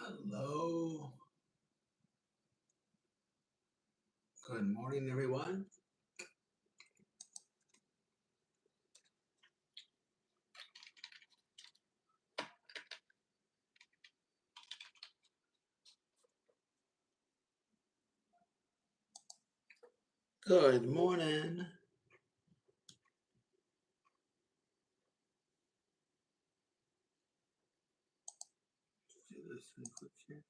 Hello. Good morning, everyone. Good morning. Do this really quick here.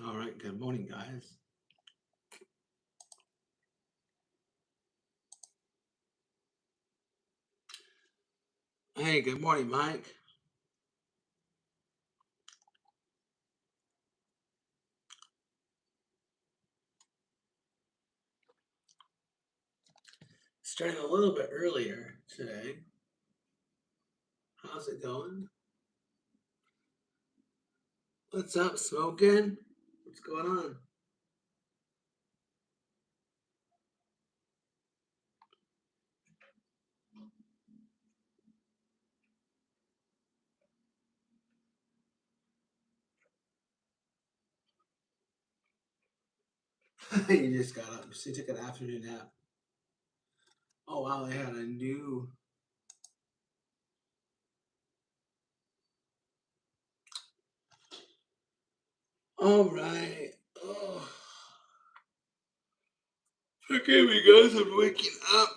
All right. Good morning, guys. Hey, good morning, Mike. Starting a little bit earlier today. How's it going? What's up, smoking? What's going on? You just got up. So you took an afternoon nap. Oh, wow. They had a new. All right. Oh, forgive me, guys. I'm waking up.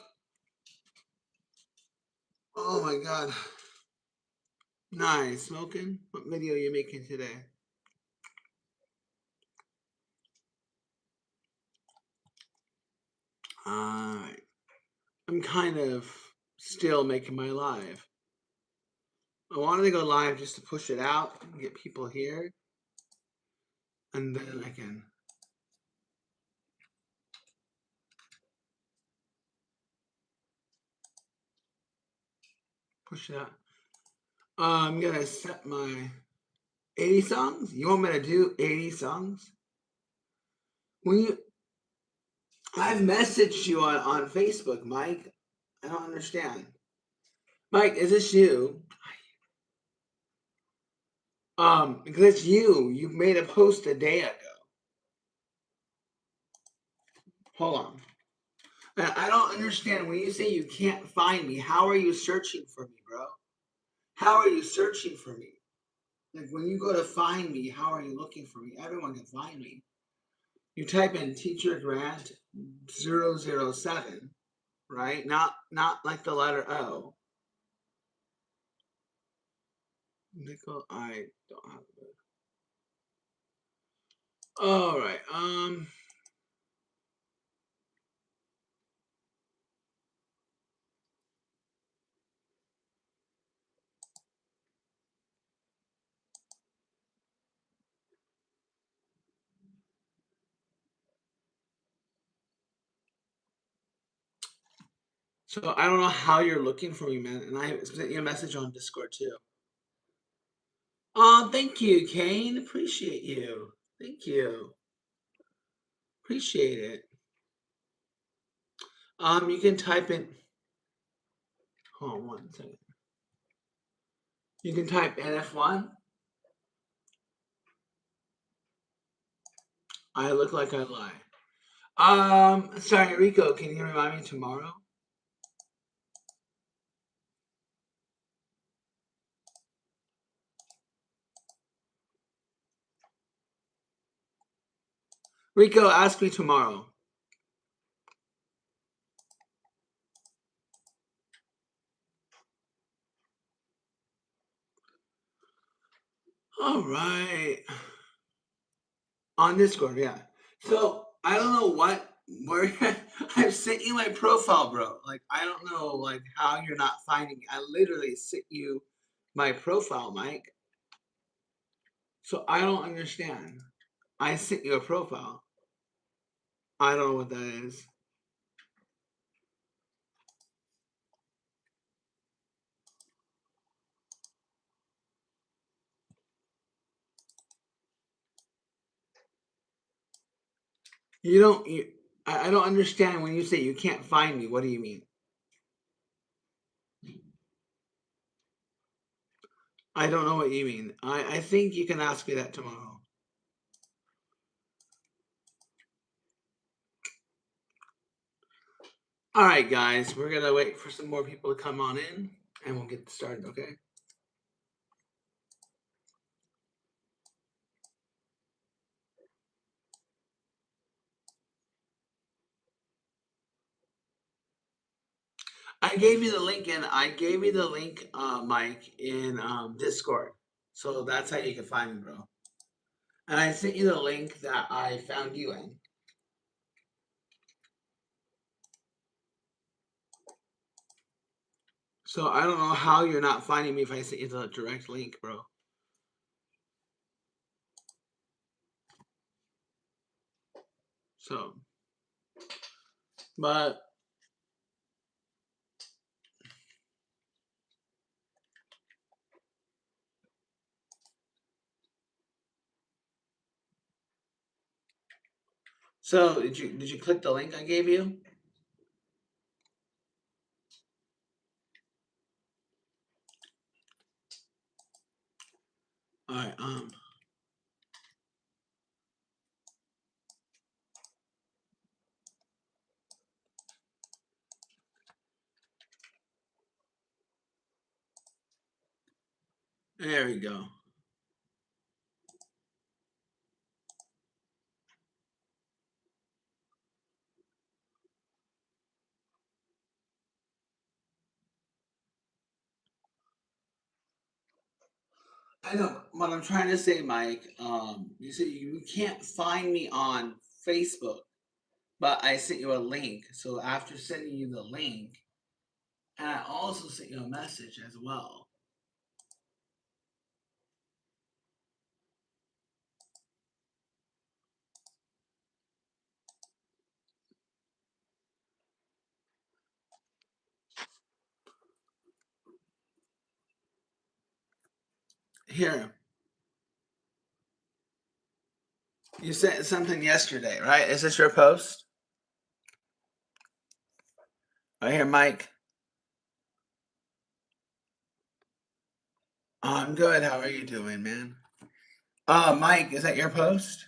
Oh, my God. Nice. Smoking? What video are you making today? Alright. I'm kind of still making my live. I wanted to go live just to push it out and get people here. And then I can push it out. I'm gonna set my 80 songs. You want me to do 80 songs? When you I've messaged you on Facebook, Mike. I don't understand. Mike, is this you? Because it's you. You made a post a day ago. Hold on. I don't understand when you say you can't find me. How are you searching for me, bro? How are you searching for me? Like when you go to find me, how are you looking for me? Everyone can find me. You type in teacher grant 007, right? Not like the letter O. Nickel, I don't have it. All right. So I don't know how you're looking for me, man. And I sent you a message on Discord too. Oh, thank you, Kane. Appreciate you. Thank you. Appreciate it. You can type in. Hold on one second. You can type NF1. I look like I lie. Sorry, Rico. Can you remind me tomorrow? Rico, ask me tomorrow. All right. On Discord, yeah. So I don't know where I've sent you my profile, bro. Like I don't know like how you're not finding me. I literally sent you my profile, Mike. So I don't understand. I sent you a profile. I don't know what that is. You don't. I don't understand when you say you can't find me. What do you mean? I don't know what you mean. I think you can ask me that tomorrow. All right, guys, we're gonna wait for some more people to come on in, and we'll get started. Okay. I gave you the link in. I gave you the link, Mike, in Discord. So that's how you can find me, bro. And I sent you the link that I found you in. So I don't know how you're not finding me if I sent you the direct link, bro. So, but so did you click the link I gave you? All right. There we go. I know what I'm trying to say, Mike. You said you can't find me on Facebook, but I sent you a link. So after sending you the link, and I also sent you a message as well. Here, you sent something yesterday, right? Is this your post? Right here, Mike. I'm good. How are you doing, man? Mike, is that your post?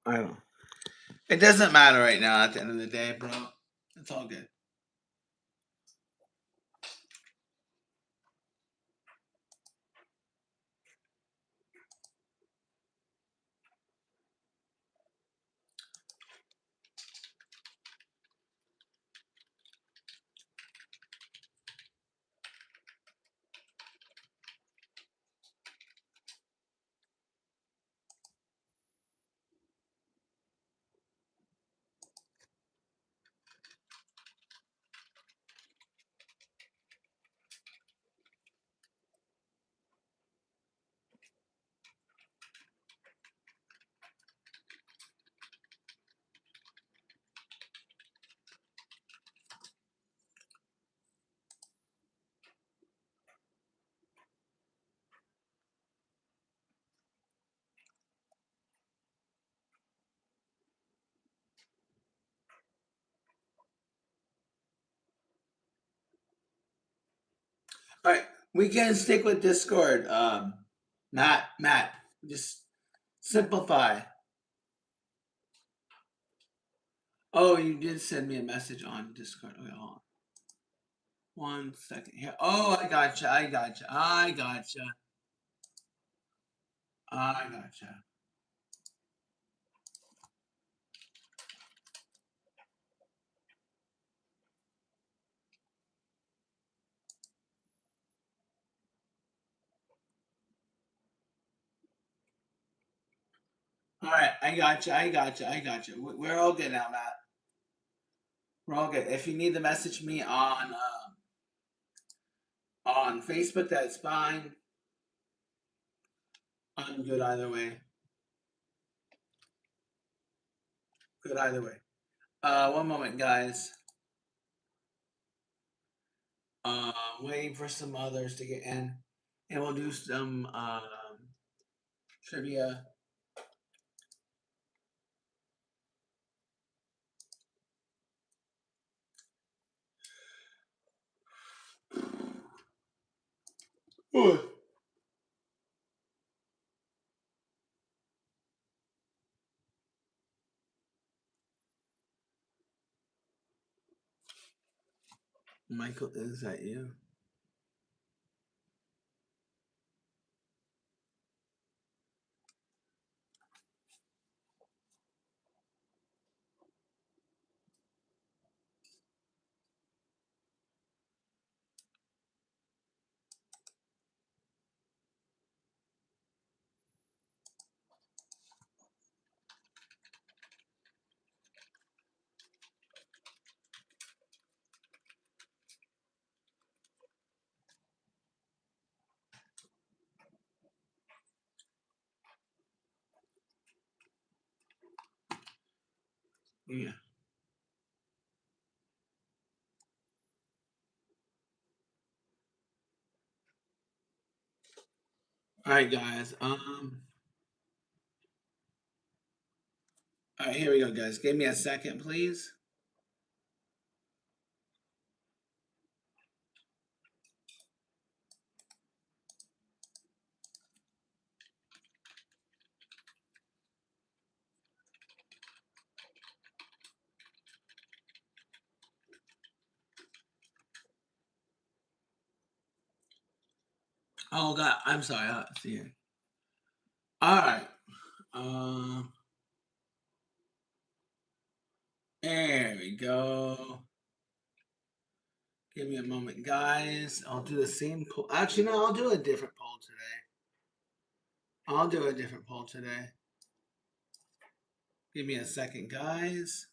I don't know. It doesn't matter right now at the end of the day, bro. It's all good. All right, we can stick with Discord. Matt, just simplify. Oh, you did send me a message on Discord. Okay, hold on. 1 second here. Oh, I gotcha. I gotcha. I gotcha. I gotcha. All right, I got you. I got you. I got you. We're all good now, Matt. We're all good. If you need to message me on Facebook, that's fine. I'm good either way. Good either way. One moment, guys. Uh, Waiting for some others to get in, and we'll do some trivia. Ooh. Michael, is that you? Yeah. All right, guys. All right, here we go, guys. Give me a second, please. Oh God, I'm sorry. See you. All right. Uh, there we go. Give me a moment, guys. I'll do the same poll. Actually, no, I'll do a different poll today. I'll do a different poll today. Give me a second, guys.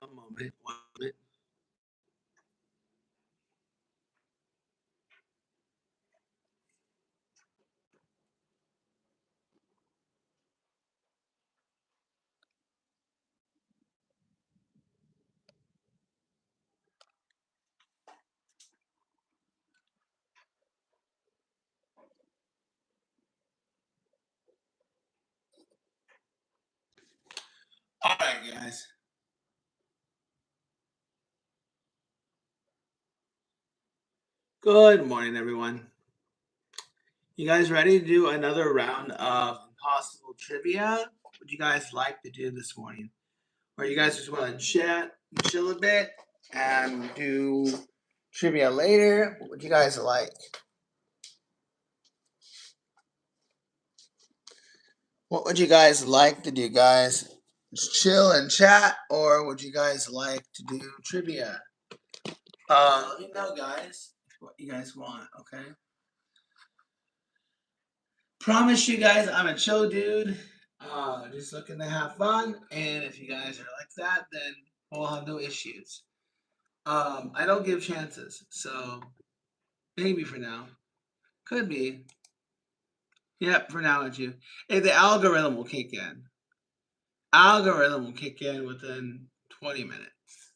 A moment. One moment. All right, guys. Good morning, everyone. You guys ready to do another round of impossible trivia? What would you guys like to do this morning? Or you guys just want to chat and chill a bit and do trivia later? What would you guys like? What would you guys like to do, guys? Just chill and chat, or would you guys like to do trivia? Let me know, guys, what you guys want, okay? Promise you guys I'm a chill dude. Just looking to have fun, and if you guys are like that, then we'll have no issues. I don't give chances, so maybe for now. Could be. Yep, for now it's you. Hey, the algorithm will kick in. Algorithm will kick in within 20 minutes.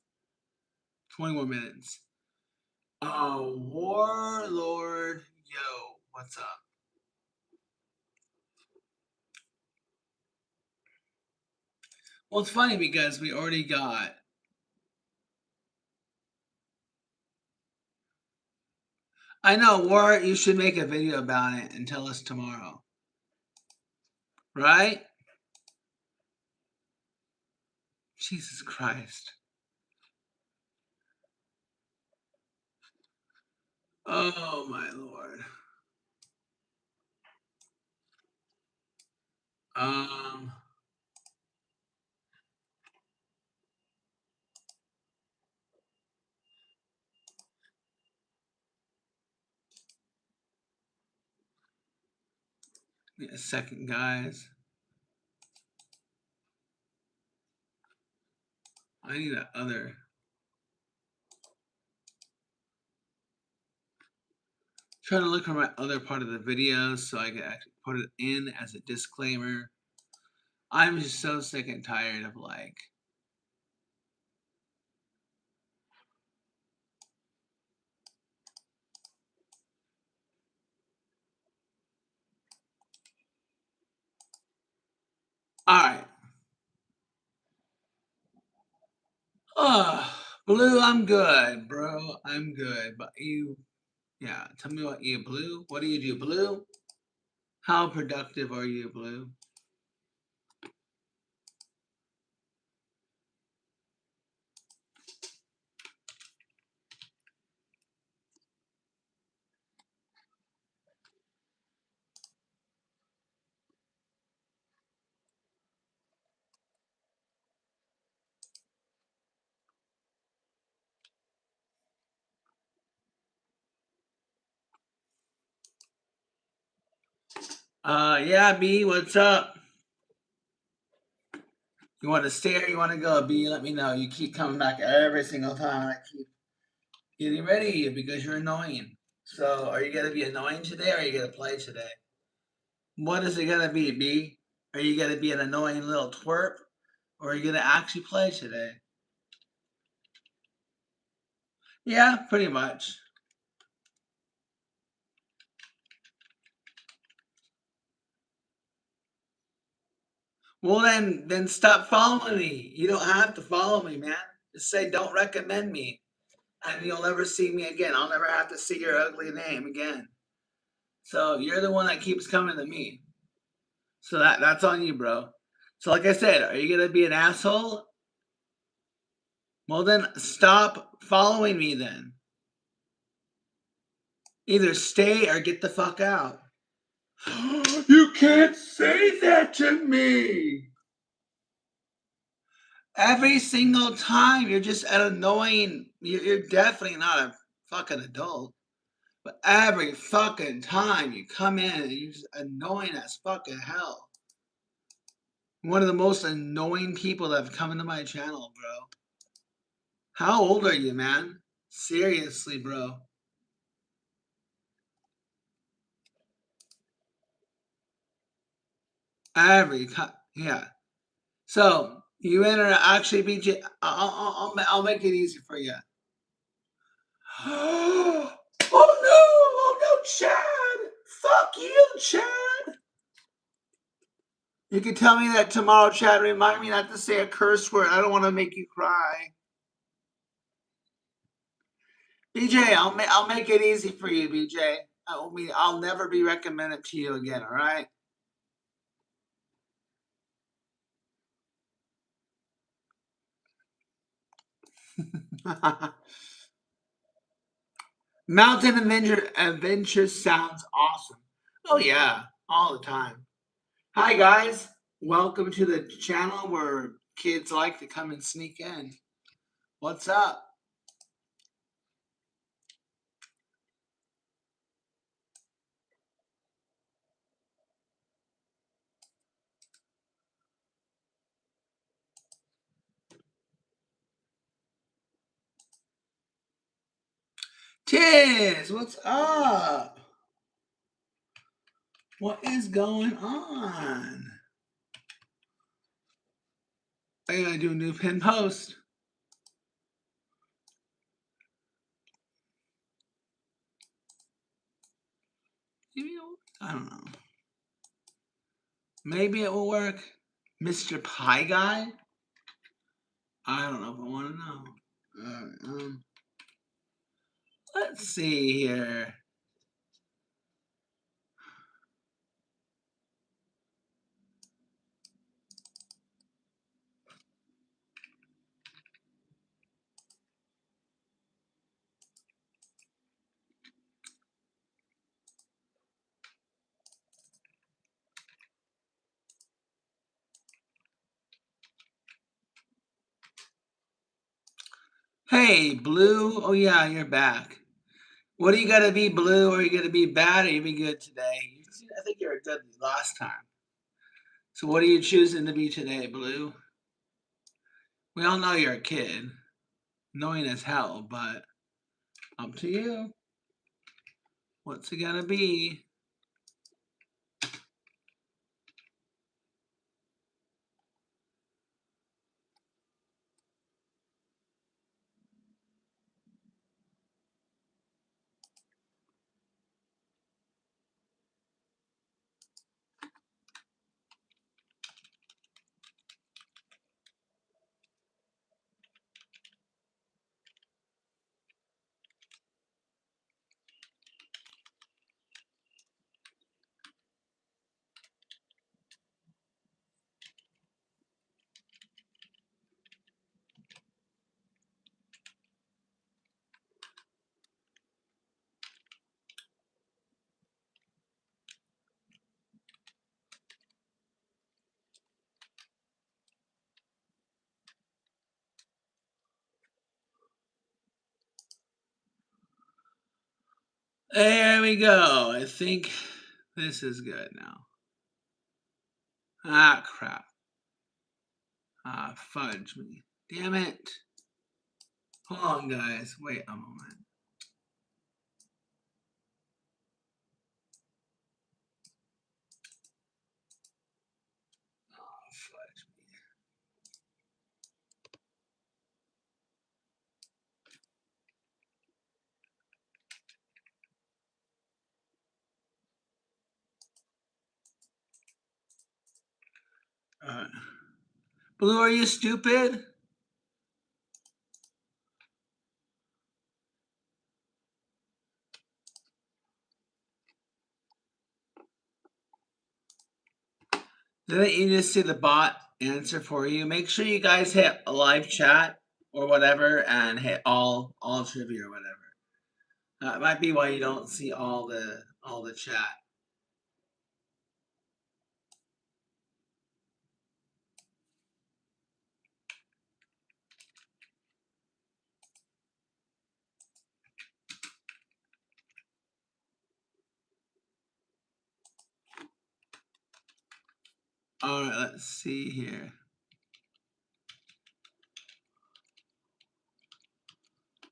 20 more minutes. Warlord, yo, what's up? Well, it's funny because we already got. I know, War, you should make a video about it and tell us tomorrow. Right? Jesus Christ. Oh, my Lord. Um, Wait a second, guys. I need that other. Trying to look for my other part of the video so I can actually put it in as a disclaimer. I'm just so sick and tired of like. All right. Oh, Blue, I'm good, bro. I'm good. But you, yeah, tell me what you, Blue. What do you do, Blue? How productive are you, Blue? Yeah, B, what's up? You want to stay or you want to go, B? Let me know. You keep coming back every single time. I keep getting ready because you're annoying. So, are you gonna be annoying today, or are you gonna play today? What is it gonna be, B? Are you gonna be an annoying little twerp, or are you gonna actually play today? Yeah, pretty much. Well, then stop following me. You don't have to follow me, man. Just say don't recommend me, and you'll never see me again. I'll never have to see your ugly name again. So you're the one that keeps coming to me. So that's on you, bro. So like I said, are you gonna be an asshole? Well then stop following me then. Either stay or get the fuck out. You can't say that to me. Every single time you're just an annoying. You're definitely not a fucking adult. But every fucking time you come in and you're just annoying as fucking hell. One of the most annoying people that have come into my channel, bro. How old are you, man? Seriously, bro. Every time, yeah. So you enter actually BJ. I'll make it easy for you. Oh no! Oh no, Chad! Fuck you, Chad! You can tell me that tomorrow, Chad. Remind me not to say a curse word. I don't want to make you cry. BJ, I'll make it easy for you, BJ. I'll never be recommended to you again. All right. Mountain Adventure sounds awesome. Oh yeah, all the time. Hi guys, welcome to the channel where kids like to come and sneak in. What's up? Tiz, what's up? What is going on? I gotta do a new pin post. I don't know. Maybe it will work. Mr. Pie Guy? I don't know if I want to know. Let's see here. Hey, Blue. Oh yeah, you're back. What are you gonna be, Blue? Are you gonna be bad or you be good today? I think you were good last time. So what are you choosing to be today, Blue? We all know you're a kid, annoying as hell, but up to you. What's it gonna be? There we go. I think this is good now. Ah, crap. Ah, fudge me. Damn it. Hold on, guys. Wait a moment. Oh, fudge me. Blue, are you stupid? Didn't you just see the bot answer for you? Make sure you guys hit a live chat or whatever and hit all trivia or whatever. That might be why you don't see all the chat. All right, let's see here.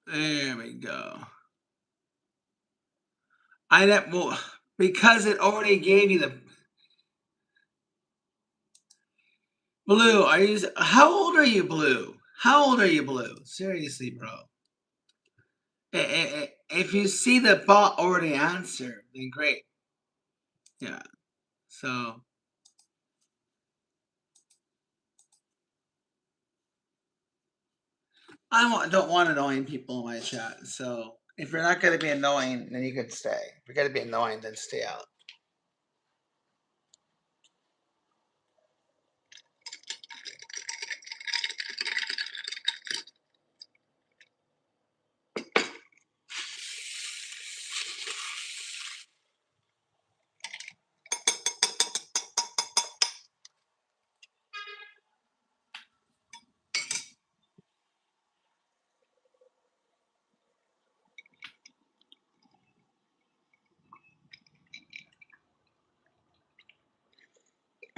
There we go. I don't well, because it already gave you the Blue. Are you? How old are you, Blue? How old are you, Blue? Seriously, bro. If you see the bot already answer, then great. Yeah. So don't want annoying people in my chat. So if you're not going to be annoying, then you could stay. If you're going to be annoying, then stay out.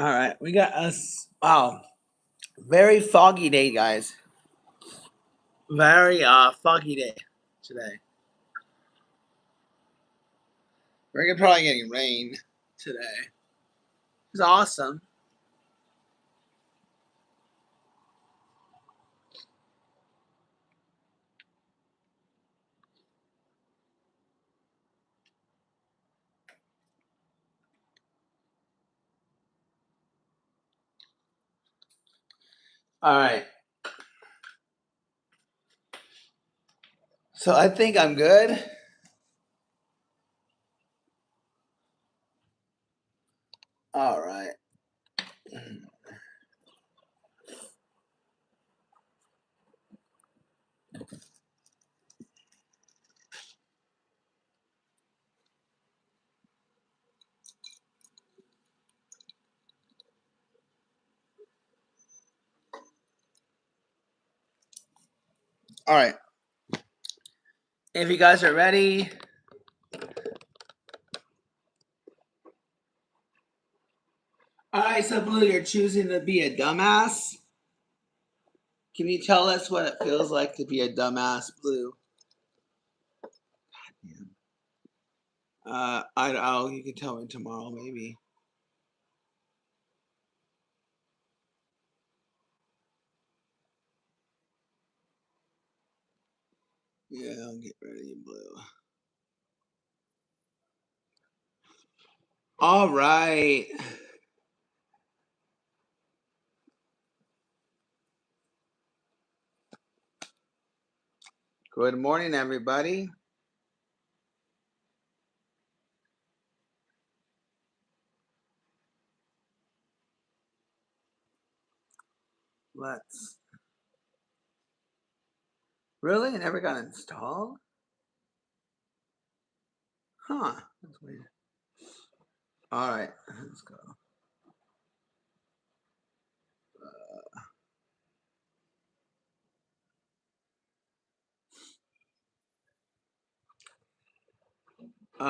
All right, we got us. Wow, very foggy day, guys. Very foggy day today. We're probably getting rain today. It's awesome. All right. So I think I'm good. All right. All right. If you guys are ready. All right, so Blue, you're choosing to be a dumbass. Can you tell us what it feels like to be a dumbass, Blue? You can tell me tomorrow, maybe. Yeah, I'll get ready, Blue. All right. Good morning, everybody. Let's. Really? It never got installed? Huh. That's weird. All right. Let's go. Damn,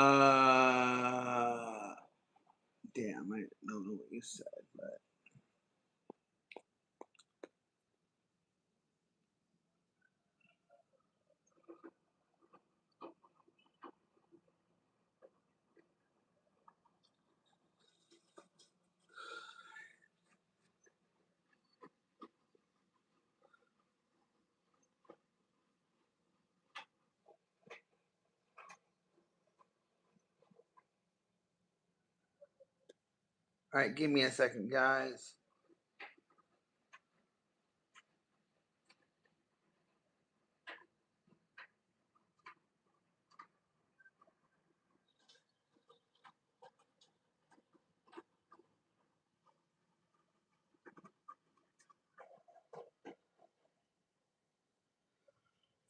I don't know what you said, but. All right, give me a second, guys.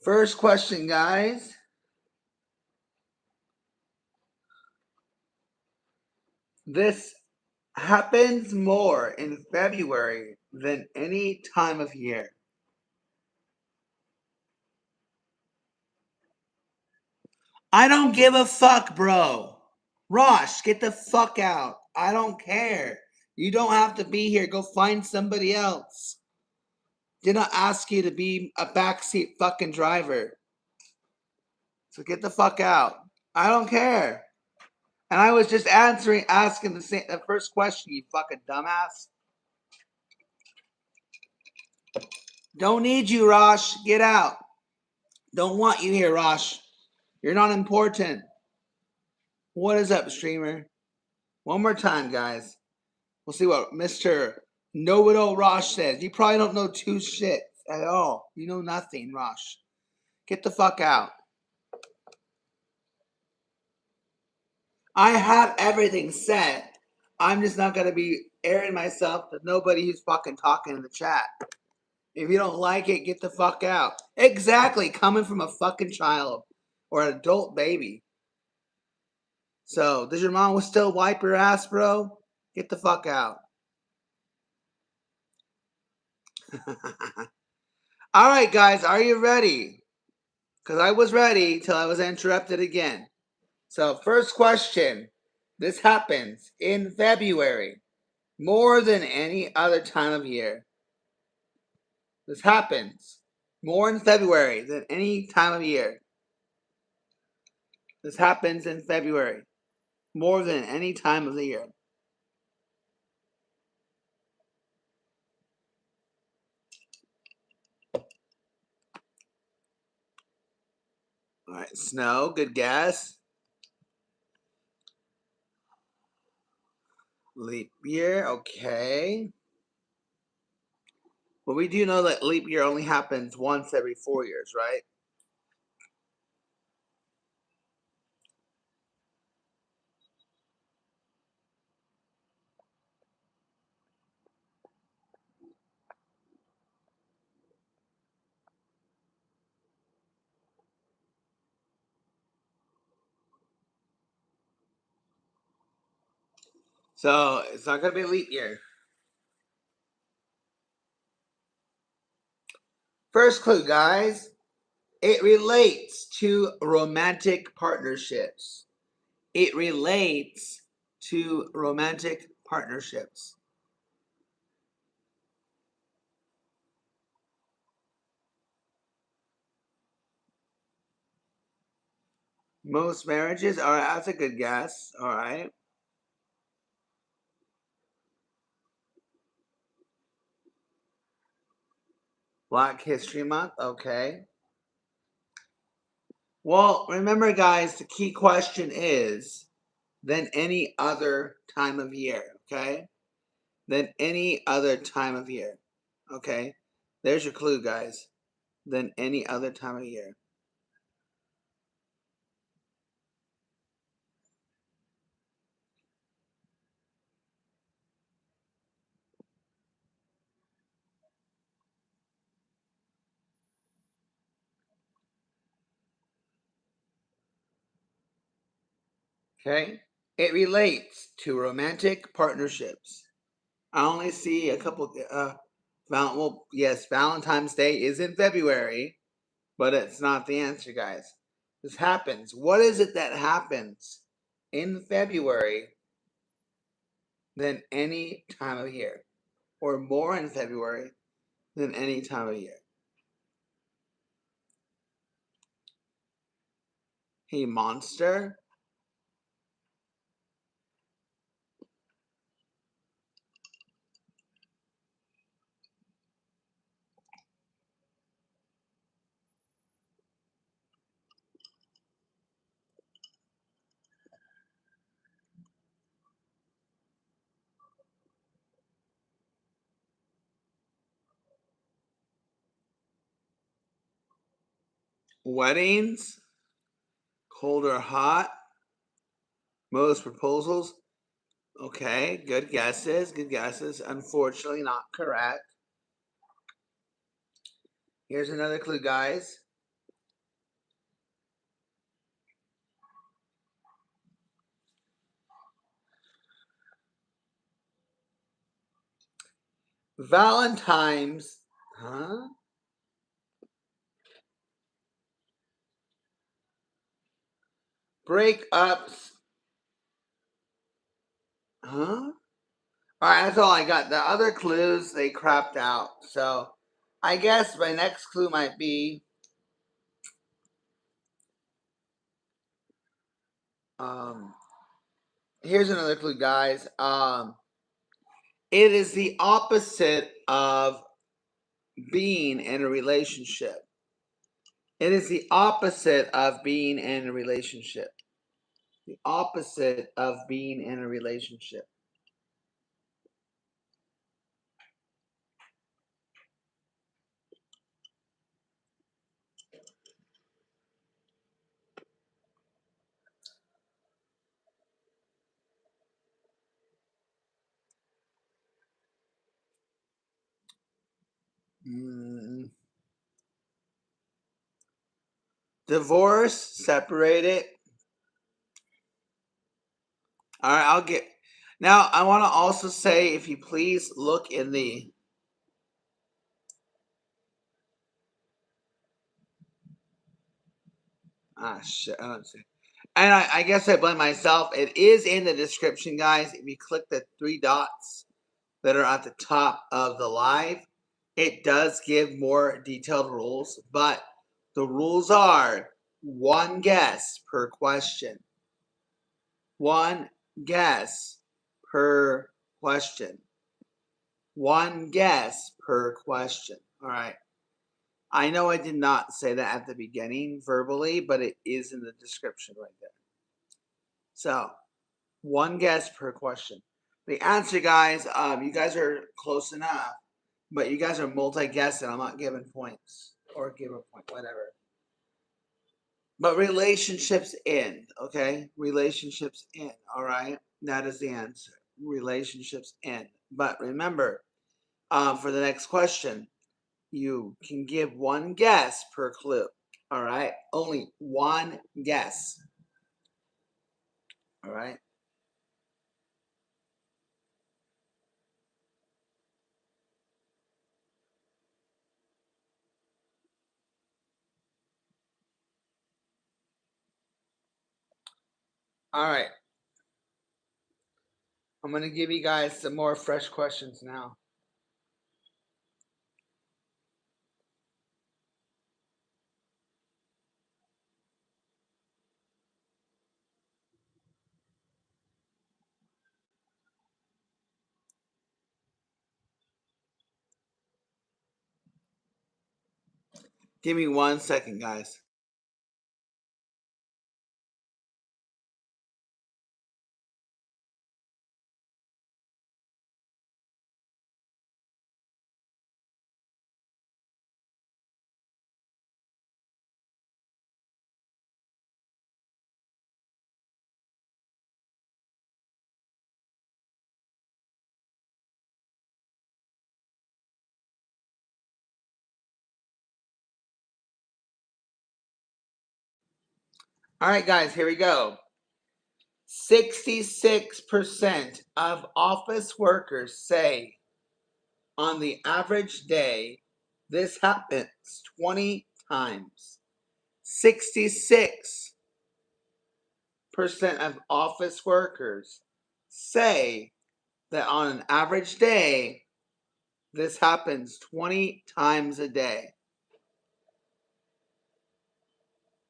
First question, guys. This happens more in February than any time of year. I don't give a fuck, bro. Rosh, get the fuck out. I don't care. You don't have to be here. Go find somebody else. Did not ask you to be a backseat fucking driver. So get the fuck out. I don't care. And I was just asking the first question, you fucking dumbass. Don't need you, Rosh. Get out. Don't want you here, Rosh. You're not important. What is up, streamer? One more time, guys. We'll see what Mr. Know-It-All Rosh says. You probably don't know two shit at all. You know nothing, Rosh. Get the fuck out. I have everything set. I'm just not going to be airing myself to nobody who's fucking talking in the chat. If you don't like it, get the fuck out. Exactly. Coming from a fucking child or an adult baby. So, does your mom still wipe your ass, bro? Get the fuck out. All right, guys, are you ready? Because I was ready till I was interrupted again. So, first question. This happens in February more than any other time of year. This happens more in February than any time of year. This happens in February more than any time of the year. All right, snow, good guess. Leap year, okay. Well, we do know that leap year only happens once every 4 years, right? So it's not going to be a leap year. First clue, guys. It relates to romantic partnerships. It relates to romantic partnerships. Most marriages? All right, that's a good guess. All right. Black History Month. Okay. Well, remember, guys, the key question is than any other time of year. Okay. Than any other time of year. Okay. There's your clue, guys. Than any other time of year. Okay. It relates to romantic partnerships. I only see a couple. Well, yes, Valentine's Day is in February, but it's not the answer, guys. This happens. What is it that happens in February than any time of year, or more in February than any time of year? Hey, monster. Weddings, cold or hot, most proposals. Okay, good guesses. Good guesses. Unfortunately, not correct. Here's another clue, guys. Valentine's, huh? Breakups, huh? All right, that's all I got. The other clues they crapped out. So, I guess my next clue might be, um, here's another clue, guys. It is the opposite of being in a relationship. It is the opposite of being in a relationship. The opposite of being in a relationship. Mm. Divorce, separated. All right, I'll get. Now, I want to also say, if you please look in the. Ah, shit. I don't see. And I guess I blame myself. It is in the description, guys. If you click the three dots that are at the top of the live, it does give more detailed rules. But the rules are one guess per question. One guess per question. One guess per question. All right. I know I did not say that at the beginning verbally, but it is in the description right there. So, one guess per question. The answer, guys, you guys are close enough, but you guys are multi-guessing. I'm not giving points or give a point, whatever. But relationships end, okay? Relationships end, all right? That is the answer. Relationships end. But remember, for the next question, you can give one guess per clue. All right. Only one guess. All right. All right. I'm going to give you guys some more fresh questions now. Give me 1 second, guys. All right, guys, here we go. 66% of office workers say on the average day this happens 20 times. 66% of office workers say that on an average day this happens 20 times a day.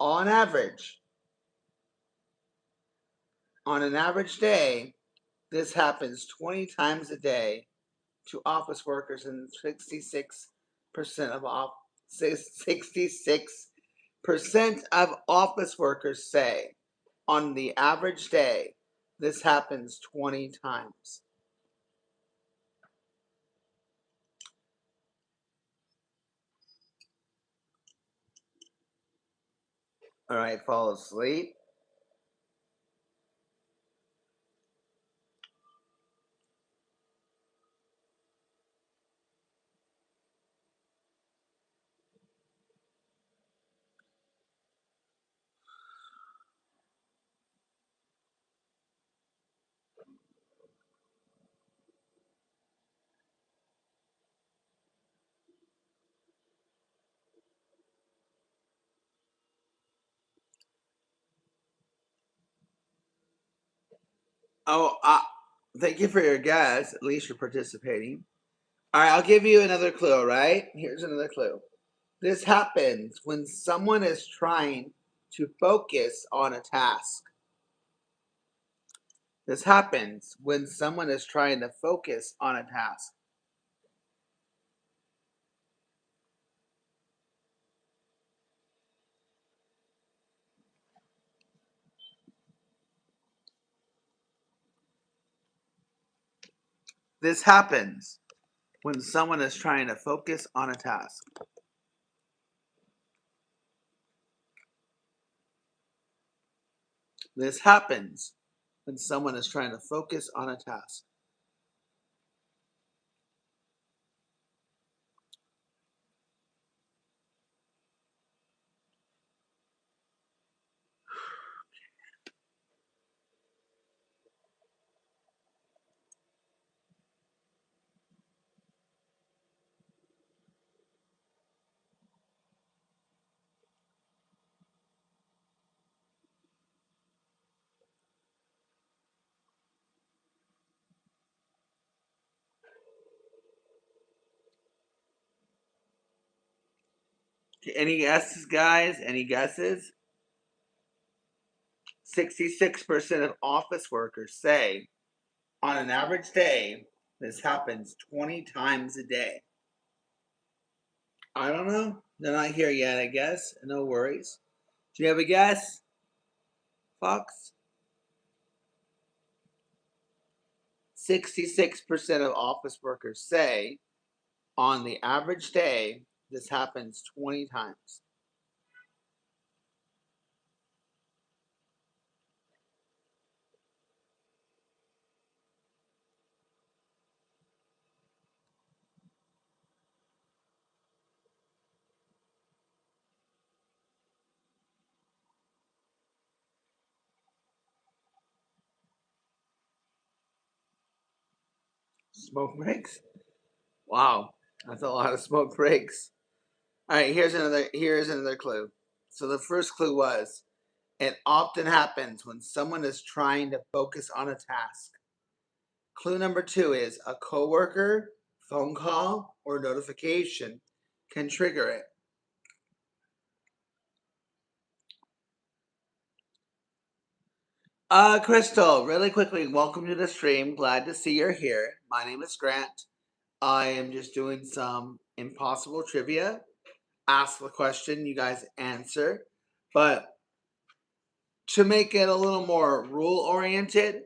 On average, on an average day, this happens 20 times a day to office workers, and 66% of 66% of office workers say on the average day this happens 20 times. All right, fall asleep. Oh, thank you for your guess. At least you're participating. All right, I'll give you another clue, all right? Here's another clue. This happens when someone is trying to focus on a task. This happens when someone is trying to focus on a task. This happens when someone is trying to focus on a task. This happens when someone is trying to focus on a task. Any guesses, guys? Any guesses? 66% of office workers say on an average day, this happens 20 times a day. I don't know. They're not here yet, I guess. No worries. Do you have a guess, Fox? 66% of office workers say on the average day, this happens 20 times. Smoke breaks? Wow, that's a lot of smoke breaks. All right, here's another clue. So the first clue was it often happens when someone is trying to focus on a task. Clue number 2 is a coworker, phone call, or notification can trigger it. Crystal, really quickly, welcome to the stream. Glad to see you're here. My name is Grant. I am just doing some impossible trivia. ask the question, you guys answer. But to make it a little more rule oriented,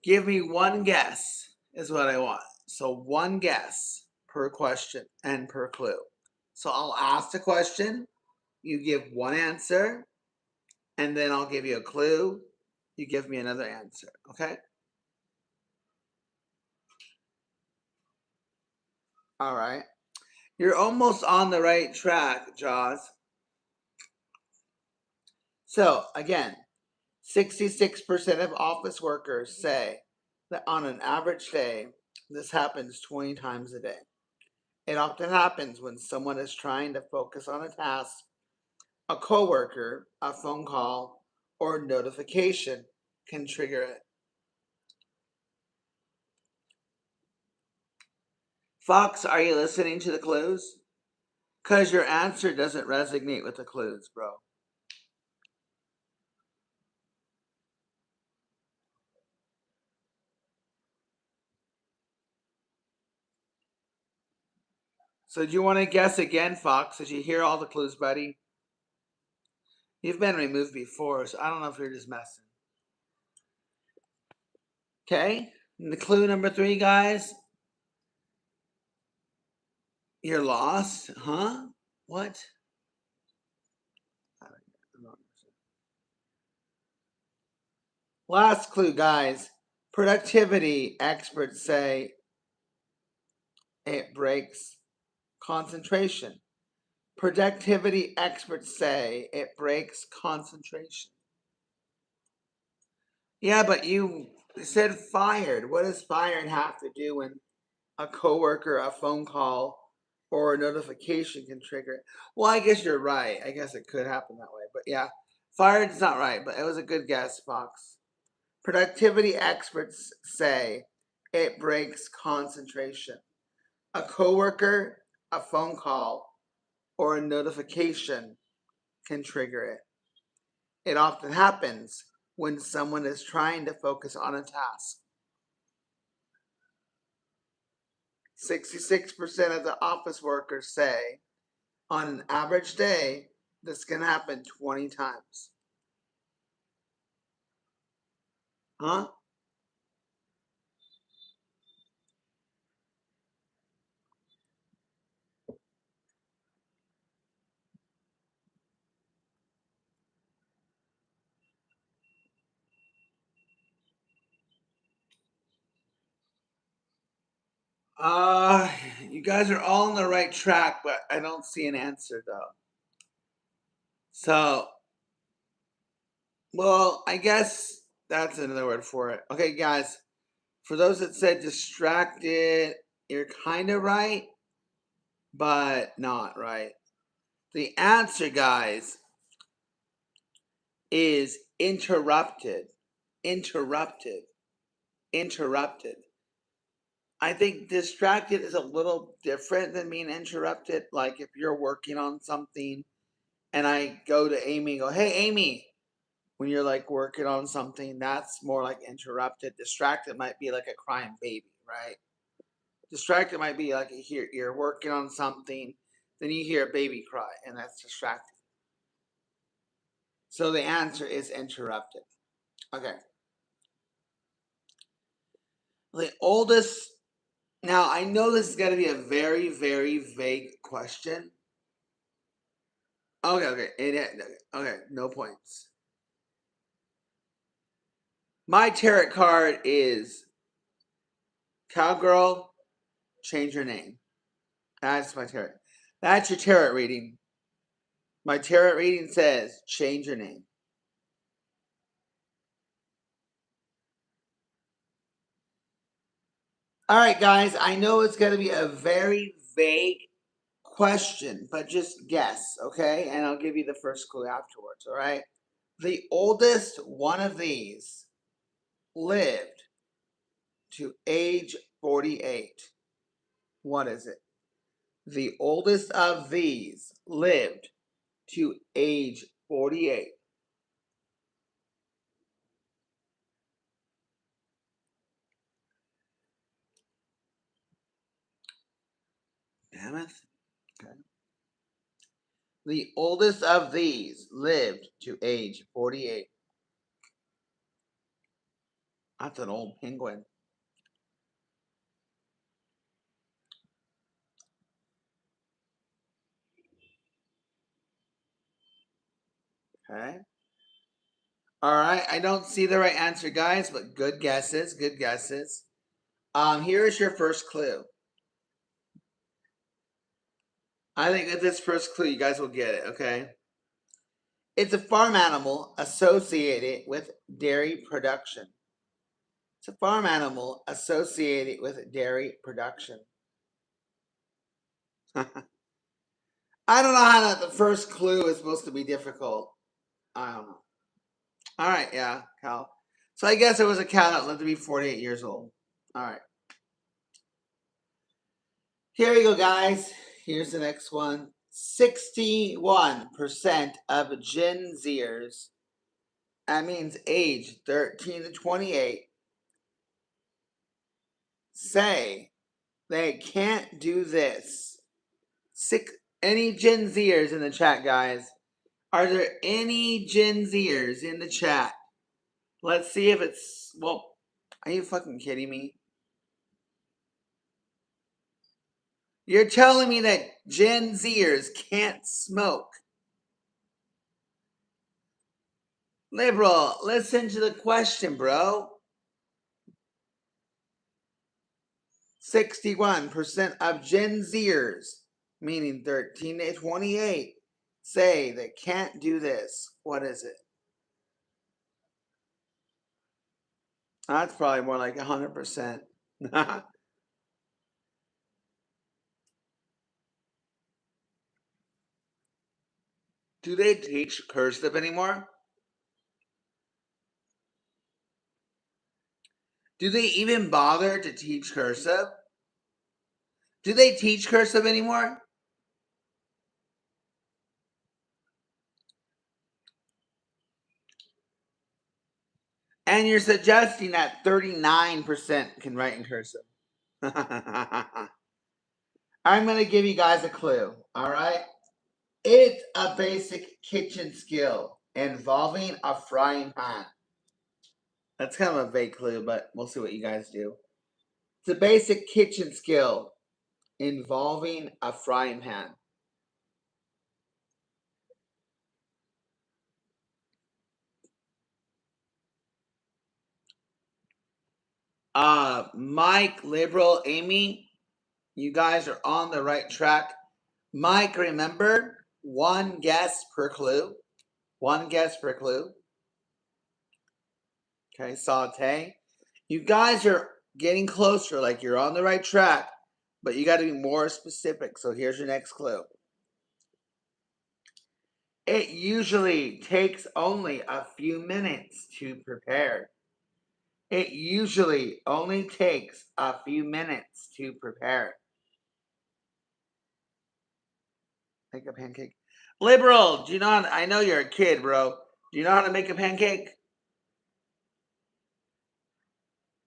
give me one guess is what I want. So one guess per question and per clue. So I'll ask the question, you give one answer, and then I'll give you a clue. You give me another answer, okay? All right. You're almost on the right track, Jaws. So, again, 66% of office workers say that on an average day, this happens 20 times a day. It often happens when someone is trying to focus on a task, a coworker, a phone call, or notification can trigger it. Fox, are you listening to the clues? Because your answer doesn't resonate with the clues, bro. So do you want to guess again, Fox? Did you hear all the clues, buddy? You've been removed before, so I don't know if you're just messing. Okay? And the clue number 3, guys. You're lost? Huh? What? Last clue, guys. Productivity experts say it breaks concentration. Productivity experts say it breaks concentration. Yeah, but you said fired. What does fired have to do when a coworker, a phone call, or a notification can trigger it? Well, I guess you're right. I guess it could happen that way. But yeah, fired is not right, but it was a good guess, Fox. Productivity experts say it breaks concentration. A coworker, a phone call, or a notification can trigger it. It often happens when someone is trying to focus on a task. 66% of the office workers say on an average day, this can happen 20 times. Huh? Uh, you guys are all on the right track, but I don't see an answer though. So, well, I guess that's another word for it. Okay, guys, for those that said distracted, you're kind of right, but not right. The answer, guys, is interrupted. Interrupted. Interrupted. I think distracted is a little different than being interrupted. Like if you're working on something and I go to Amy and go, hey, Amy, when you're like working on something, that's more like interrupted. Distracted might be like a crying baby, right? Distracted might be like you're working on something, then you hear a baby cry, and that's distracted. So the answer is interrupted. Okay. The oldest. Now I know this is going to be a very, very vague question. Okay, okay, okay. No points. My tarot card is Cowgirl. Change your name. That's my tarot. That's your tarot reading. My tarot reading says change your name. All right, guys. I know it's going to be a very vague question, but just guess, okay? And I'll give you the first clue afterwards, all right? The oldest one of these lived to age 48. What is it? The oldest of these lived to age 48. Mammoth? Okay. The oldest of these lived to age 48. That's an old penguin. Okay. All right. I don't see the right answer, guys, but good guesses. Good guesses. Here is your first clue. I think with this first clue, you guys will get it. Okay. It's a farm animal associated with dairy production. It's a farm animal associated with dairy production. I don't know how the first clue is supposed to be difficult. I don't know. All right, yeah, cow. So I guess it was a cow that lived to be 48 years old. All right. Here we go, guys. Here's the next one. 61% of Gen Zers, that means age 13 to 28, say they can't do this. Any Gen Zers in the chat, guys? Are there any Gen Zers in the chat? Let's see if it's, well, are you fucking kidding me? You're telling me that Gen Zers can't smoke? Liberal, listen to the question, bro. 61% of Gen Zers, meaning 13 to 28, say they can't do this. What is it? That's probably more like 100%. Do they teach cursive anymore? Do they even bother to teach cursive? Do they teach cursive anymore? And you're suggesting that 39% can write in cursive. I'm going to give you guys a clue, all right? It's a basic kitchen skill involving a frying pan. That's kind of a vague clue, but we'll see what you guys do. It's a basic kitchen skill involving a frying pan. Mike, Liberal, Amy, you guys are on the right track. Mike, remember, one guess per clue. One guess per clue. Okay, saute. You guys are getting closer, like you're on the right track, but you got to be more specific. So here's your next clue. It usually takes only a few minutes to prepare. It usually only takes a few minutes to prepare. Make a pancake. Liberal, do you know how to, I know you're a kid, bro. Do you know how to make a pancake?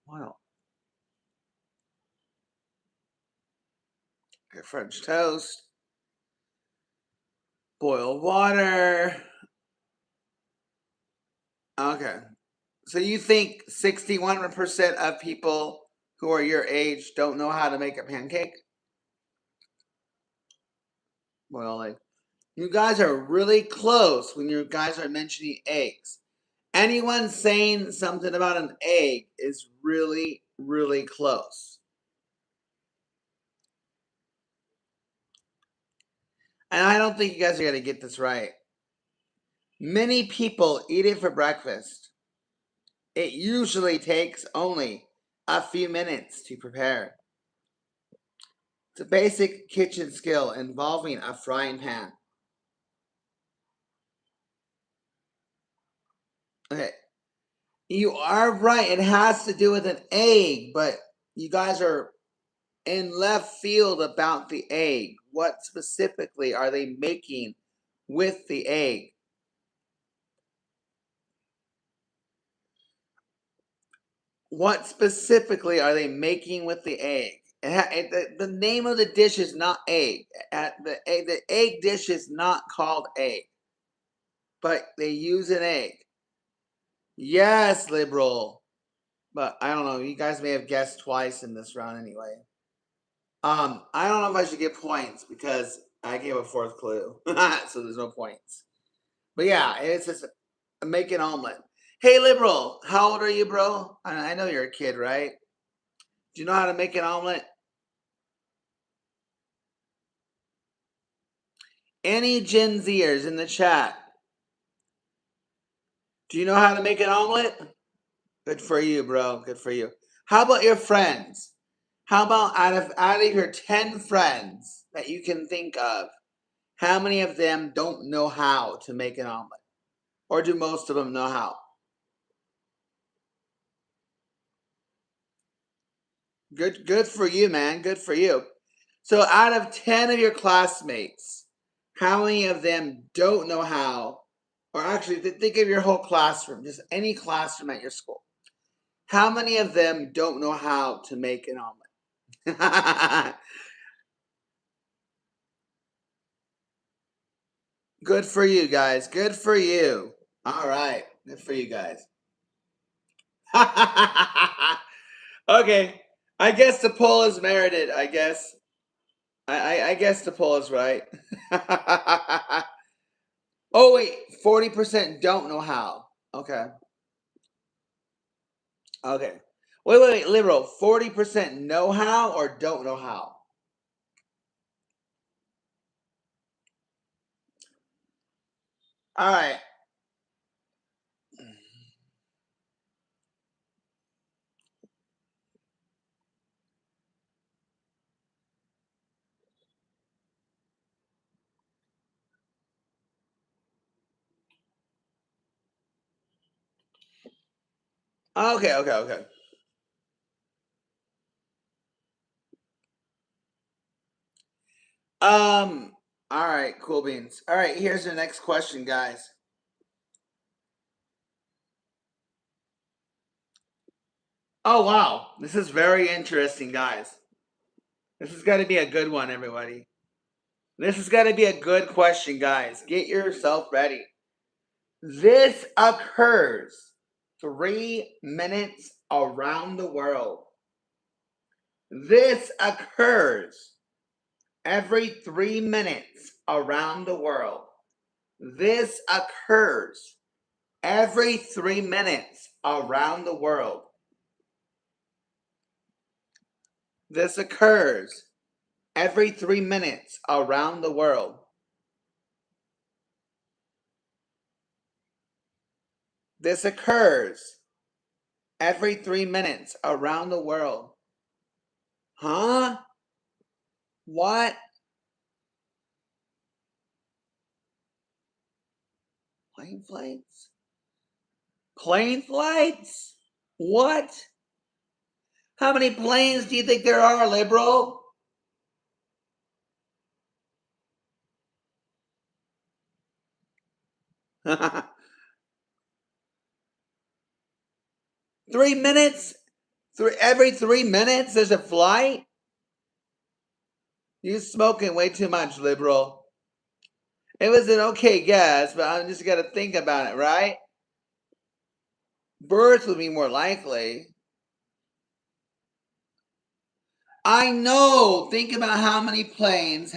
Wow. Okay, French toast. Boil water. Okay. So you think 61% of people who are your age don't know how to make a pancake? Well, like, you guys are really close when you guys are mentioning eggs. Anyone saying something about an egg is really, really close. And I don't think you guys are going to get this right. Many people eat it for breakfast. It usually takes only a few minutes to prepare. It's a basic kitchen skill involving a frying pan. Okay, you are right. It has to do with an egg, but you guys are in left field about the egg. What specifically are they making with the egg? What specifically are they making with the egg? The name of the dish is not egg. The egg dish is not called egg, but they use an egg. Yes, liberal. But I don't know. You guys may have guessed twice in this round anyway. I don't know if I should get points because I gave a fourth clue, so there's no points. But yeah, it's just make an omelet. Hey, liberal, how old are you, bro? I know you're a kid, right? Do you know how to make an omelet? Any Gen Zers in the chat? Do you know how to make an omelet? Good for you, bro. Good for you. How about your friends? How about out of your 10 friends that you can think of, how many of them don't know how to make an omelet? Or do most of them know how? Good for you, man. Good for you. So out of 10 of your classmates, how many of them don't know how? Or actually, think of your whole classroom, just any classroom at your school. How many of them don't know how to make an omelet? Good for you guys. Good for you. All right. Good for you guys. Okay. I guess the poll is merited, I guess. I guess the poll is right. Oh wait, 40% don't know how. Okay. Okay. Wait, liberal. 40% know how or don't know how? All right. Okay. All right, cool beans. All right, here's the next question, guys. Oh wow, this is very interesting, guys. This has got to be a good one, everybody. This has got to be a good question, guys. Get yourself ready. This occurs 3 minutes around the world. This occurs every 3 minutes around the world. This occurs every 3 minutes around the world. This occurs every 3 minutes around the world. This occurs every 3 minutes around the world. Huh? What? Plane flights? Plane flights? What? How many planes do you think there are, liberal? Every 3 minutes there's a flight? You smoking way too much, liberal. It was an okay guess, but I'm just gotta think about it, right? Birth would be more likely. I know. Think about how many planes,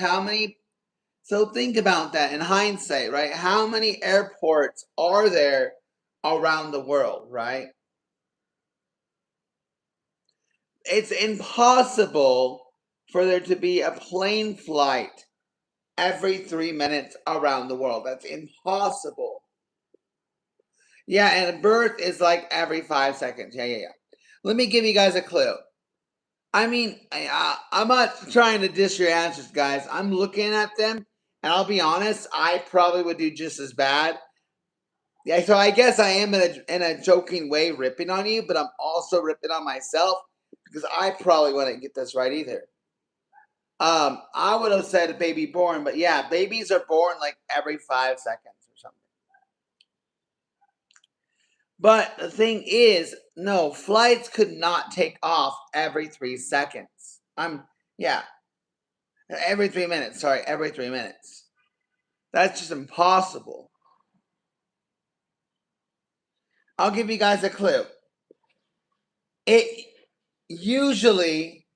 so think about that in hindsight, right? How many airports are there around the world, right? It's impossible for there to be a plane flight every 3 minutes around the world. That's impossible. Yeah, and a birth is like every 5 seconds. Yeah. Let me give you guys a clue. I mean, I'm not trying to diss your answers, guys. I'm looking at them, and I'll be honest, I probably would do just as bad. Yeah, so I guess I am in a joking way ripping on you, but I'm also ripping on myself because I probably wouldn't get this right either. I would have said a baby born, but yeah, babies are born like every 5 seconds or something. But the thing is, no, flights could not take off every 3 seconds. Yeah, every 3 minutes. Sorry, every 3 minutes. That's just impossible. I'll give you guys a clue. It usually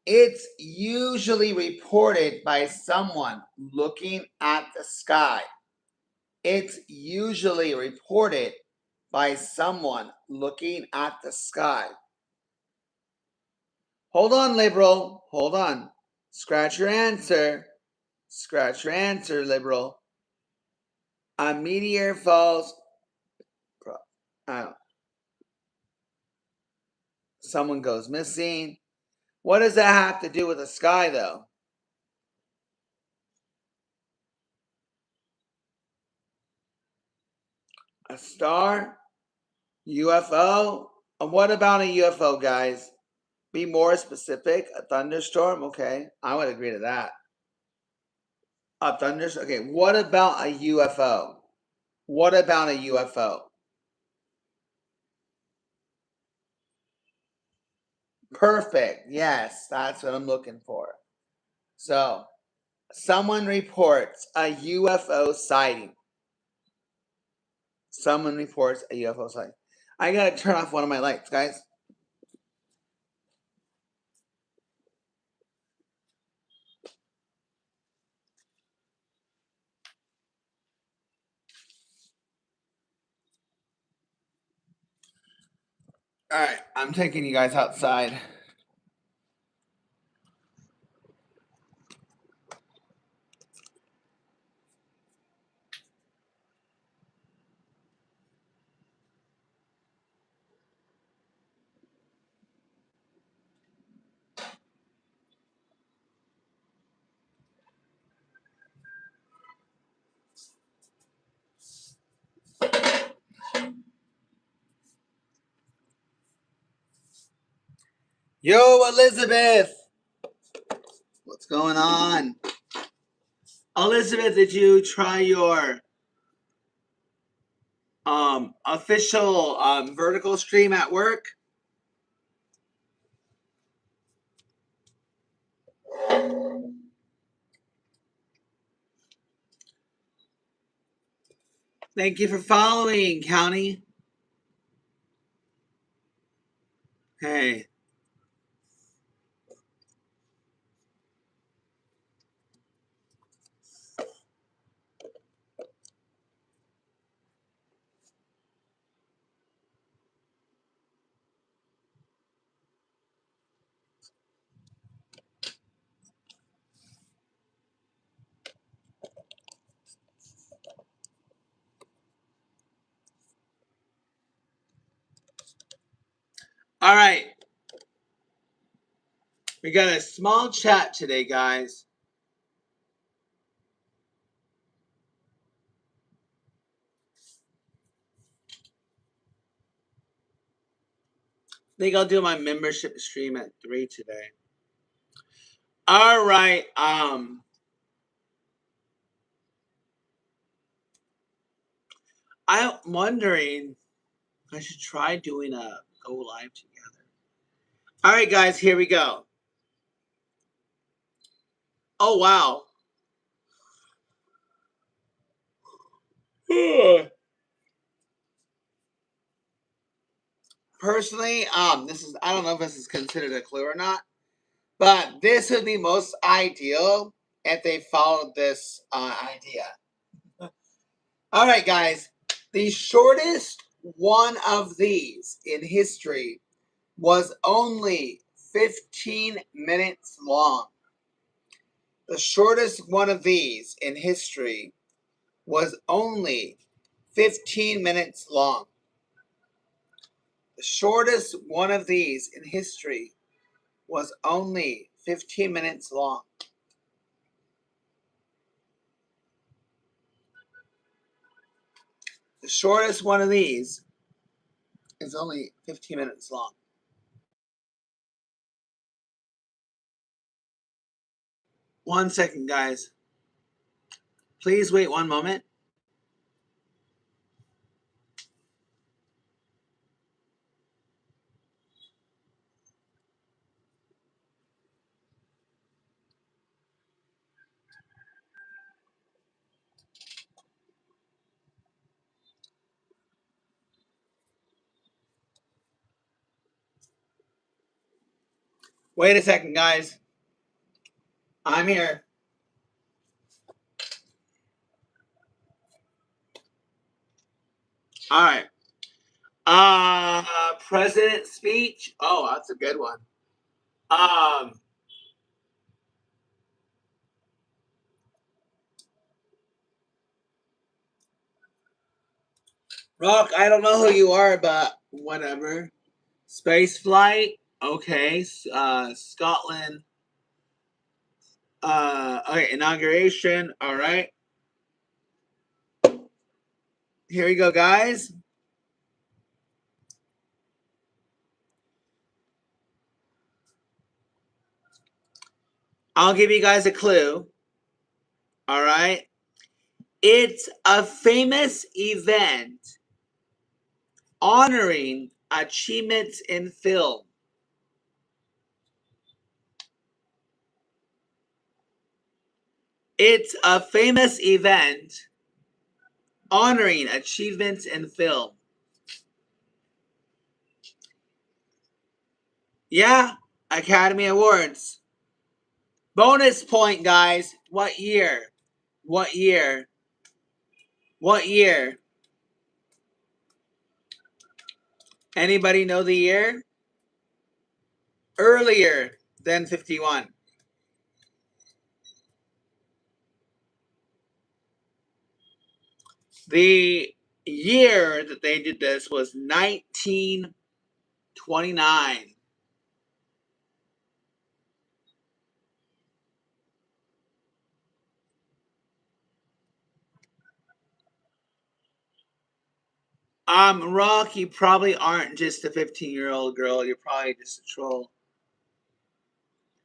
It's usually reported by someone looking at the sky. It's usually reported by someone looking at the sky. Hold on, liberal. Hold on. Scratch your answer. Scratch your answer, liberal. A meteor falls. Someone goes missing. What does that have to do with the sky, though? A star? UFO? What about a UFO, guys? Be more specific. A thunderstorm? Okay, I would agree to that. A thunderstorm? Okay, what about a UFO? What about a UFO? Perfect. Yes, that's what I'm looking for. So, someone reports a UFO sighting. Someone reports a UFO sighting. I gotta turn off one of my lights, guys. All right, I'm taking you guys outside. Yo, Elizabeth! What's going on? Elizabeth, did you try your official vertical stream at work? Thank you for following, County. Hey. All right. We got a small chat today, guys. I think I'll do my membership stream at 3 today. All right. I'm wondering I should try doing a go live together. All right, guys, here we go. Oh, wow. Personally, this is, I don't know if this is considered a clue or not, but this would be most ideal if they followed this idea. All right, guys. The shortest one of these in history was only 15 minutes long. The shortest one of these in history was only 15 minutes long. The shortest one of these in history was only 15 minutes long. The shortest one of these is only 15 minutes long. One second, guys. Please wait one moment. Wait a second, guys. I'm here. All right. President speech. Oh, that's a good one. Um, Rock, I don't know who you are, but whatever. Space flight. Okay. Scotland. Okay. Inauguration. All right. Here we go, guys. I'll give you guys a clue. All right. It's a famous event honoring achievements in film. It's a famous event honoring achievements in film. Yeah, Academy Awards. Bonus point, guys. What year? What year? What year? Anybody know the year? Earlier than 51. The year that they did this was 1929. Rock, you probably aren't just a 15-year-old girl. You're probably just a troll.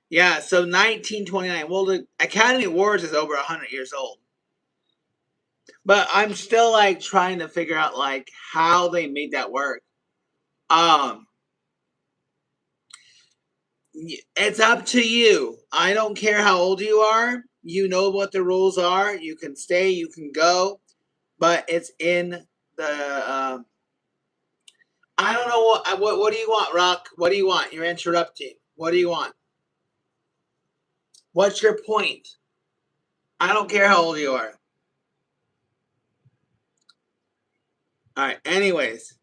Yeah, so 1929. Well, the Academy Awards is over 100 years old. But I'm still like trying to figure out like how they made that work. Um, it's up to you. I don't care how old you are. You know what the rules are. You can stay, you can go, but it's in the. I don't know what do you want, Rock? What do you want? You're interrupting. What do you want? What's your point? I don't care how old you are. All right. Anyways,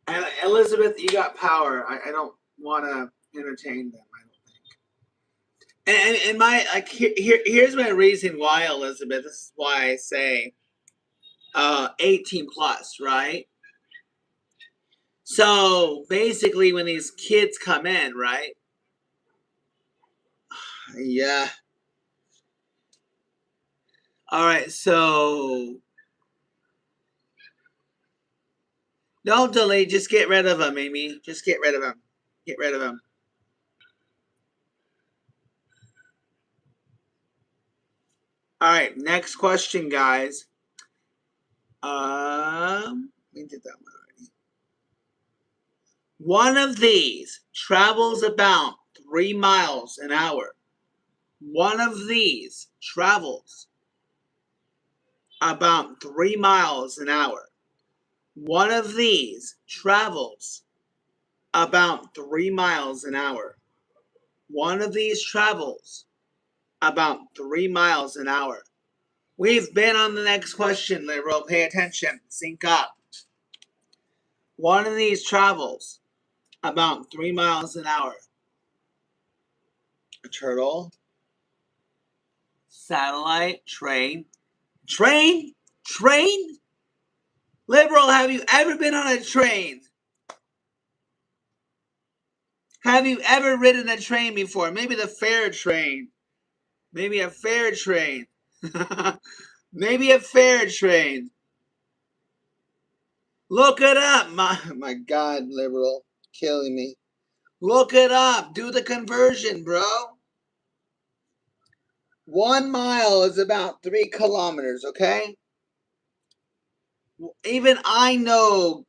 and Elizabeth, you got power. I don't want to entertain them. I don't think. And my like here's my reason why, Elizabeth. This is why I say 18 plus, right? So basically, when these kids come in, right? Yeah. All right. So don't delete. Just get rid of them, Amy. Just get rid of them. Get rid of them. All right. Next question, guys. We did that one already. One of these travels about 3 miles an hour. One of these travels about 3 miles an hour. One of these travels about 3 miles an hour. One of these travels about 3 miles an hour. We've been on the next question, Liberal. Pay attention. Sync up. One of these travels about 3 miles an hour. A turtle, satellite, train. Train? Train? Liberal, have you ever been on a train? Have you ever ridden a train before? Maybe the fair train. Maybe a fair train. Maybe a fair train. Look it up. My God, Liberal. Killing me. Look it up. Do the conversion, bro. 1 mile is about 3 kilometers, okay? Even I know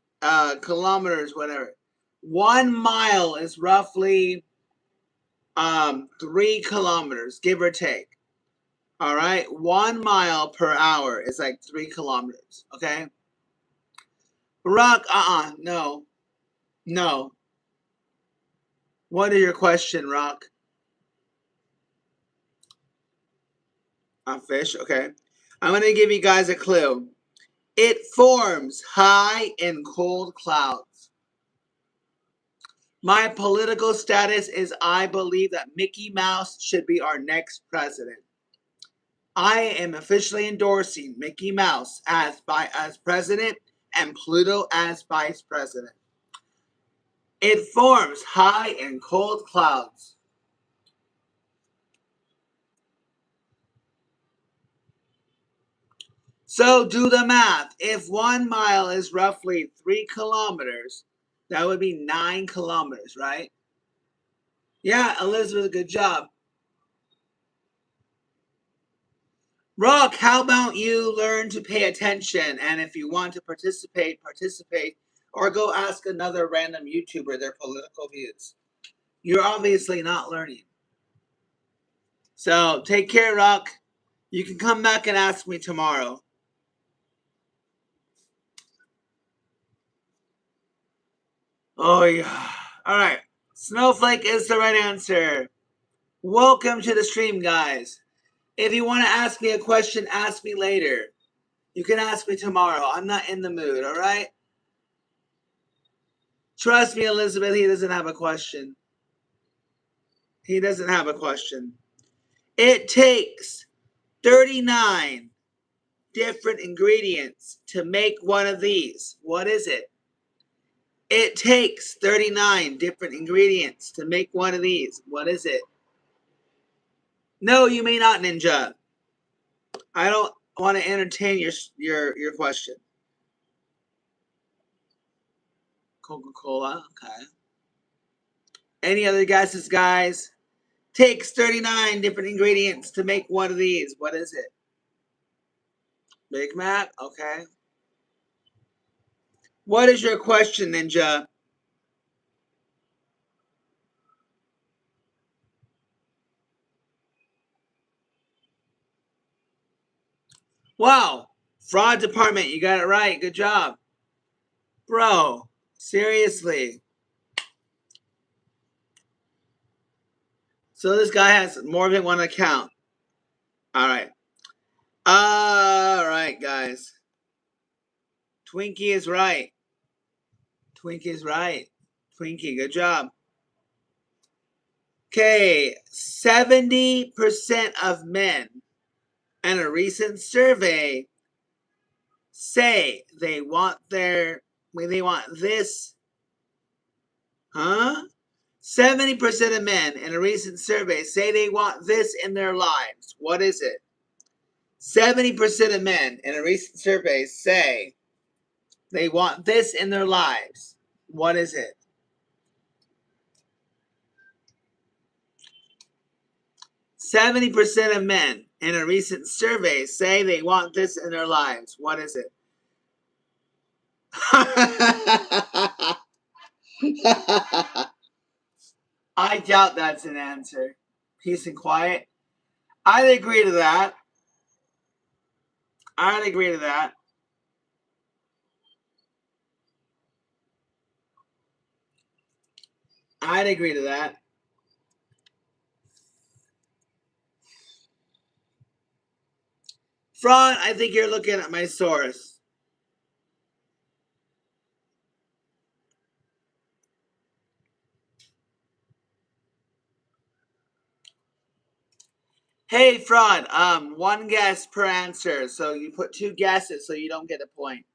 kilometers, whatever. 1 mile is roughly 3 kilometers, give or take. All right, 1 mile per hour is like 3 kilometers. Okay, Rock, no, no. What is your question, Rock? A fish, okay. I'm going to give you guys a clue. It forms high in cold clouds. My political status is I believe that Mickey Mouse should be our next president. I am officially endorsing Mickey Mouse as president and Pluto as vice president. It forms high in cold clouds. So do the math. If 1 mile is roughly 3 kilometers, that would be 9 kilometers, right? Yeah, Elizabeth, good job. Rock, how about you learn to pay attention? And if you want to participate, or go ask another random YouTuber their political views. You're obviously not learning. So take care, Rock. You can come back and ask me tomorrow. Oh, yeah. All right. Snowflake is the right answer. Welcome to the stream, guys. If you want to ask me a question, ask me later. You can ask me tomorrow. I'm not in the mood, all right? Trust me, Elizabeth, he doesn't have a question. He doesn't have a question. It takes 39 different ingredients to make one of these. What is it? It takes 39 different ingredients to make one of these. What is it? No, you may not, Ninja. I don't want to entertain your question. Coca-Cola, okay. Any other guesses, guys? Takes 39 different ingredients to make one of these. What is it? Big Mac, okay. What is your question, Ninja? Wow, fraud department, you got it right. Good job. Bro, seriously. So this guy has more than one account. All right. All right, guys. Twinkie is right. Twinkie is right. Twinkie, good job. Okay, 70% of men in a recent survey say they want this. Huh? 70% of men in a recent survey say they want this in their lives. What is it? 70% of men in a recent survey say they want this in their lives. What is it? 70% of men in a recent survey say they want this in their lives. What is it? I doubt that's an answer. Peace and quiet. I'd agree to that. I'd agree to that. I'd agree to that. Fraud, I think you're looking at my source. Hey, Fraud, one guess per answer. So you put 2 guesses so you don't get a point.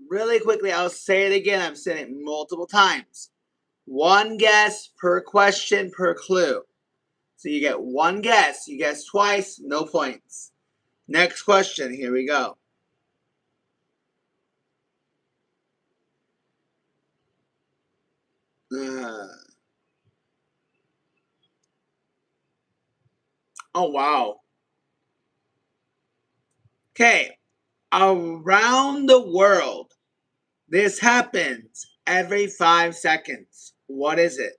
Really quickly, I'll say it again. I've said it multiple times. 1 guess per question per clue. So you get 1 guess. You guess twice, no points. Next question. Here we go. Oh, wow. Okay. Around the world, this happens every 5 seconds. What is it?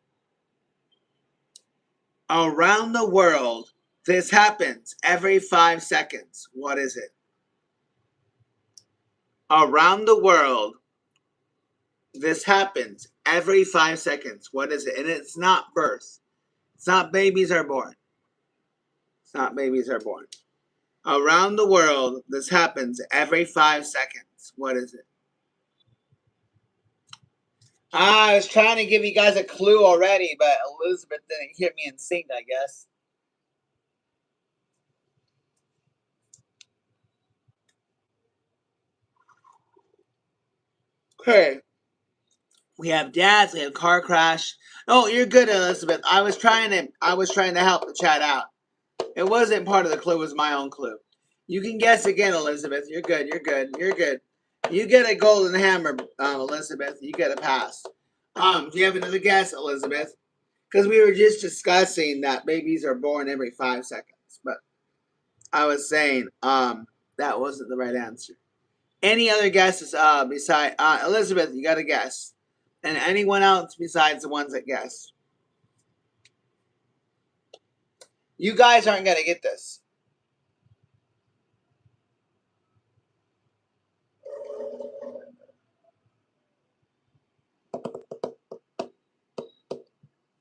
Around the world, this happens every 5 seconds. What is it? Around the world, This happens every 5 seconds. What is it? And it's not birth. It's not babies are born. It's not babies are born. Around the world, this happens every 5 seconds. What is it? I was trying to give you guys a clue already, but Elizabeth didn't hear me in sync, I guess. Okay. We have dads, we have car crash. Oh, you're good, Elizabeth. I was trying to help the chat out. It wasn't part of the clue, it was my own clue. You can guess again, Elizabeth. You're good, you're good, you're good. You get a golden hammer, Elizabeth. You get a pass. Do you have another guess, Elizabeth? Because we were just discussing that babies are born every 5 seconds, but I was saying that wasn't the right answer. Any other guesses beside Elizabeth? You got to guess, and anyone else besides the ones that guess. You guys aren't gonna get this.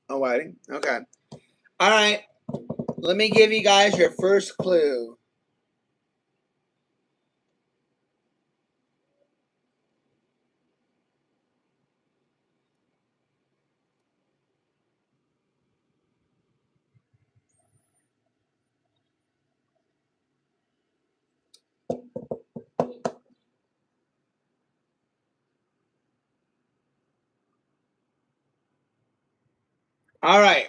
Oh, waiting. Okay. All right. Let me give you guys your first clue. All right.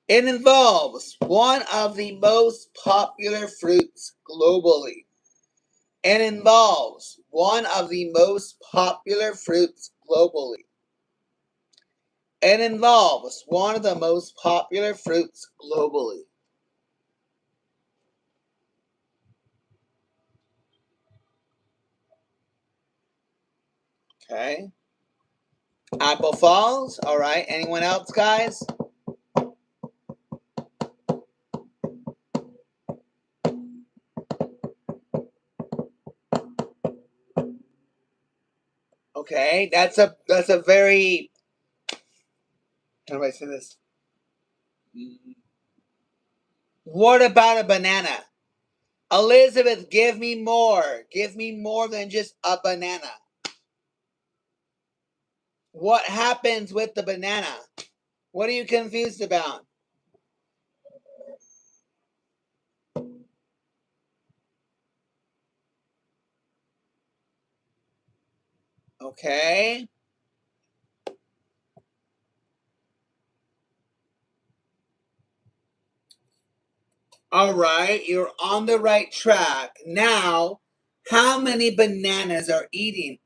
It involves one of the most popular fruits globally. It involves one of the most popular fruits globally. It involves one of the most popular fruits globally. Okay. Apple Falls. All right. Anyone else, guys? Okay. That's a very, how do I say this? What about a banana? Elizabeth, give me more. Give me more than just a banana. What happens with the banana? What are you confused about? Okay. All right, you're on the right track. Now, how many bananas are eaten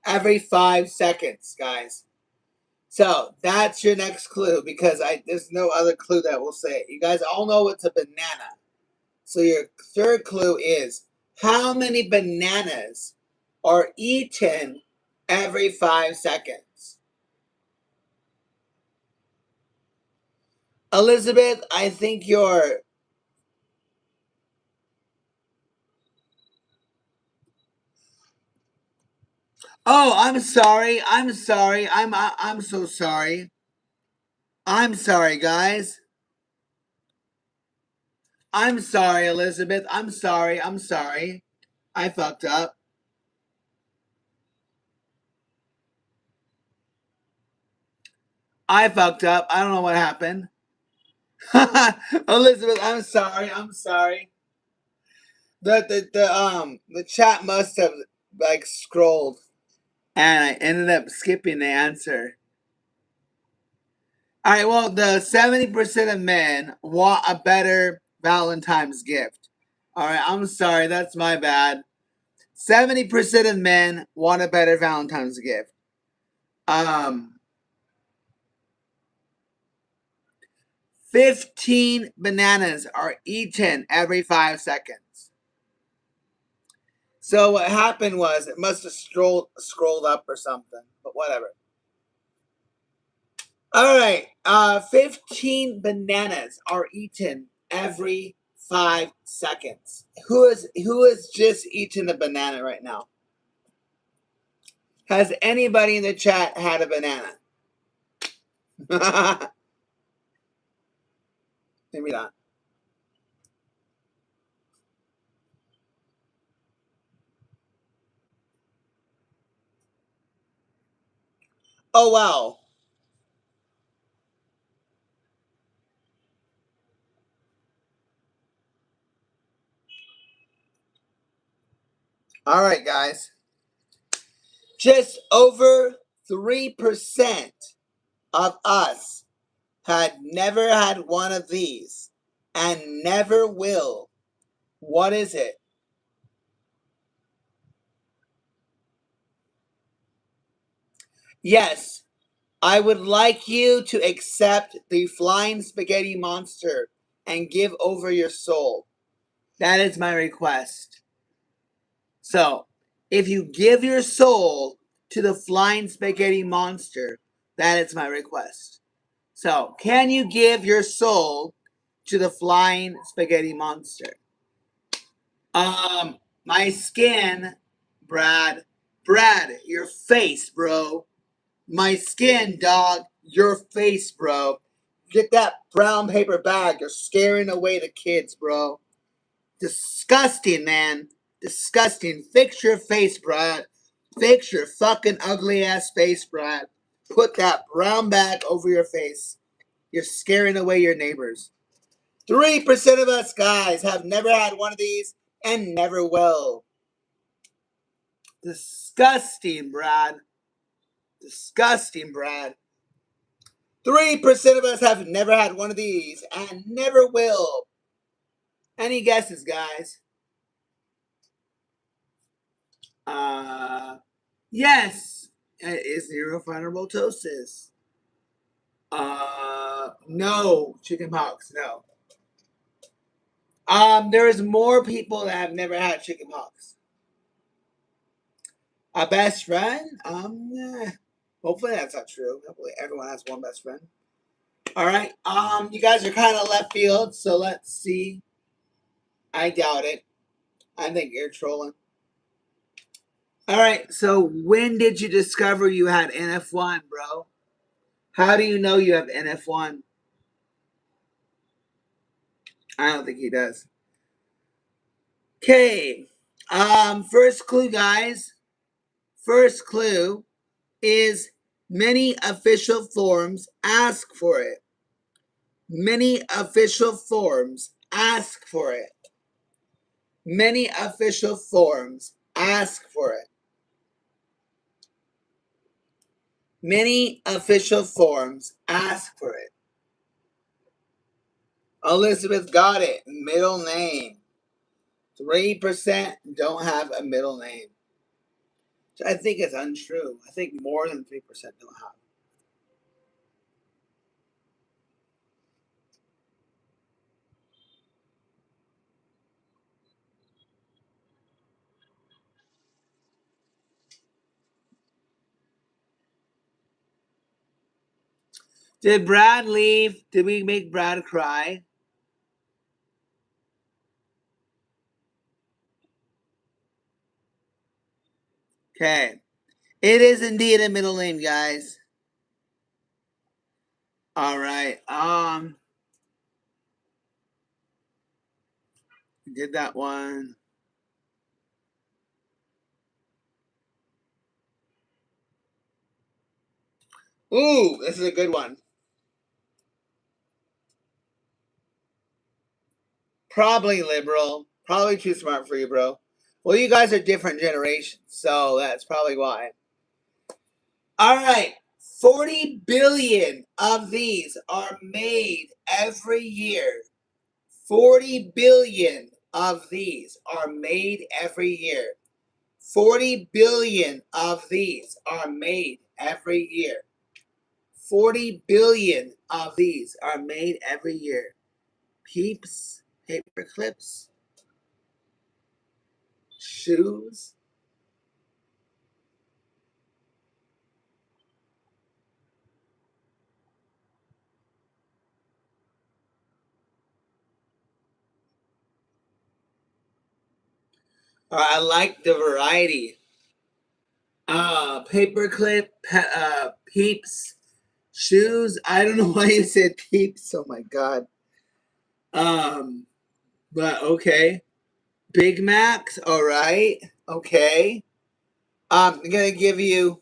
every 5 seconds, guys? So that's your next clue because there's no other clue that will say it. You guys all know it's a banana. So your third clue is how many bananas are eaten every 5 seconds? Elizabeth, I think you're. Oh, I'm sorry. I'm sorry. I'm so sorry. I'm sorry, guys. I'm sorry, Elizabeth. I'm sorry. I'm sorry. I fucked up. I fucked up. I don't know what happened. Elizabeth, I'm sorry. I'm sorry. The chat must have like scrolled, and I ended up skipping the answer. All right. Well, the 70% of men want a better Valentine's gift. All right. I'm sorry. That's my bad. 70% of men want a better Valentine's gift. Um, 15 bananas are eaten every 5 seconds. So what happened was it must have scrolled up or something, but whatever. All right, 15 bananas are eaten every 5 seconds. Who is just eating a banana right now? Has anybody in the chat had a banana? Maybe not. Oh, wow. All right, guys. Just over 3% of us had never had one of these and never will. What is it? Yes, I would like you to accept the flying spaghetti monster and give over your soul. That is my request. So, if you give your soul to the flying spaghetti monster, that is my request. So, can you give your soul to the flying spaghetti monster? My skin, Brad. Brad, your face, bro. My skin, dog. Your face, bro. Get that brown paper bag. You're scaring away the kids, bro. Disgusting, man. Disgusting. Fix your face, Brad. Fix your fucking ugly ass face, Brad. Put that brown bag over your face. You're scaring away your neighbors. 3% of us guys have never had one of these and never will. Disgusting, Brad. Disgusting, Brad. 3% of us have never had one of these and never will. Any guesses, guys? Yes. It is neurofibromatosis. No. Chickenpox, no. There is more people that have never had chickenpox. A best friend? Hopefully that's not true. Hopefully everyone has one best friend. All right. You guys are kind of left field, so let's see. I doubt it. I think you're trolling. All right. So when did you discover you had NF1, bro? How do you know you have NF1? I don't think he does. Okay. First clue, guys. First clue is many official forms ask for it. Many official forms ask for it. Many official forms ask for it. Many official forms ask for it. Elizabeth got it. Middle name. 3% don't have a middle name. So I think it's untrue. I think more than 3% don't have. Did Brad leave? Did we make Brad cry? Okay. It is indeed a middle name, guys. All right. Did that one. Ooh, this is a good one. Probably liberal. Probably too smart for you, bro. Well, you guys are different generations, so that's probably why. All right. 40 billion of these are made every year. 40 billion of these are made every year. 40 billion of these are made every year. 40 billion of these are made every year. Peeps, paper clips, shoes. I like the variety. Paperclip, Peeps, shoes. I don't know why you said Peeps. Oh my god. Um, but okay. Big Macs. All right. Okay. I'm gonna give you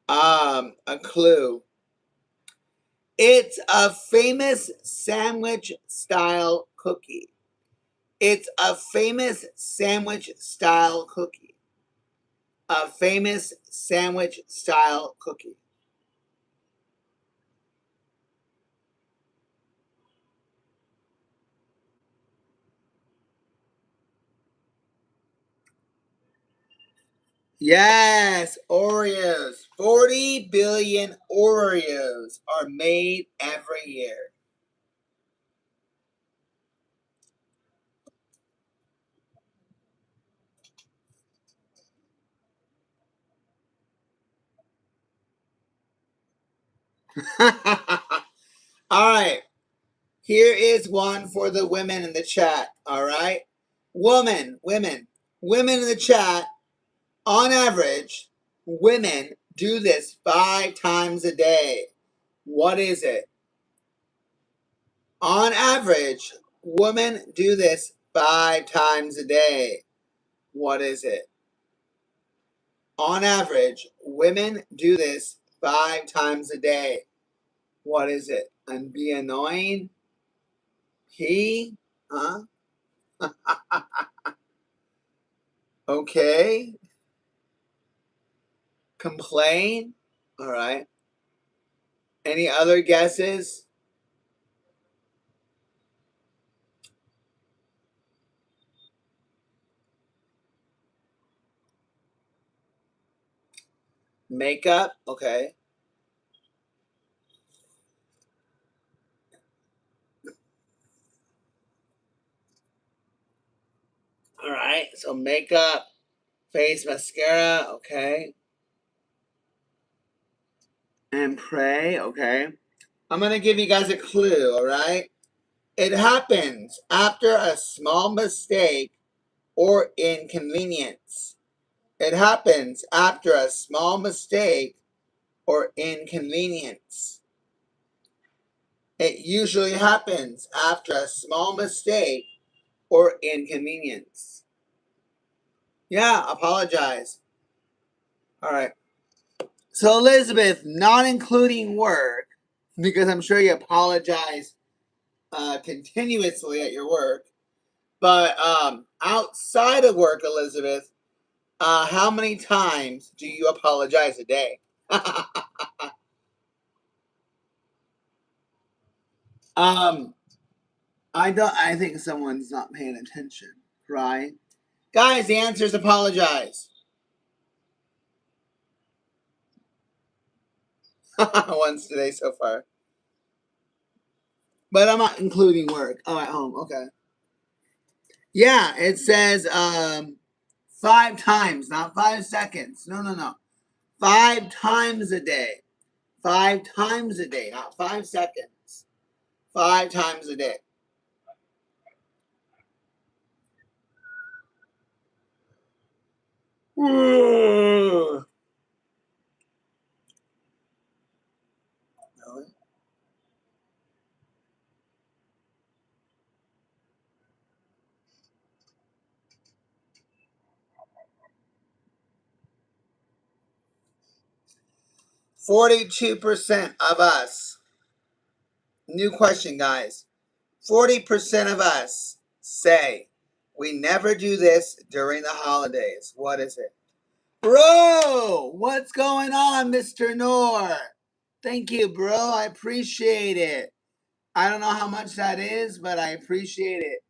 a clue. It's a famous sandwich style cookie. It's a famous sandwich style cookie. A famous sandwich style cookie. Yes, Oreos. 40 billion Oreos are made every year. All right. Here is one for the women in the chat. All right. Women in the chat, on average, women do this 5 times a day. What is it? On average, women do this 5 times a day. What is it? On average, women do this 5 times a day. What is it? And be annoying? He? Huh? Okay. Complain? All right. Any other guesses? Makeup? Okay. All right. So makeup, face mascara. Okay. And pray. Okay. I'm going to give you guys a clue. All right. It happens after a small mistake or inconvenience. It happens after a small mistake or inconvenience. It usually happens after a small mistake or inconvenience. Yeah, apologize. All right. So, Elizabeth, not including work, because I'm sure you apologize continuously at your work, but outside of work, Elizabeth, how many times do you apologize a day? um, I don't. I think someone's not paying attention, right? Guys, the answer is apologize. Once today so far, but I'm not including work. Oh, at home. Okay. Yeah, it says 5 times, not 5 seconds. No, no, no. 5 times a day. 5 times a day, not 5 seconds. 5 times a day. Really? 42% of us, new question, guys. 40% of us say we never do this during the holidays. What is it? Bro, what's going on, Mr. Noor? Thank you, bro. I appreciate it. I don't know how much that is, but I appreciate it.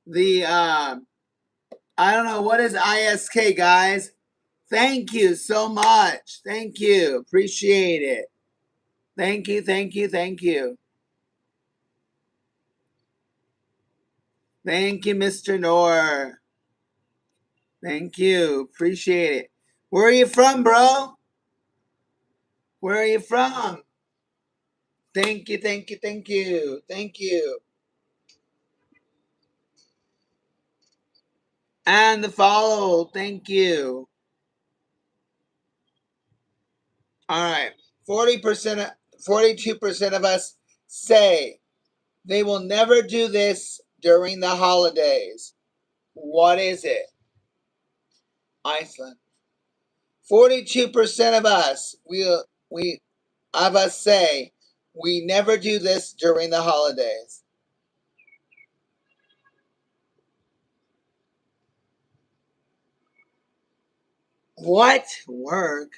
The I don't know what is ISK, guys. Thank you so much. Thank you. Appreciate it. Thank you, thank you, thank you. Thank you, Mr. Noor. Thank you. Appreciate it. Where are you from, bro? Where are you from? Thank you, thank you, thank you. Thank you. And the follow. Thank you. All right. 42% of us say they will never do this during the holidays. What is it? Iceland. 42% of us we of us say we never do this during the holidays. What? Work?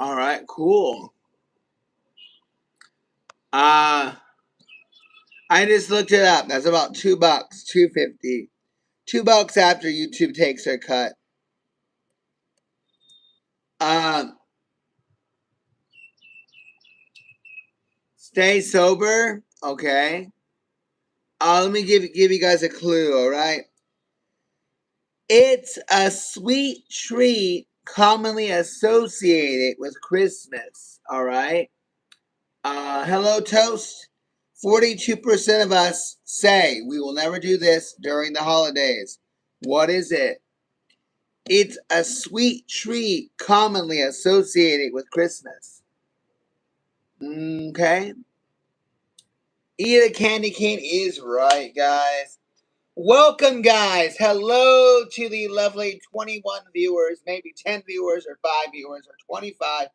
All right, cool. Uh I just looked it up. That's about $2, $2.50. $2 after YouTube takes their cut. Um, Stay sober. Okay. Let me give you guys a clue. All right. It's a sweet treat commonly associated with Christmas. All right. Hello, Toast. 42% of us say we will never do this during the holidays. What is it? It's a sweet treat commonly associated with Christmas. Okay. Eat a candy cane is right, guys. Welcome, guys. Hello to the lovely 21 viewers, maybe 10 viewers, or 5 viewers, or 25,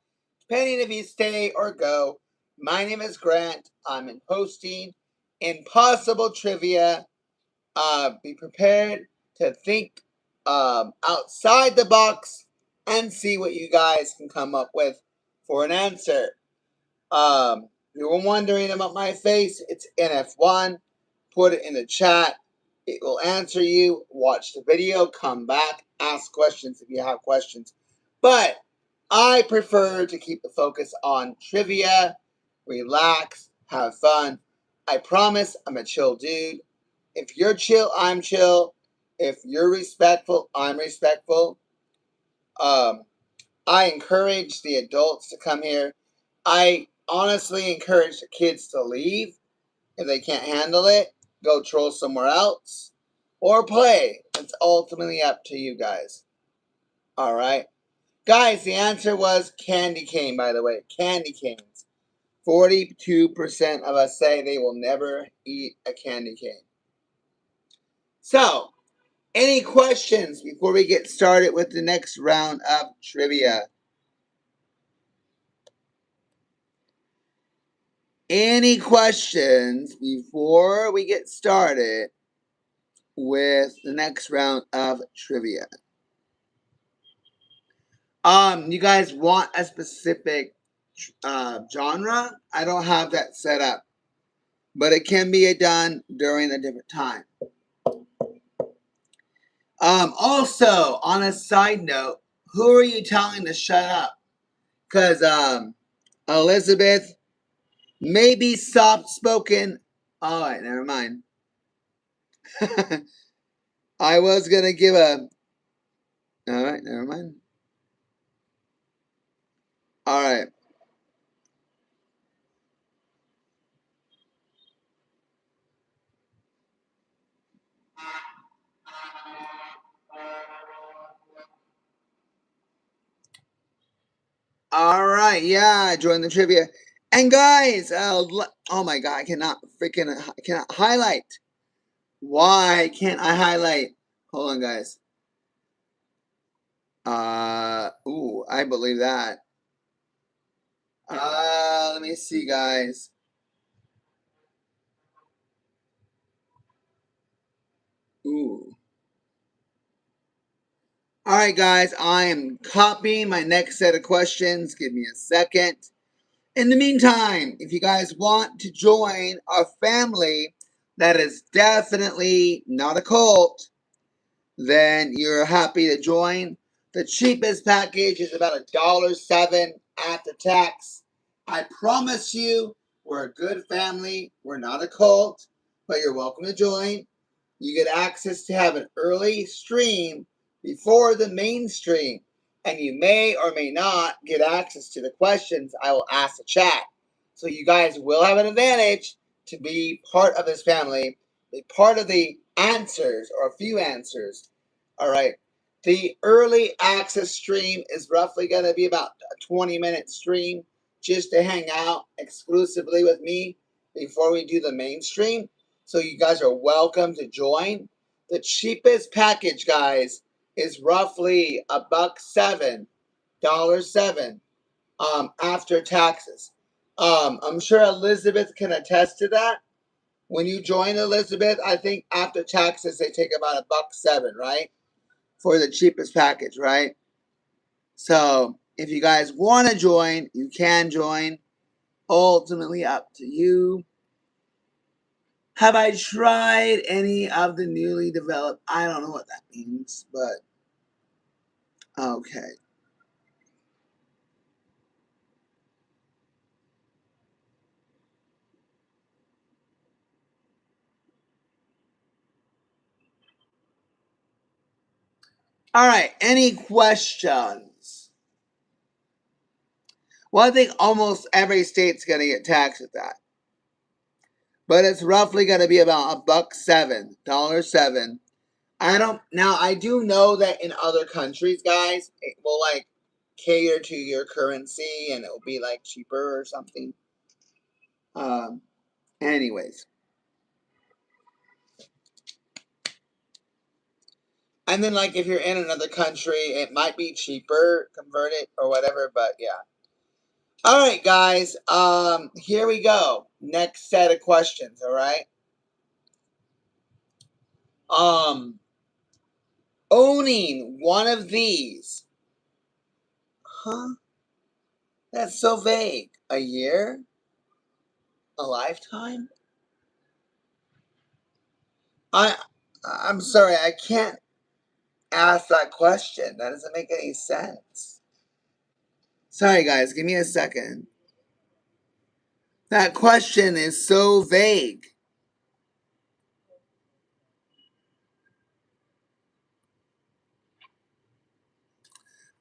depending if you stay or go. My name is Grant. I'm in hosting Impossible Trivia. Be prepared to think outside the box and see what you guys can come up with for an answer. You were wondering about my face, it's NF1. Put it in the chat. It will answer you. Watch the video, come back, ask questions if you have questions. But I prefer to keep the focus on trivia, relax, have fun. I promise I'm a chill dude. If you're chill, I'm chill. If you're respectful, I'm respectful. Um, I encourage the adults to come here. I honestly encourage the kids to leave if they can't handle it. Go troll somewhere else or play. It's ultimately up to you guys. All right. Guys, the answer was candy cane, by the way. Candy canes. 42% of us say they will never eat a candy cane. So, any questions before we get started with the next round of trivia? Any questions before we get started with the next round of trivia? You guys want a specific genre? I don't have that set up, but it can be done during a different time. Also, on a side note, who are you telling to shut up? Because Elizabeth may be soft spoken. All right, never mind. I was gonna give a. All right, never mind. All right. All right, yeah, join the trivia. And guys, oh my god, I cannot highlight. Why can't I highlight? Hold on, guys. Ooh, I believe that. Let me see, guys. Ooh. All right, guys, I am copying my next set of questions. Give me a second. In the meantime, if you guys want to join a family that is definitely not a cult, then you're happy to join. The cheapest package is about $1.07 after tax. I promise you, we're a good family. We're not a cult, but you're welcome to join. You get access to have an early stream before the main stream, and you may or may not get access to the questions I will ask the chat. So you guys will have an advantage to be part of this family, be part of the answers or a few answers. All right. The early access stream is roughly going to be about a 20-minute stream just to hang out exclusively with me before we do the main stream. So you guys are welcome to join. The cheapest package, guys, is roughly $1.07, $1.07 after taxes. I'm sure Elizabeth can attest to that. When you join Elizabeth, I think after taxes they take about $1.07, right? For the cheapest package, right? So if you guys want to join, you can join. Ultimately up to you. Have I tried any of the newly developed? I don't know what that means, but okay. All right, any questions? Well, I think almost every state's going to get taxed with that. But it's roughly going to be about $1.07, $1.07. I do know that in other countries, guys, it will like cater to your currency and it will be like cheaper or something. Anyways. And then like if you're in another country, it might be cheaper, convert it or whatever, but yeah. All right, guys. Here we go. Next set of questions, all right? Owning one of these. Huh? That's so vague. A year? A lifetime? I'm sorry, I can't ask that question. That doesn't make any sense. Sorry, guys, give me a second. That question is so vague.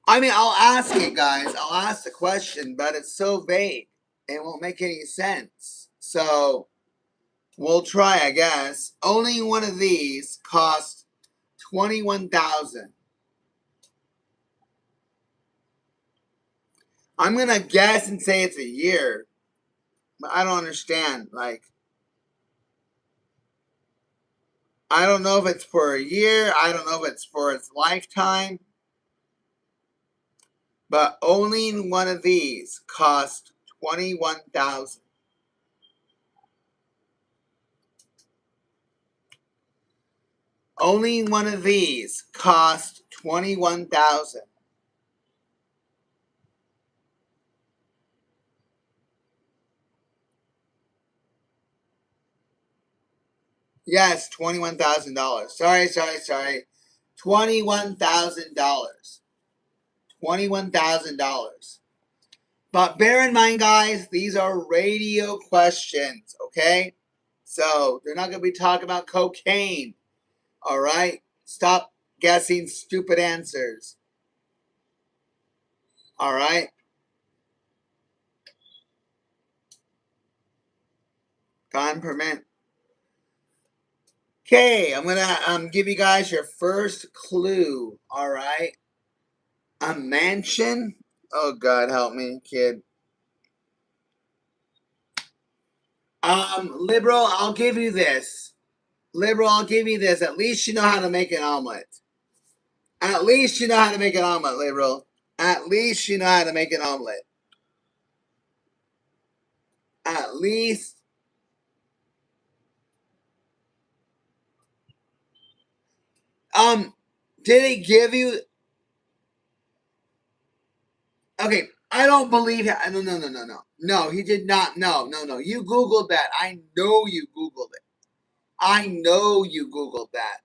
I mean, I'll ask it, guys. I'll ask the question, but it's so vague. It won't make any sense. So we'll try, I guess. Only one of these costs 21,000. I'm gonna guess and say it's a year, but I don't understand. Like, I don't know if it's for a year. I don't know if it's for its lifetime. But owning one of these cost 21,000. Owning one of these cost 21,000. Yes, $21,000. Sorry. $21,000. $21,000. But bear in mind, guys, these are radio questions, okay? So they're not going to be talking about cocaine, all right? Stop guessing stupid answers, all right? Time permit. Okay, I'm going to give you guys your first clue, all right? A mansion? Oh, God, help me, kid. Liberal, I'll give you this. Liberal, I'll give you this. At least you know how to make an omelet. At least you know how to make an omelet, liberal. At least you know how to make an omelet. At least. Did he give you? Okay, I don't believe him. No. No, he did not. No. You Googled that. I know you Googled it. I know you Googled that.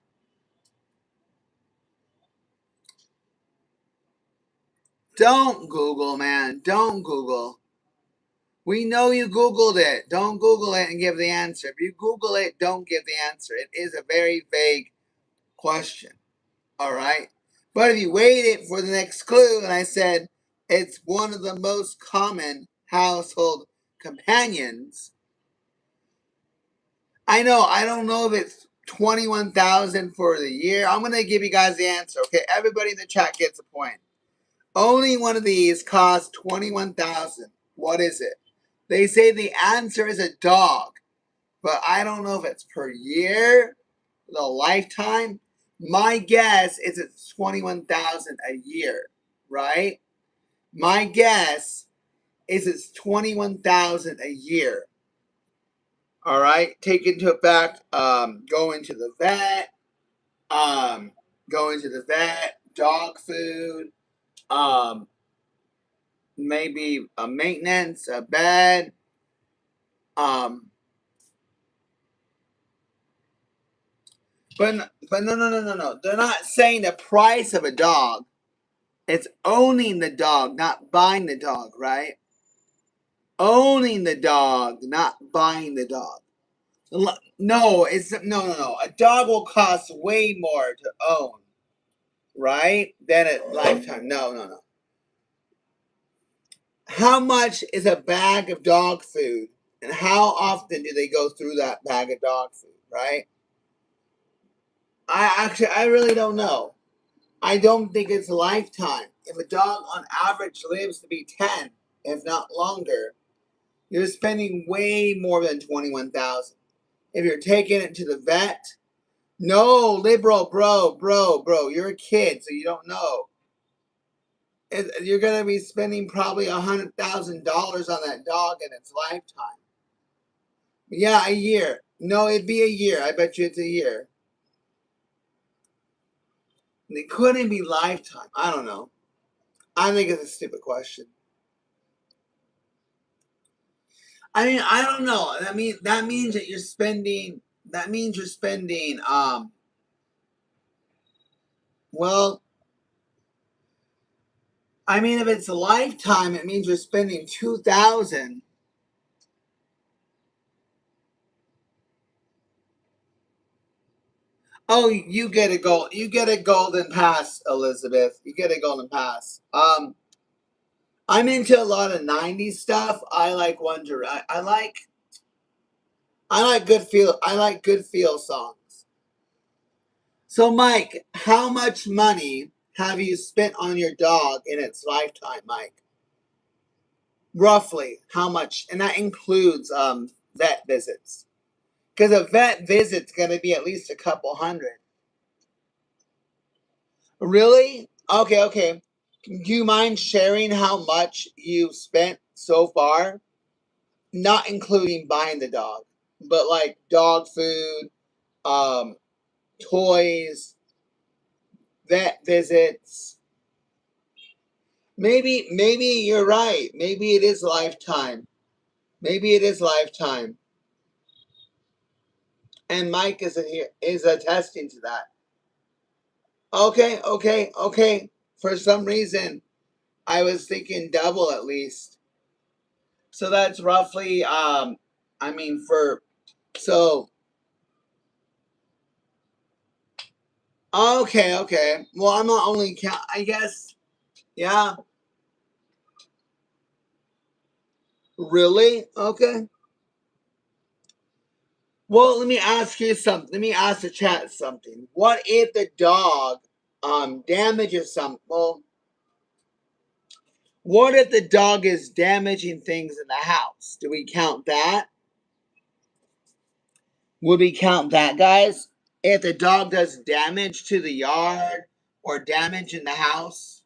Don't Google, man. Don't Google. We know you Googled it. Don't Google it and give the answer. If you Google it, don't give the answer. It is a very vague question. All right. But if you waited for the next clue and I said it's one of the most common household companions, I know. I don't know if it's 21,000 for the year. I'm going to give you guys the answer. Okay. Everybody in the chat gets a point. Only one of these costs 21,000. What is it? They say the answer is a dog, but I don't know if it's per year, the lifetime. My guess is it's 21,000 a year, right? My guess is it's 21,000 a year. All right, take into effect going to the vet, going to the vet, dog food, maybe a maintenance, a bed, um, but no. They're not saying the price of a dog. It's owning the dog, not buying the dog, right? Owning the dog, not buying the dog. No, no. A dog will cost way more to own, right? Than a lifetime. No. How much is a bag of dog food? And how often do they go through that bag of dog food, right? I really don't know. I don't think it's a lifetime. If a dog on average lives to be 10, if not longer, you're spending way more than 21,000. If you're taking it to the vet, no, liberal, bro, you're a kid, so you don't know. You're gonna be spending probably $100,000 on that dog in its lifetime. Yeah, a year. No, it'd be a year. I bet you it's a year. It couldn't be lifetime. I don't know. I think it's a stupid question. I mean, I don't know. That means that you're spending. That means you're spending. Well, I mean, if it's a lifetime, it means you're spending 2,000. Oh, you get a gold. You get a golden pass, Elizabeth. You get a golden pass. I'm into a lot of '90s stuff. I like Wonder. I like good feel. I like good feel songs. So, Mike, how much money have you spent on your dog in its lifetime, Mike? Roughly, how much? And that includes vet visits. Because a vet visit's going to be at least a couple hundred. Really? Okay. Do you mind sharing how much you've spent so far? Not including buying the dog, but like dog food, um, toys, vet visits. Maybe you're right. Maybe it is lifetime. Maybe it is lifetime. And Mike is attesting to that. Okay. For some reason, I was thinking double at least. So that's roughly I mean for so okay. Well, I'm not only count. I guess yeah. Really? Okay. Well, let me ask you something. Let me ask the chat something. What if the dog damages some? Well, what if the dog is damaging things in the house? Do we count that? Would we count that, guys? If the dog does damage to the yard or damage in the house?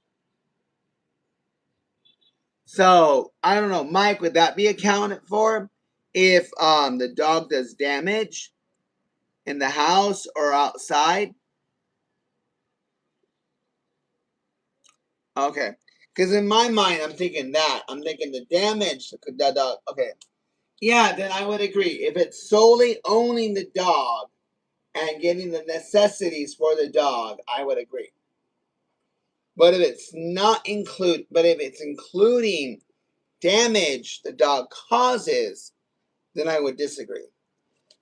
So I don't know, Mike, would that be accounted for if the dog does damage in the house or outside? Okay, because in my mind, I'm thinking that I'm thinking the damage to the dog. Okay, yeah, then I would agree. If it's solely owning the dog and getting the necessities for the dog, I would agree. But if it's including damage the dog causes, then I would disagree.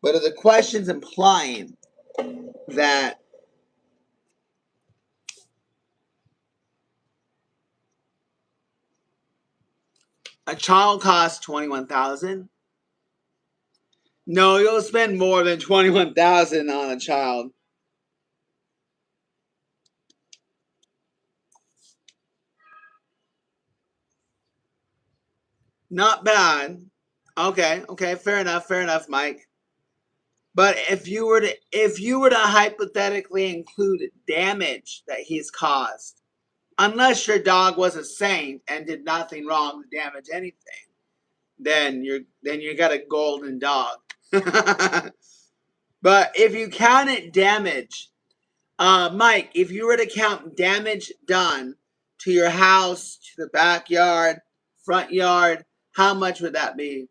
But if the question's implying that a child costs $21,000, no, you'll spend more than $21,000 on a child. Not bad. Okay, fair enough, Mike. But if you were to hypothetically include damage that he's caused, unless your dog was a saint and did nothing wrong to damage anything, then you got a golden dog. But if you counted damage, Mike, if you were to count damage done to your house, to the backyard, front yard, how much would that be?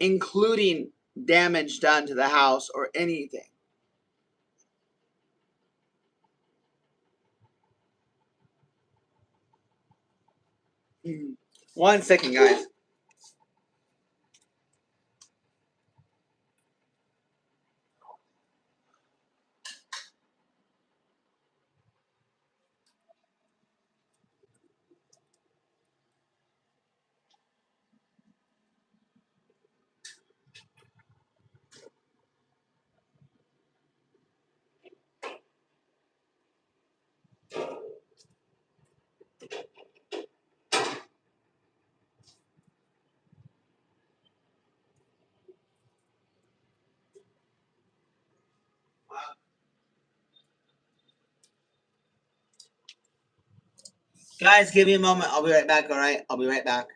Including damage done to the house or anything. Mm. 1 second, guys. Guys, give me a moment. I'll be right back, all right? I'll be right back.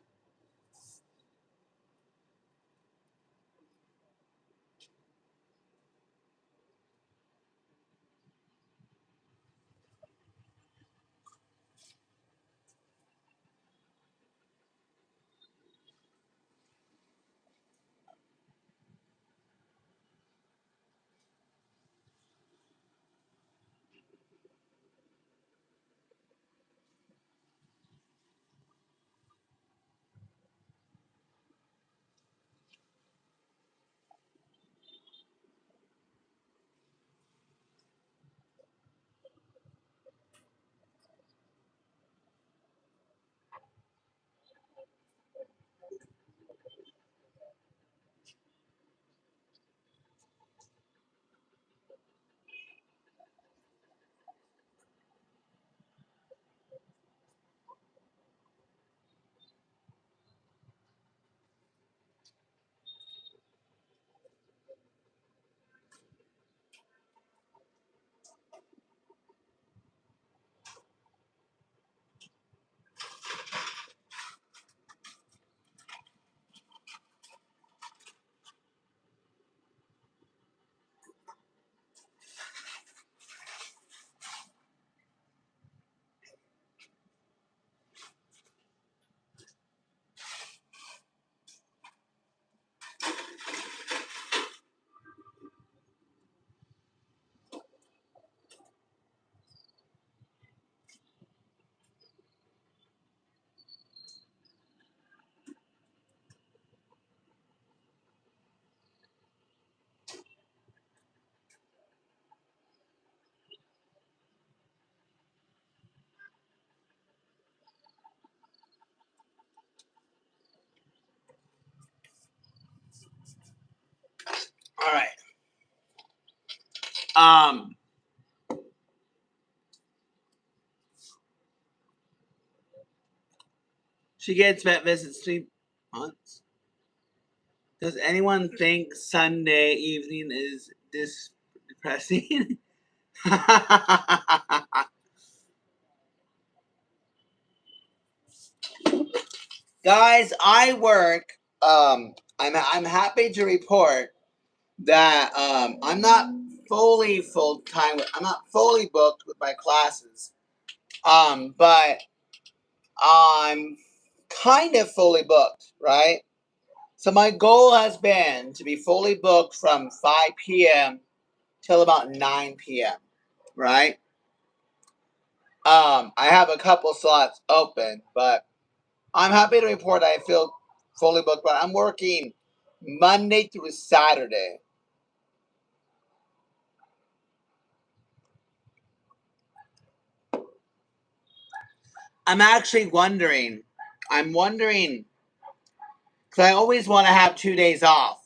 All right. Um, she gets vet visits 3 months. Does anyone think Sunday evening is depressing? Guys, I work. I'm happy to report that I'm not fully full time. I'm not fully booked with my classes. But I'm kind of fully booked, right? So my goal has been to be fully booked from 5 p.m. till about 9 p.m., right? I have a couple slots open, but I'm happy to report I feel fully booked. But I'm working Monday through Saturday. I'm actually wondering. I'm wondering because I always want to have 2 days off.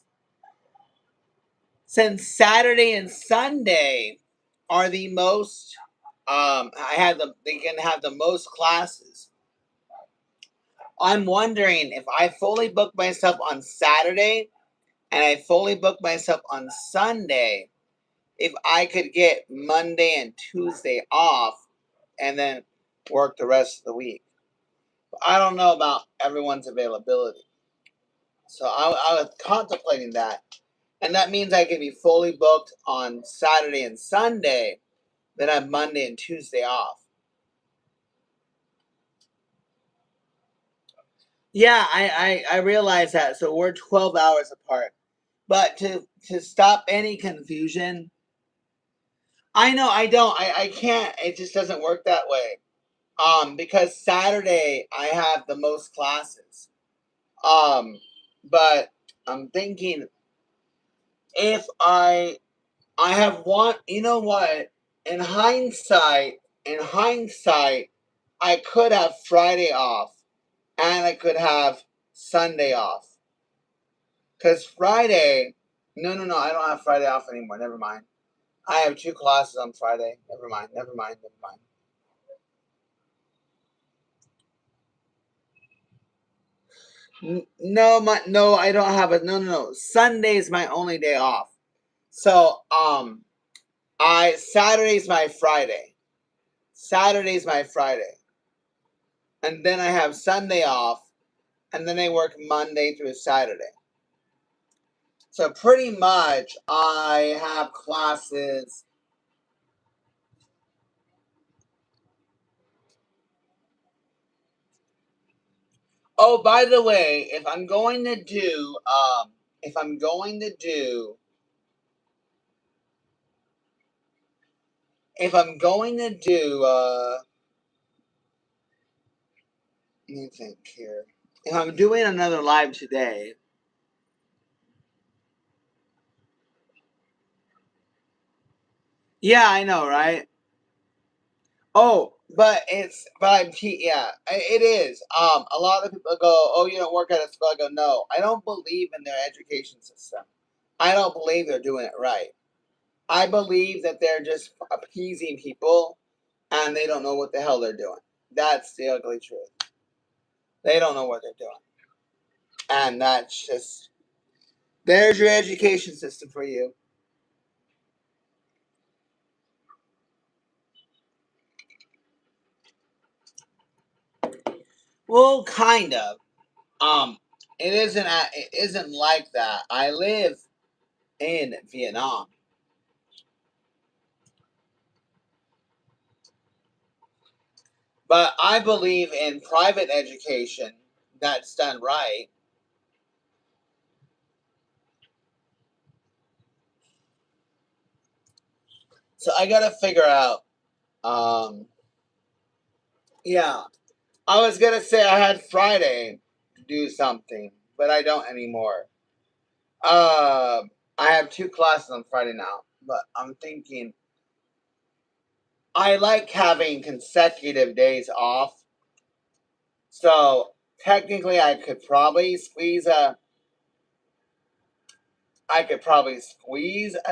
Since Saturday and Sunday are the most, I have the they can have the most classes. I'm wondering if I fully book myself on Saturday and I fully book myself on Sunday, if I could get Monday and Tuesday off and then work the rest of the week. I don't know about everyone's availability. So I was contemplating that. And that means I can be fully booked on Saturday and Sunday, then I have Monday and Tuesday off. Yeah, I realize that. So we're 12 hours apart. But to stop any confusion, I know I don't. I can't. It just doesn't work that way. Because Saturday I have the most classes. Um, but I'm thinking if I have one, you know what? In hindsight, I could have Friday off and I could have Sunday off. Cause Friday, no, I don't have Friday off anymore. Never mind. I have 2 classes on Friday. Never mind. Never mind. Never mind. No, I don't have it. No. Sunday's my only day off. So I Saturday's my Friday. Saturday's my Friday, and then I have Sunday off, and then I work Monday through Saturday. So pretty much I have classes. Oh, by the way, if I'm going to do, if I'm going to do, let me think here. If I'm doing another live today, yeah, I know, right? Oh, yeah, it is. A lot of people go, "Oh, you don't work at a school." I go, "No, I don't believe in their education system. I don't believe they're doing it right. I believe that they're just appeasing people, and they don't know what the hell they're doing. That's the ugly truth. They don't know what they're doing, and that's just there's your education system for you. Well, kind of. Um, it isn't like that. I live in Vietnam. But I believe in private education that's done right. So I gotta figure out. Um, yeah, I was gonna say I had Friday to do something, but I don't anymore. I have 2 classes on Friday now, but I'm thinking I like having consecutive days off. So technically, I could probably squeeze a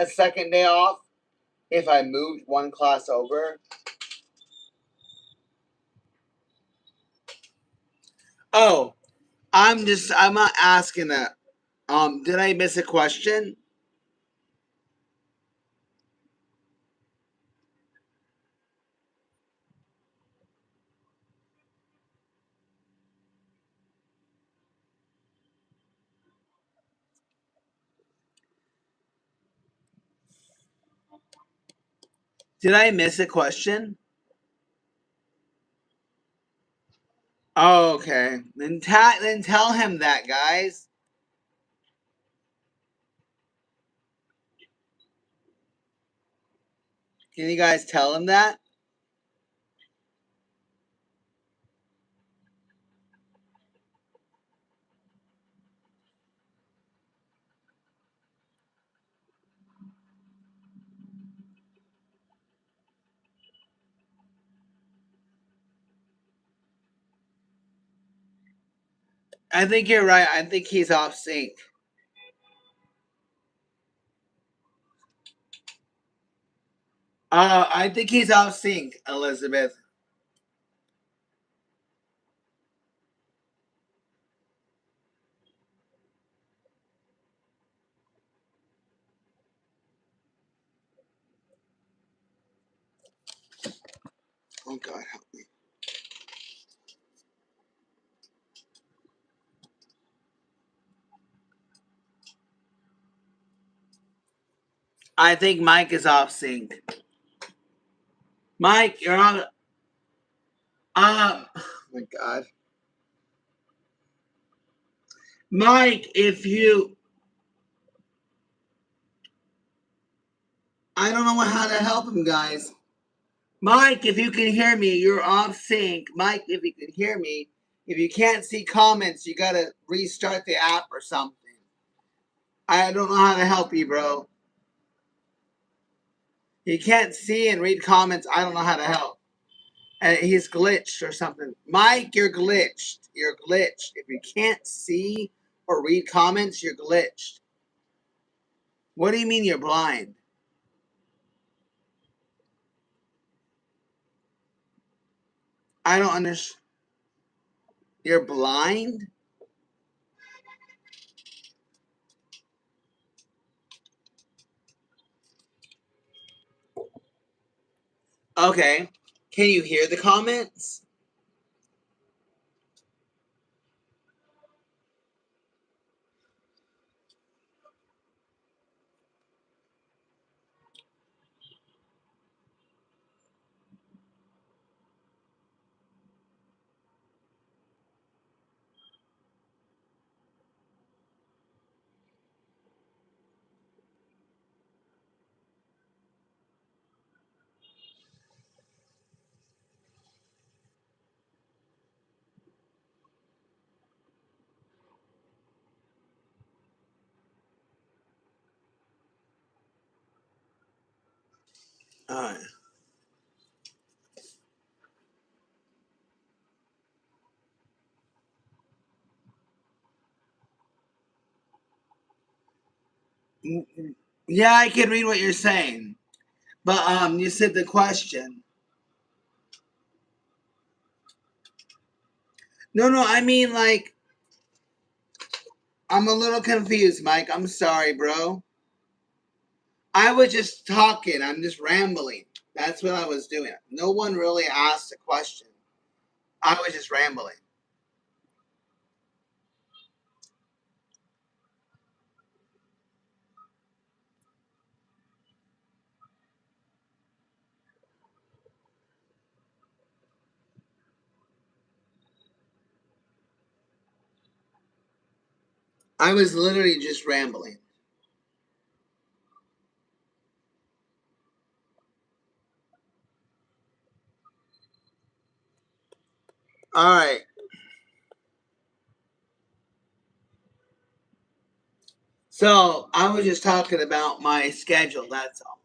second day off if I moved one class over. Oh, I'm not asking that. Did I miss a question? Did I miss a question? Oh, okay. Then tell him that, guys. Can you guys tell him that? I think you're right. I think he's off sync. I think he's off sync, Elizabeth. Oh God, help me. I think Mike is off sync. Mike, you're on. Oh my God, Mike, if you, I don't know how to help him, guys. Mike, if you can hear me, you're off sync. Mike, if you can hear me, if you can't see comments, you gotta restart the app or something. I don't know how to help you, bro. You can't see and read comments. I don't know how to help. And he's glitched or something. Mike, you're glitched. You're glitched. If you can't see or read comments, you're glitched. What do you mean you're blind? I don't understand. You're blind? Okay. Can you hear the comments? Uh, yeah, I can read what you're saying. But you said the question. No, no, I mean like I'm a little confused, Mike. I'm sorry, bro. I was just talking. I'm just rambling. That's what I was doing. No one really asked a question. I was just rambling. I was literally just rambling. All right. So I was just talking about my schedule. That's all.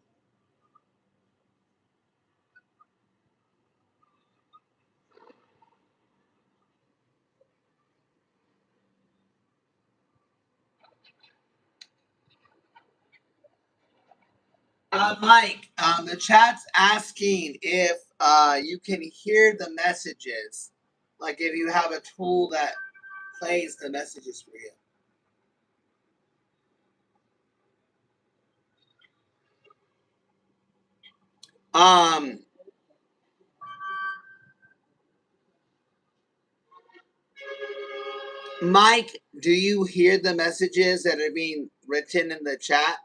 Mike, the chat's asking if you can hear the messages, like if you have a tool that plays the messages for you. Um, Mike, do you hear the messages that are being written in the chat?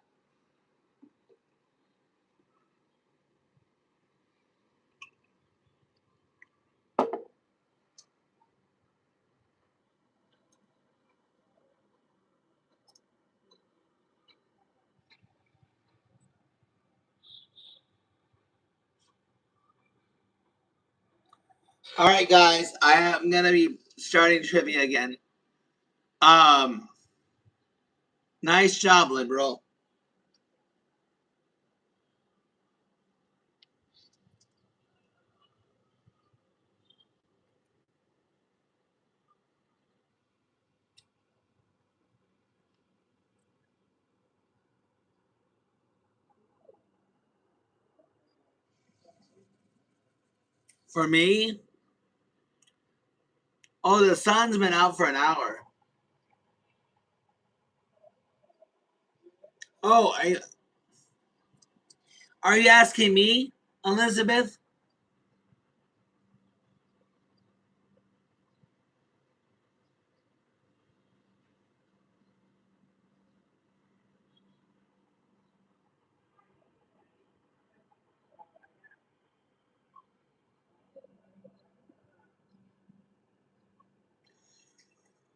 All right, guys, I am gonna be starting trivia again. Um, nice job, liberal. For me, oh, the sun's been out for an hour. Oh, are you asking me, Elizabeth?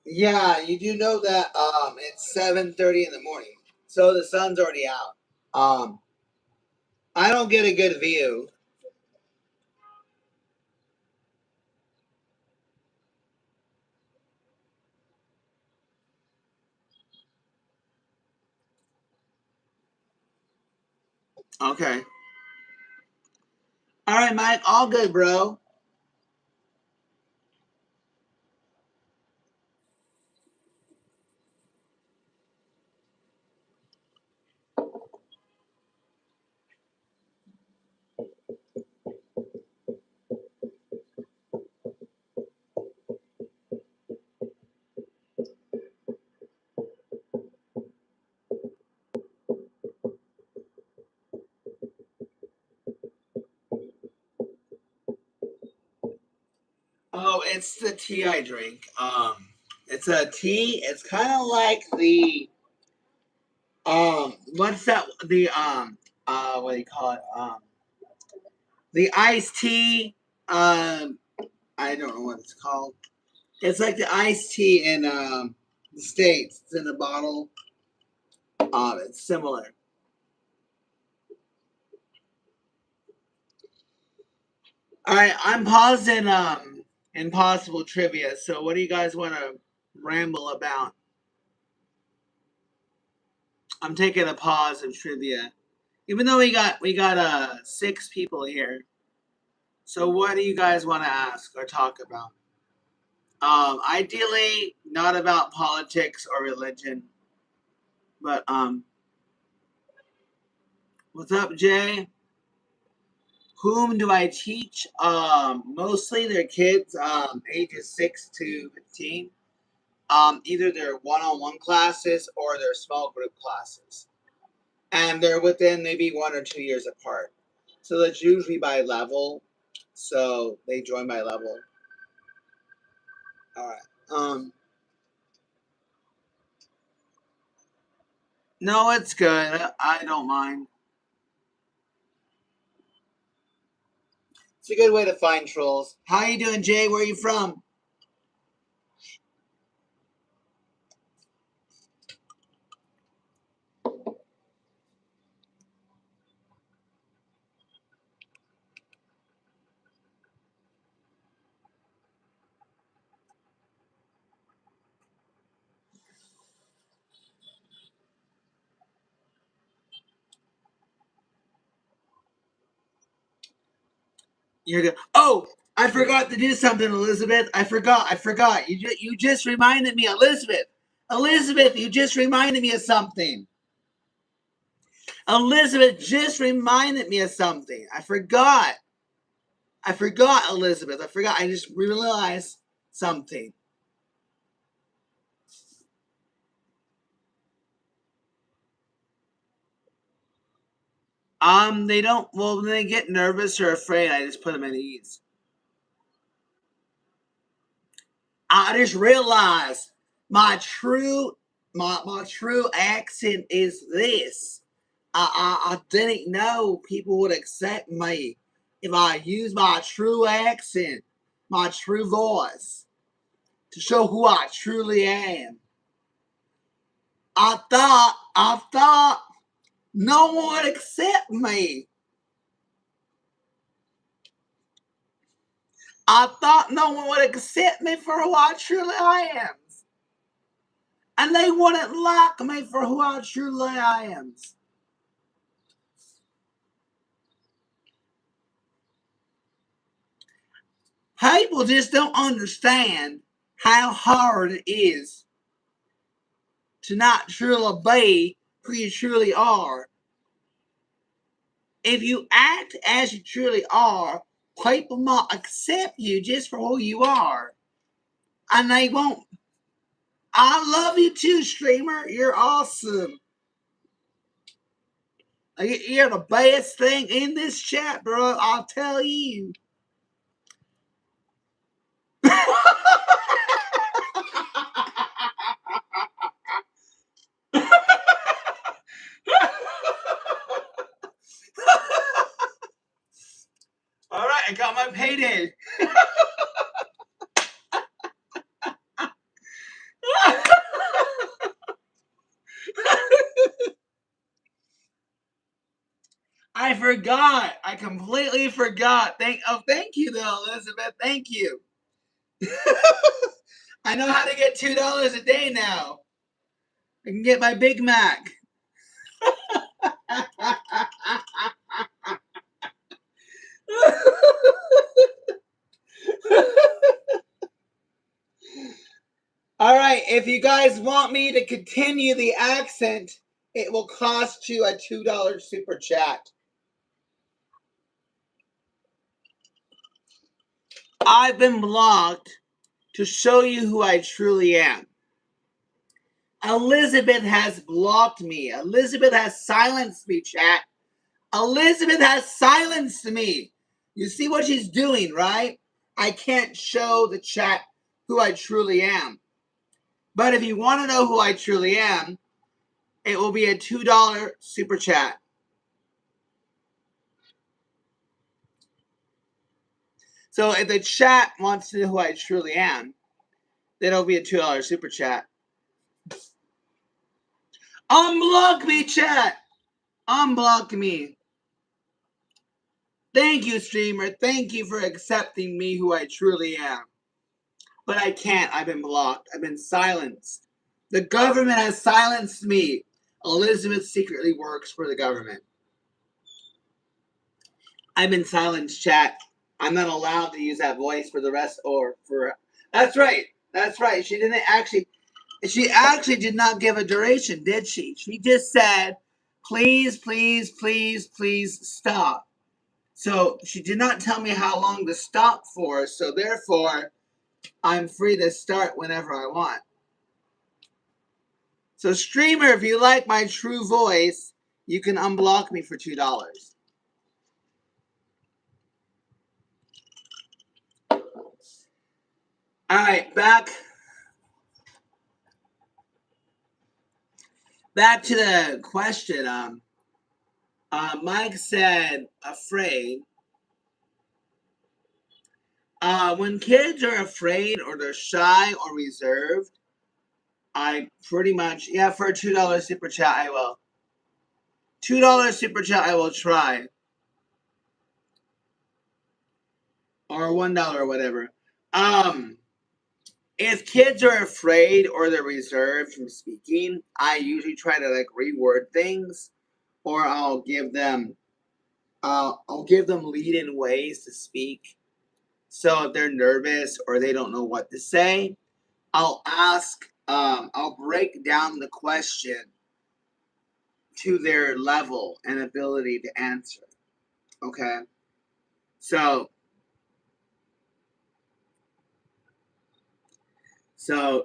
Yeah, you do know that it's 7:30 in the morning, so the sun's already out. I don't get a good view. Okay. All right, Mike. All good, bro. Oh, it's the tea I drink. It's a tea. It's kind of like the what's that? The what do you call it? The iced tea. I don't know what it's called. It's like the iced tea in the states. It's in a bottle. It's similar. All right, I'm paused in impossible trivia. So, what do you guys want to ramble about? I'm taking a pause in trivia, even though we got 6 people here. So, what do you guys want to ask or talk about? Ideally, not about politics or religion, but what's up, Jay? Whom do I teach? Mostly they're kids, ages 6 to 15. Either they're one-on-one classes or they're small group classes, and they're within maybe 1 or 2 years apart. So that's usually by level. So they join by level. All right. No, it's good. I don't mind. It's a good way to find trolls. How you doing, Jay? Where are you from? You're good. Oh, I forgot to do something, Elizabeth. I forgot. I forgot. You just reminded me, Elizabeth. Elizabeth, you just reminded me of something. Elizabeth just reminded me of something. I forgot. I forgot, Elizabeth. I forgot. I just realized something. They don't. Well, when they get nervous or afraid, I just put them at ease. I just realized my true my true accent is this. I didn't know people would accept me if I used my true accent, my true voice, to show who I truly am. I thought no one would accept me. I thought no one would accept me for who I truly am. And they wouldn't like me for who I truly am. People just don't understand how hard it is to not truly be who you truly are. If you act as you truly are, People might accept you just for who you are. And they won't. I love you too, streamer. You're awesome. You're the best thing in this chat, bro. I'll tell you. All right, I got my payday. I forgot. I completely forgot. Thank you though, Elizabeth. Thank you. I know how to get $2 a day now. I can get my Big Mac. All right, if you guys want me to continue the accent, it will cost you a $2 super chat. I've been blocked to show you who I truly am. Elizabeth has blocked me. Elizabeth has silenced me, chat. Elizabeth has silenced me. You see what she's doing, right? I can't show the chat who I truly am. But if you want to know who I truly am, it will be a $2 super chat. So if the chat wants to know who I truly am, then it'll be a $2 super chat. Unblock me, chat. Unblock me. Thank you, streamer. Thank you for accepting me who I truly am. But I can't. I've been blocked. I've been silenced. The government has silenced me. Elizabeth secretly works for the government. I've been silenced, chat. I'm not allowed to use that voice for the rest or for... That's right. That's right. She actually did not give a duration, did she? She just said, please, please, please, please stop. So she did not tell me how long to stop for. So therefore, I'm free to start whenever I want. So streamer, if you like my true voice, you can unblock me for $2. All right, back to the question. Mike said, afraid. When kids are afraid or they're shy or reserved, I pretty much, yeah, for a $2 super chat, I will. $2 super chat, I will try. Or $1 or whatever. If kids are afraid or they're reserved from speaking, I usually try to like reword things, or I'll give them lead-in ways to speak. So if they're nervous or they don't know what to say, I'll ask. I'll break down the question to their level and ability to answer. Okay, so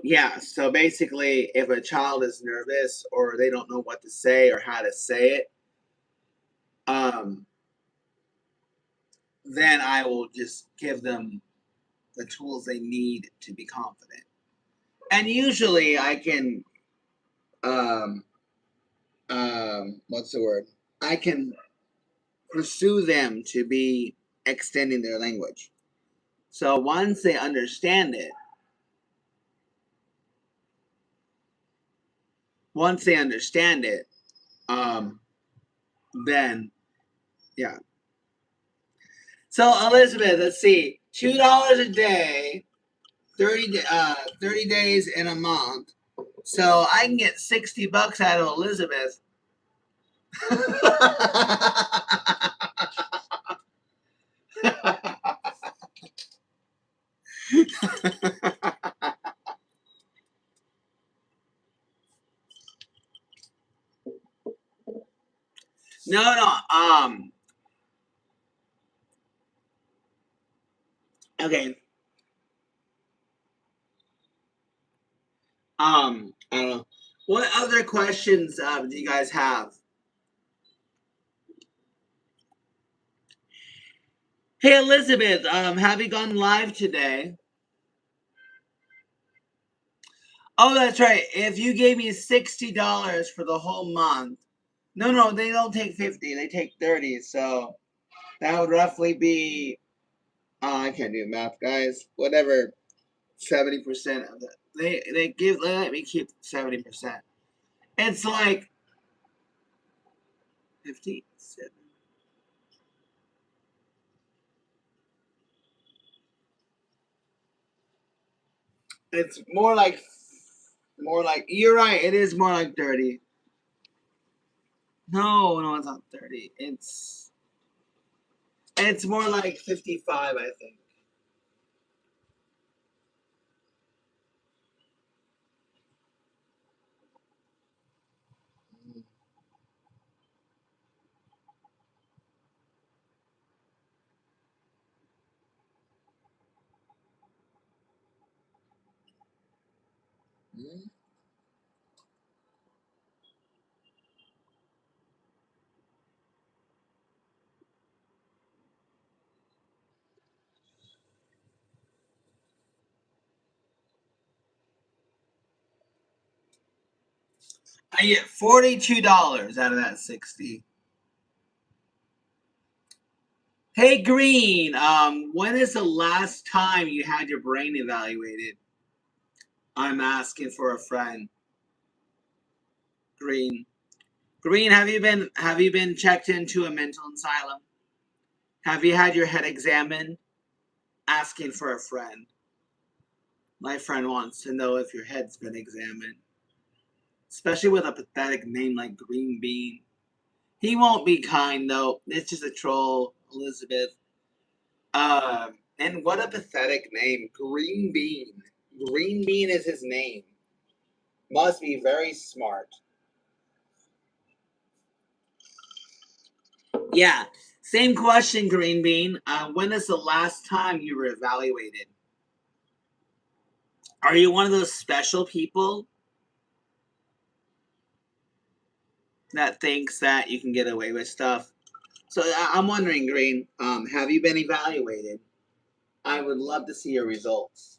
yeah, so basically, if a child is nervous or they don't know what to say or how to say it, then I will just give them the tools they need to be confident. And usually I can, what's the word? I can pursue them to be extending their language. So once they understand it, then yeah. So Elizabeth, let's see, $2 a day, 30 days in a month. So I can get $60 out of Elizabeth. No. Okay. I don't know. What other questions do you guys have? Hey Elizabeth, have you gone live today? Oh, that's right. If you gave me $60 for the whole month, no, they don't take 50. They take 30. So that would roughly be. I can't do math, guys. Whatever, 70% of that. They let me keep 70%. It's like 57. It's more like you're right. It is more like 30. No, it's not 30. It's more like 55, I think. I get $42 out of that 60. Hey Green, when is the last time you had your brain evaluated? I'm asking for a friend. Green. Green, have you been checked into a mental asylum? Have you had your head examined? Asking for a friend. My friend wants to know if your head's been examined. Especially with a pathetic name like Green Bean. He won't be kind though. It's just a troll, Elizabeth. And what a pathetic name, Green Bean. Green Bean is his name. Must be very smart. Yeah. Same question, Green Bean. When is the last time you were evaluated? Are you one of those special people that thinks that you can get away with stuff? So I'm wondering, Green, have you been evaluated? I would love to see your results.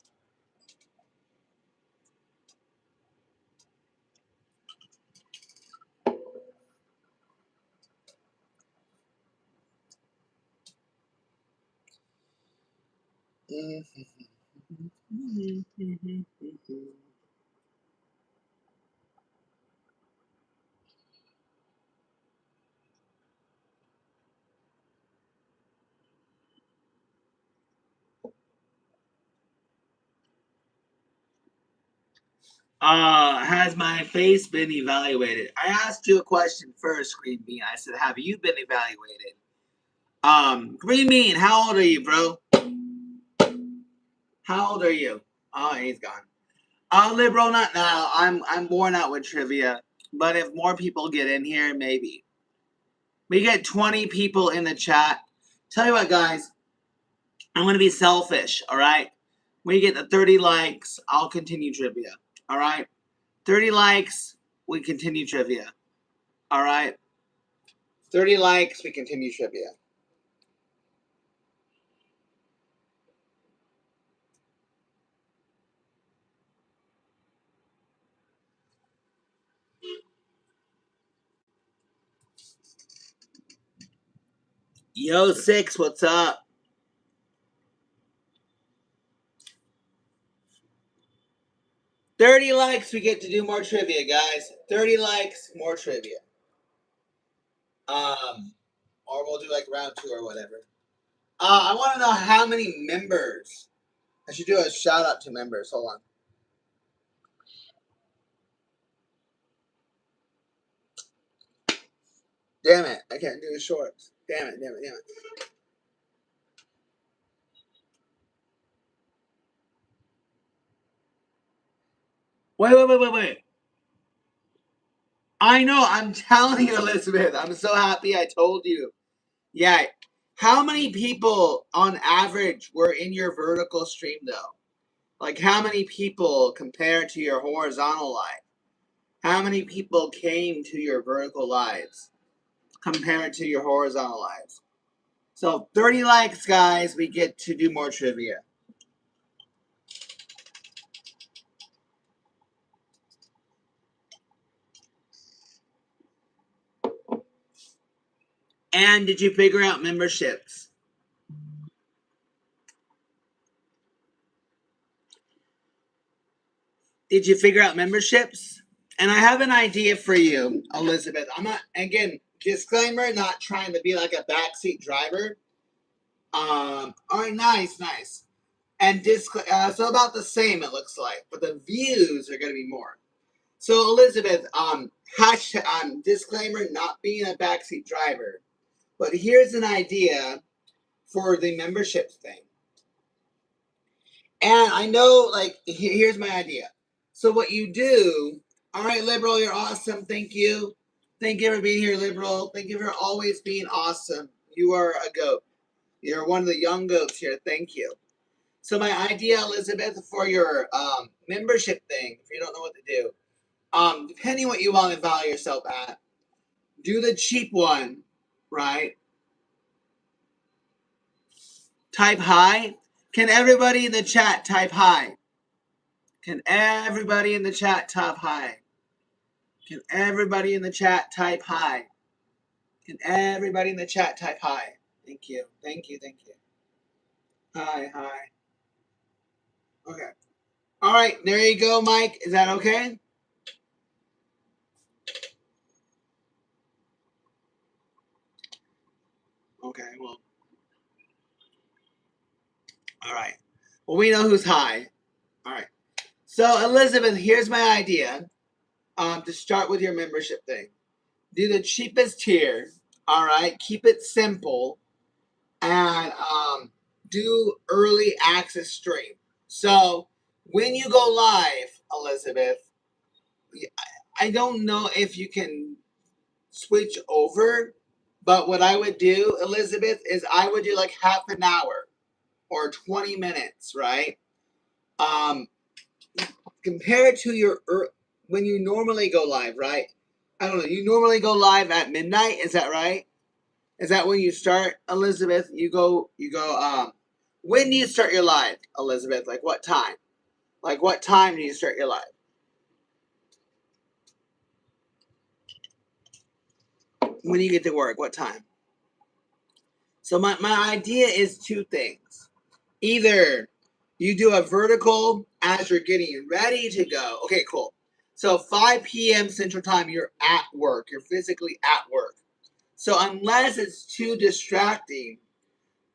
Has my face been evaluated? I asked you a question first, Green Bean. I said, have you been evaluated? Green Bean, how old are you, bro? How old are you? Oh, he's gone. Liberal, not now. I'm born out with trivia, but if more people get in here, maybe we get 20 people in the chat. Tell you what, guys, I'm gonna be selfish. All right, when you get the 30 likes, I'll continue trivia. All right, 30 likes, we continue trivia. All right, 30 likes, we continue trivia. Yo, Six, what's up? 30 likes, we get to do more trivia, guys. 30 likes, more trivia. Or we'll do like round two or whatever. I want to know how many members. I should do a shout out to members. Hold on. Damn it. I can't do the shorts. Damn it. Wait. I know. I'm telling you, Elizabeth. I'm so happy I told you. Yeah. How many people on average were in your vertical stream though? Like how many people compared to your horizontal live? How many people came to your vertical lives compared to your horizontal lives? So 30 likes, guys, we get to do more trivia. And did you figure out memberships? Did you figure out memberships? And I have an idea for you, Elizabeth. I'm not, again, disclaimer, not trying to be like a backseat driver. All right, nice. And so about the same, it looks like, but the views are going to be more. So Elizabeth, hashtag, disclaimer, not being a backseat driver, but here's an idea for the membership thing. And I know, like, here's my idea. So what you do, all right, Liberal, you're awesome. Thank you. Thank you for being here, Liberal. Thank you for always being awesome. You are a goat. You're one of the young goats here. Thank you. So my idea, Elizabeth, for your membership thing, if you don't know what to do, depending what you want to value yourself at, do the cheap one, right? Type hi. Can everybody in the chat type hi? Can everybody in the chat type hi? Can everybody in the chat type hi? Can everybody in the chat type hi? Thank you. Hi. Okay. All right, there you go, Mike. Is that okay? Okay, well. All right. Well, we know who's high. All right. So, Elizabeth, here's my idea to start with your membership thing. Do the cheapest tier. All right. Keep it simple. And do early access stream. So, when you go live, Elizabeth, I don't know if you can switch over, but what I would do, Elizabeth, is I would do like half an hour or 20 minutes, right? Compared to your when you normally go live, right? I don't know. You normally go live at midnight. Is that right? Is that when you start, Elizabeth? You go. When do you start your live, Elizabeth? Like what time? Like what time do you start your live? When do you get to work? What time? So my idea is two things. Either you do a vertical as you're getting ready to go. Okay, cool. So 5 p.m. Central Time, you're at work. You're physically at work. So unless it's too distracting,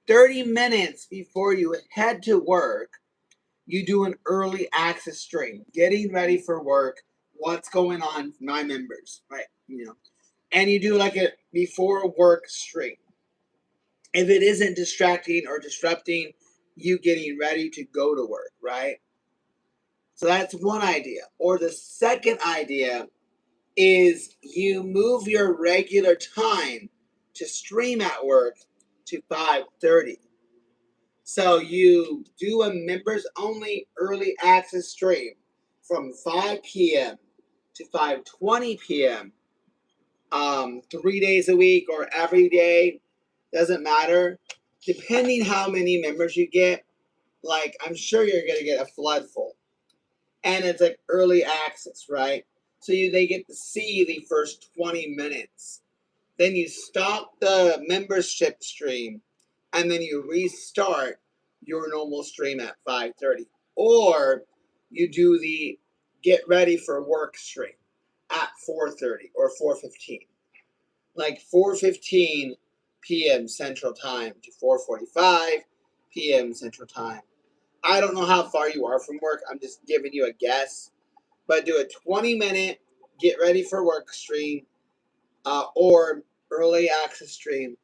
30 minutes before you head to work, you do an early access stream, getting ready for work, what's going on, my members, right? And you do like a before work stream. If it isn't distracting or disrupting you getting ready to go to work, right? So that's one idea. Or the second idea is you move your regular time to stream at work to 5:30. So you do a members only early access stream from 5 p.m. to 5:20 p.m. 3 days a week or every day, doesn't matter. Depending how many members you get, like I'm sure you're gonna get a flood full. And it's like early access, right? So they get to see the first 20 minutes. Then you stop the membership stream and then you restart your normal stream at 5:30. Or you do the get ready for work stream at 4:30 or 4:15. Like 4:15 p.m. Central Time to 4:45 p.m. Central Time. I don't know how far you are from work. I'm just giving you a guess. But do a 20-minute get ready for work stream or early access stream.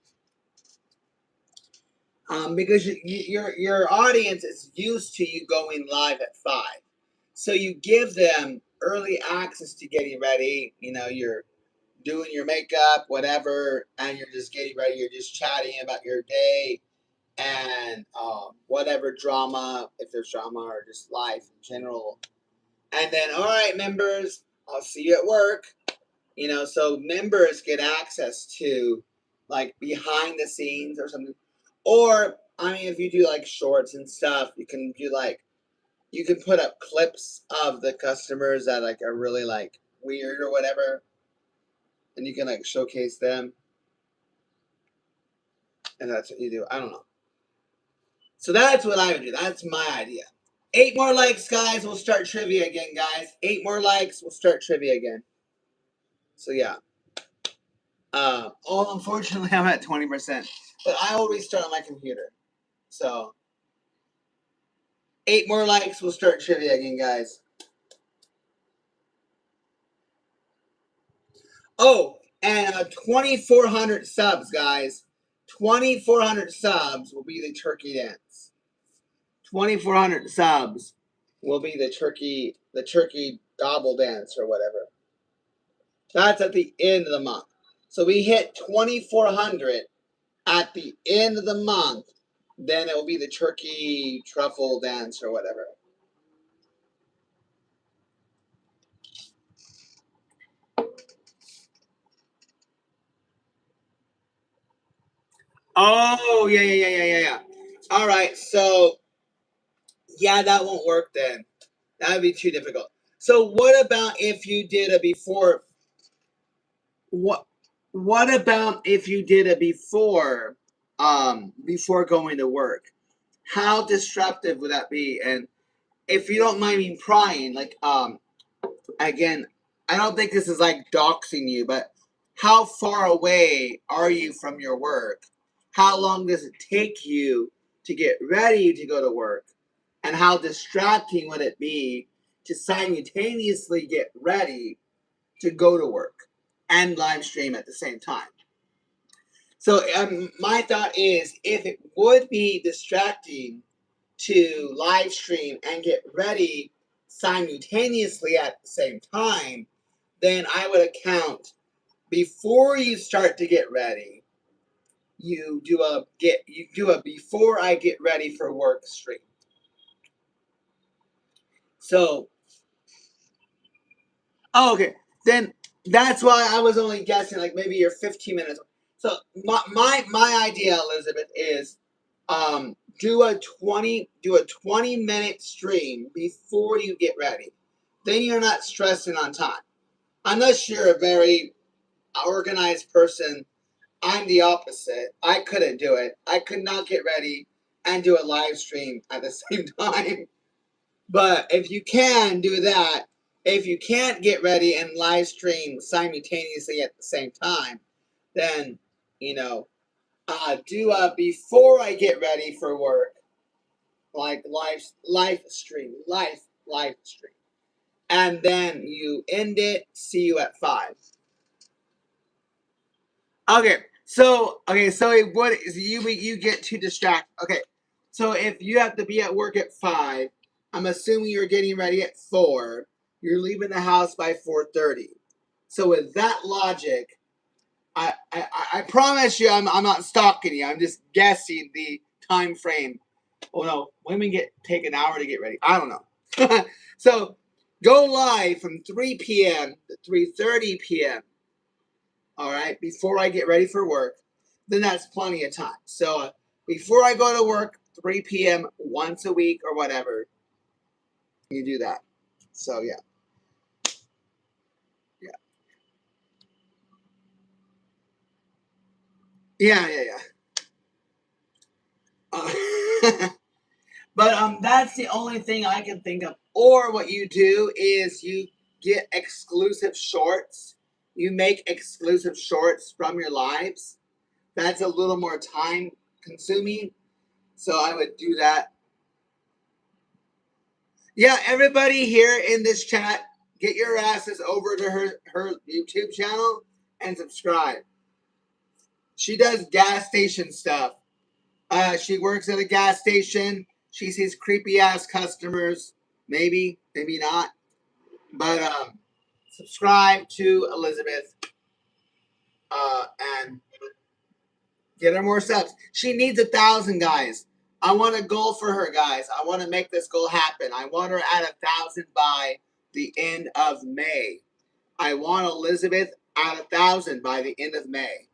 Because your audience is used to you going live at 5. So you give them early access to getting ready. Your doing your makeup, whatever, and you're just getting ready. You're just chatting about your day and whatever drama, if there's drama or just life in general. And then, all right, members, I'll see you at work. You know, so members get access to like behind the scenes or something. Or, I mean, if you do like shorts and stuff, you can do like, you can put up clips of the customers that like are really like weird or whatever, and you can like showcase them. And that's what you do. I don't know. So that's what I would do. That's my idea. 8 more likes, guys. We'll start trivia again, guys. 8 more likes. We'll start trivia again. So yeah. Unfortunately, I'm at 20%, but I will restart on my computer. So 8 more likes. We'll start trivia again, guys. Oh, and 2,400 subs, guys. 2,400 subs will be the turkey dance. 2,400 subs will be the turkey gobble dance or whatever. That's at the end of the month. So we hit 2,400 at the end of the month. Then it will be the turkey truffle dance or whatever. Oh, yeah. All right, so yeah, that won't work then. That would be too difficult. So what about if you did a before? What about if you did a before going to work? How disruptive would that be? And if you don't mind me prying, like again, I don't think this is like doxing you, but how far away are you from your work? How long does it take you to get ready to go to work? And how distracting would it be to simultaneously get ready to go to work and live stream at the same time? So my thought is, if it would be distracting to live stream and get ready simultaneously at the same time, then I would account before you start to get ready. You do a before I get ready for work stream. So, oh, okay, then that's why I was only guessing like maybe you're 15 minutes. So my idea, Elizabeth, is do a 20-minute stream before you get ready. Then you're not stressing on time. Unless you're a very organized person, I'm the opposite. I couldn't do it. I could not get ready and do a live stream at the same time. But if you can do that, if you can't get ready and live stream simultaneously at the same time, then you know, do a before I get ready for work, like live stream, live stream, and then you end it. See you at 5. So it would you get too distracted. Okay, so if you have to be at work at 5, I'm assuming you're getting ready at 4. You're leaving the house by 4:30. So with that logic, I promise you, I'm not stalking you. I'm just guessing the time frame. Oh no, women take an hour to get ready. I don't know. So go live from 3 p.m. to 3:30 p.m. All right, before I get ready for work, then that's plenty of time. So before I go to work, 3 p.m. once a week or whatever, you do that. So yeah, yeah. But that's the only thing I can think of. Or what you do is you get exclusive shorts. You make exclusive shorts from your lives. That's a little more time consuming. So I would do that. Yeah, everybody here in this chat, get your asses over to her YouTube channel and subscribe. She does gas station stuff. She works at a gas station. She sees creepy ass customers. Maybe not. But subscribe to Elizabeth. and get her more subs. She needs 1,000, guys. I want a goal for her, guys. I want to make this goal happen. I want her at 1,000 by the end of May. I want Elizabeth at 1,000 by the end of May.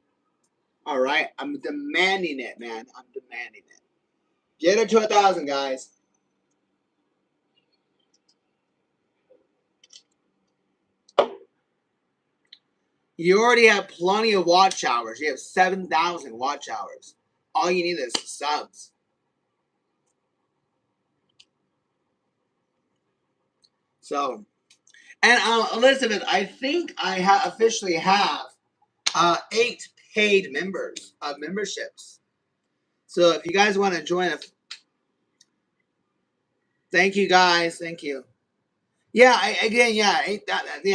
All right, I'm demanding it, man. I'm demanding it. Get her to 1,000, guys. You already have plenty of watch hours. You have 7,000 watch hours. All you need is subs. So, and Elizabeth, I think I officially have 8 paid members of memberships. So if you guys want to join us, thank you guys. Thank you. Yeah, yeah.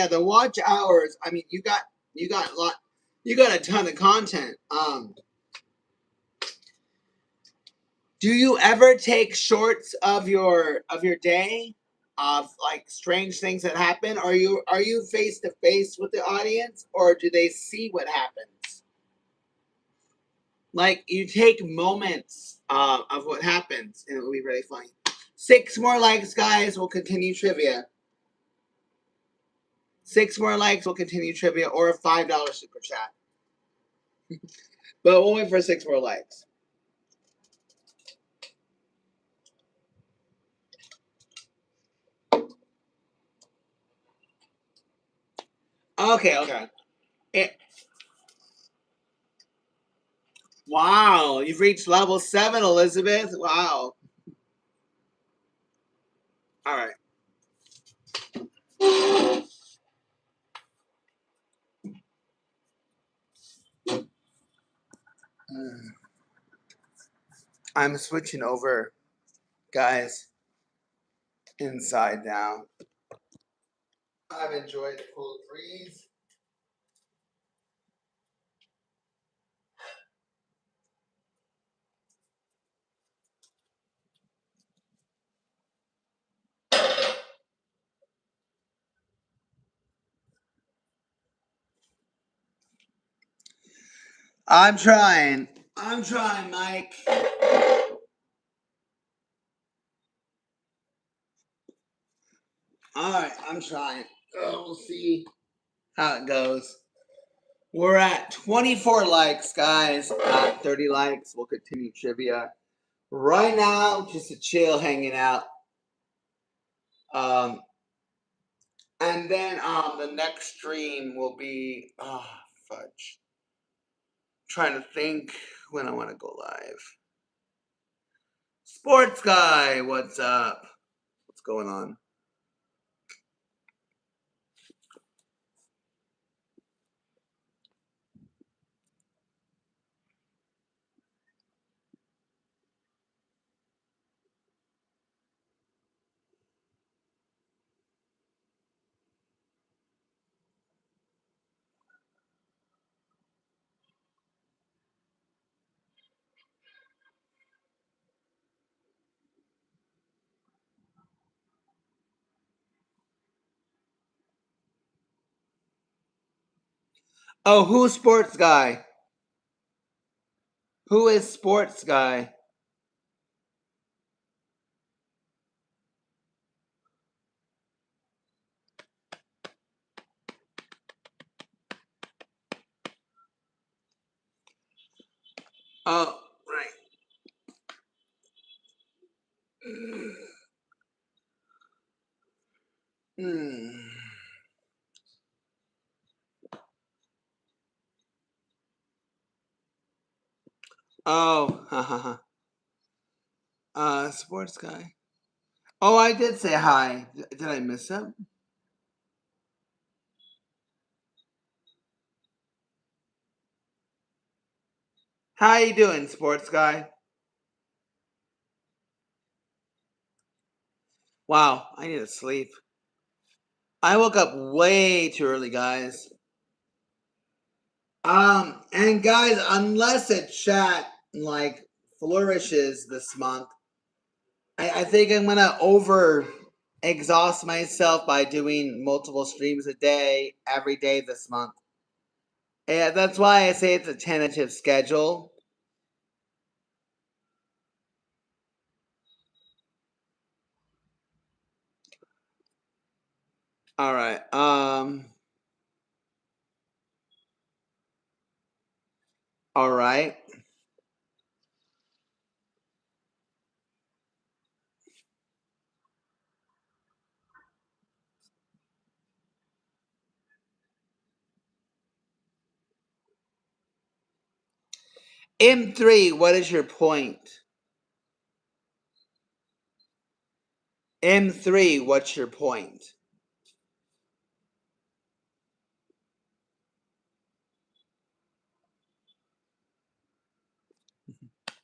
The watch hours. I mean, you got a lot. You got a ton of content. Do you ever take shorts of your day, of like strange things that happen? Are you face to face with the audience, or do they see what happens? Like you take moments of what happens, and it will be really funny. 6 more likes, guys. We'll continue trivia. 6 more likes, we'll continue trivia, or a $5 super chat. But we'll wait for 6 more likes. Okay. Wow, you've reached level 7, Elizabeth. Wow. All right. I'm switching over, guys, inside now. I've enjoyed the cool breeze. I'm trying, Mike. All right, I'm trying. We'll see how it goes. We're at 24 likes, guys. 30 likes. We'll continue trivia. Right now, just a chill hanging out. And then the next stream will be fudge. Trying to think when I want to go live. Sports guy, what's up? What's going on? Oh, who's sports guy? Who is sports guy? Oh, right. Hmm. Oh, sports guy. Oh, I did say hi. Did I miss him? How you doing, sports guy? Wow, I need to sleep. I woke up way too early, guys. And guys, unless a chat like flourishes this month, I think I'm gonna over exhaust myself by doing multiple streams a day every day this month. Yeah, that's why I say it's a tentative schedule. All right. All right. M3, what is your point? M3, what's your point?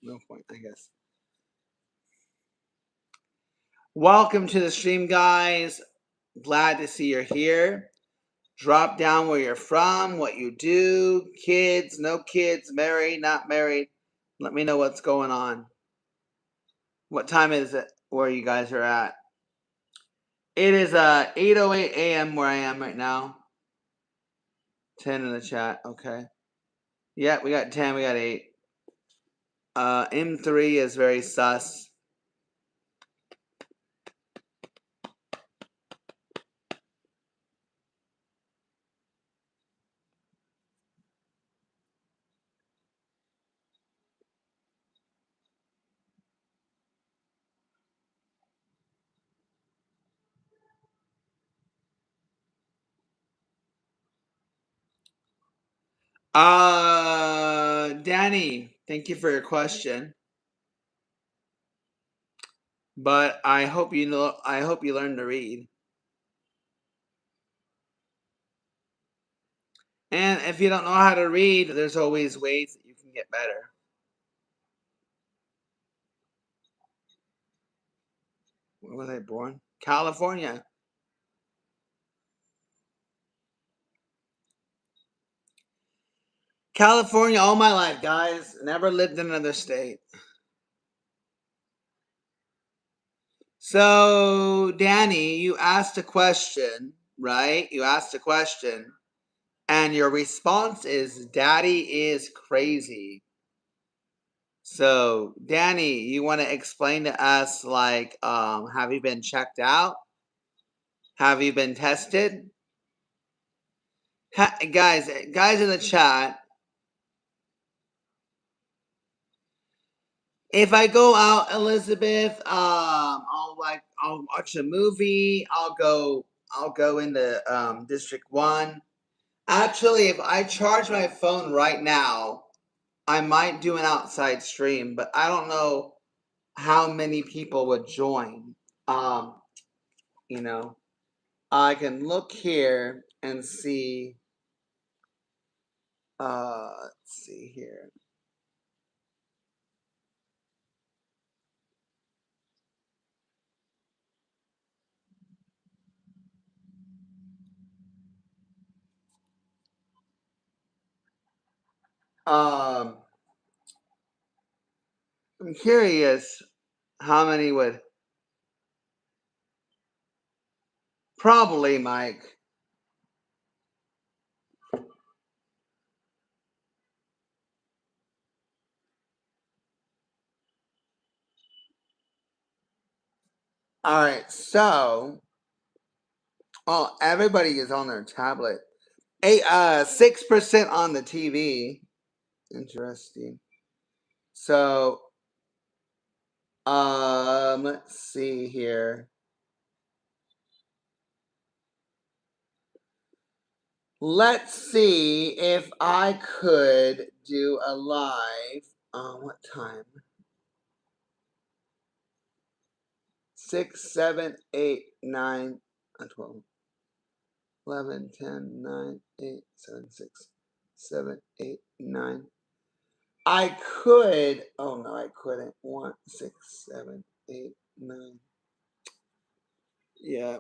No point, I guess. Welcome to the stream, guys. Glad to see you're here. Drop down where you're from, what you do, kids, no kids, married, not married. Let me know what's going on. What time is it where you guys are at? It is 8:08 a.m. where I am right now. 10 in the chat. Okay. Yeah, we got 10. We got 8. M3 is very sus. Danny, thank you for your question. But I hope you learn to read. And if you don't know how to read, there's always ways that you can get better. Where was I born? California. California all my life, guys. Never lived in another state. So, Danny, you asked a question, right? You asked a question, and your response is Daddy is crazy. So, Danny, you want to explain to us, like, have you been checked out? Have you been tested? Guys in the chat, if I go out, Elizabeth, I'll watch a movie. I'll go into District 1. Actually, if I charge my phone right now, I might do an outside stream, but I don't know how many people would join. You know, I can look here and see. Let's see here. I'm curious how many would. Probably, Mike. All right, so everybody is on their tablet. 6% on the TV. Interesting. So, let's see here. Let's see if I could do a live. What time? 6, 7, 8, 9, 12, 11, 10, 9, 8, 7, 6, 7, 8, 9. I could. Oh no, I couldn't. 1, 6, 7, 8, 9. Yeah.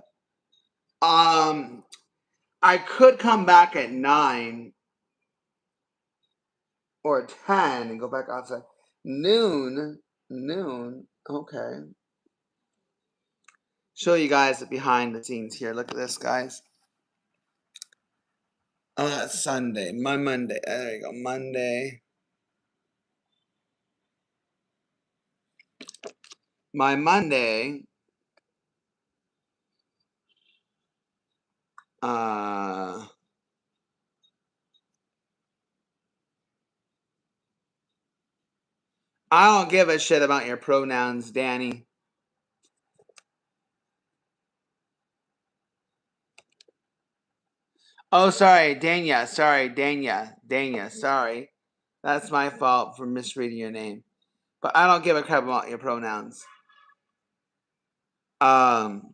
I could come back at 9 or 10 and go back outside. Noon. Okay. Show you guys the behind the scenes here. Look at this, guys. Oh, that's Sunday. My Monday. There you go. Monday. My Monday. I don't give a shit about your pronouns, Danny. Oh, sorry, Dania. Sorry, Dania. Dania. Sorry. That's my fault for misreading your name. But I don't give a crap about your pronouns. Um,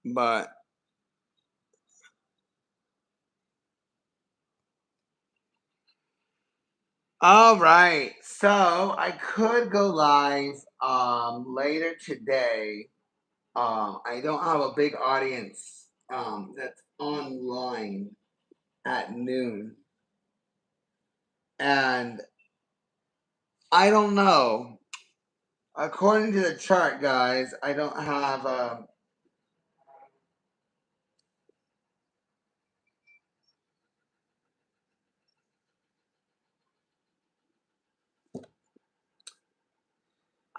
but all right. So I could go live later today. I don't have a big audience that's online at noon. And I don't know. According to the chart, guys, I don't have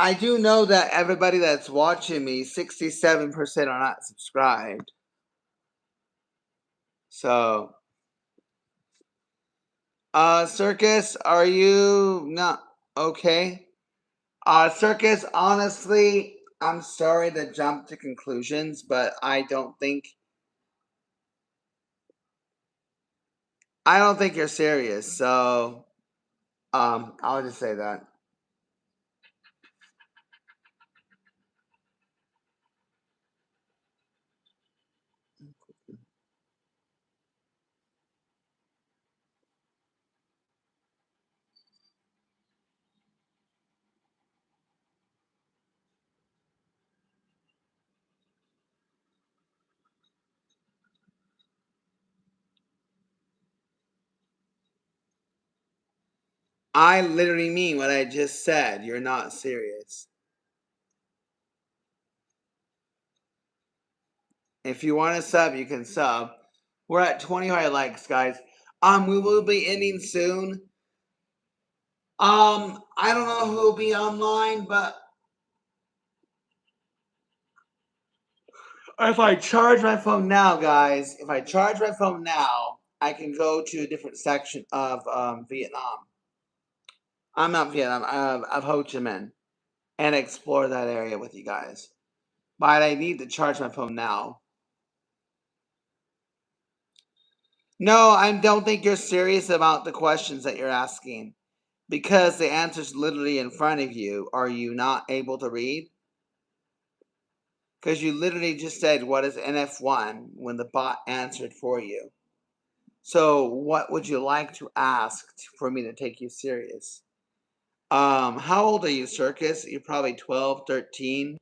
I do know that everybody that's watching me, 67% are not subscribed. So, Circus, are you not okay? Circus, honestly, I'm sorry to jump to conclusions, but I don't think you're serious. So, I'll just say that. I literally mean what I just said. You're not serious. If you want to sub, you can sub. We're at 25 likes, guys. We will be ending soon. I don't know who will be online, but if I charge my phone now, guys, I can go to a different section of Vietnam. I'm not Vietnam, of Ho Chi Minh, and explore that area with you guys. But I need to charge my phone now. No, I don't think you're serious about the questions that you're asking. Because the answer's literally in front of you. Are you not able to read? Because you literally just said, what is NF1 when the bot answered for you. So what would you like to ask for me to take you serious? How old are you, Circus? You're probably 12, 13.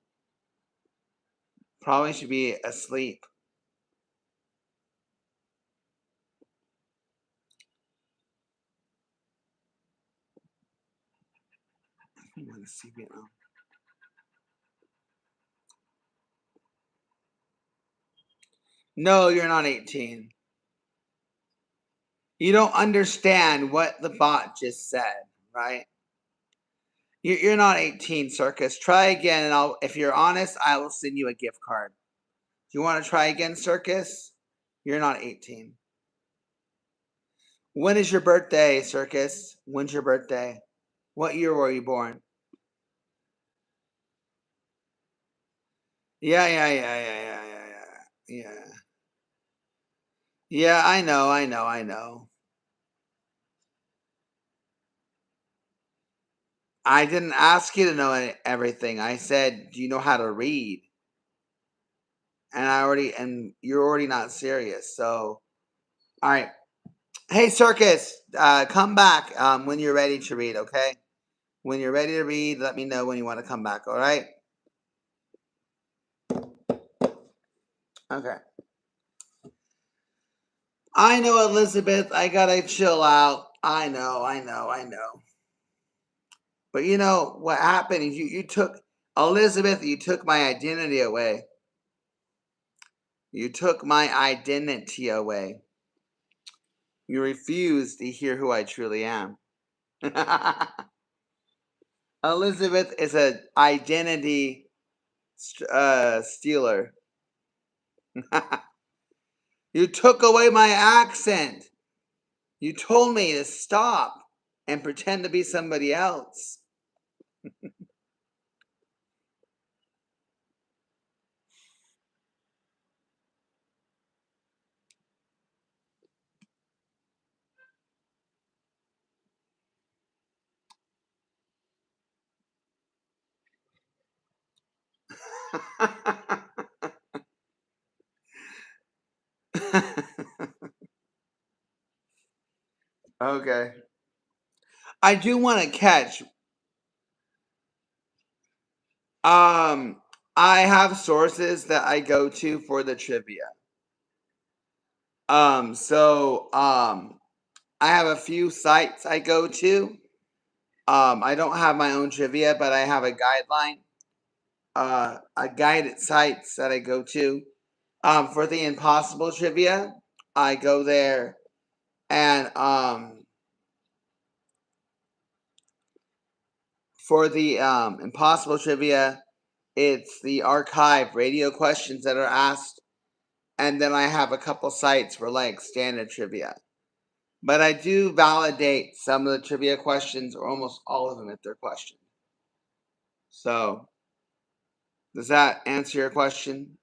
Probably should be asleep. I want to see Vietnam. No, you're not 18. You don't understand what the bot just said, right? You're not 18, Circus. Try again, and if you're honest, I will send you a gift card. Do you want to try again, Circus? You're not 18. When is your birthday, Circus? When's your birthday? What year were you born? Yeah. Yeah, I know. I didn't ask you to know everything. I said, do you know how to read? And you're already not serious. So, all right. Hey, Circus, come back when you're ready to read, okay? When you're ready to read, let me know when you want to come back, all right? Okay. I know, Elizabeth, I gotta chill out. I know. But you know what happened is you took Elizabeth, you took my identity away. You took my identity away. You refuse to hear who I truly am. Elizabeth is an identity stealer. You took away my accent. You told me to stop and pretend to be somebody else. Okay. I do want to catch. Um, I have sources that I go to for the trivia. I have a few sites I go to. I don't have my own trivia, but I have a guideline, a guided sites that I go to. For the impossible trivia, I go there, and for the impossible trivia, it's the archive radio questions that are asked, and then I have a couple sites for like standard trivia. But I do validate some of the trivia questions, or almost all of them, if they're questioned. So, does that answer your question?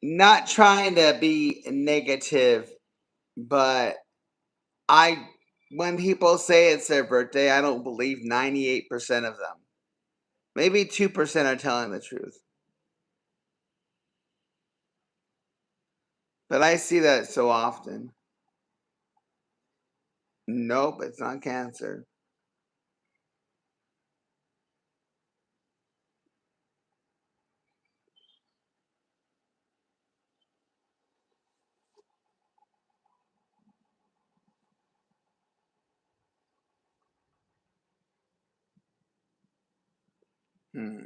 Not trying to be negative, but I when people say it's their birthday, I don't believe 98% of them. Maybe 2% are telling the truth. But I see that so often. Nope, it's not cancer. Hmm.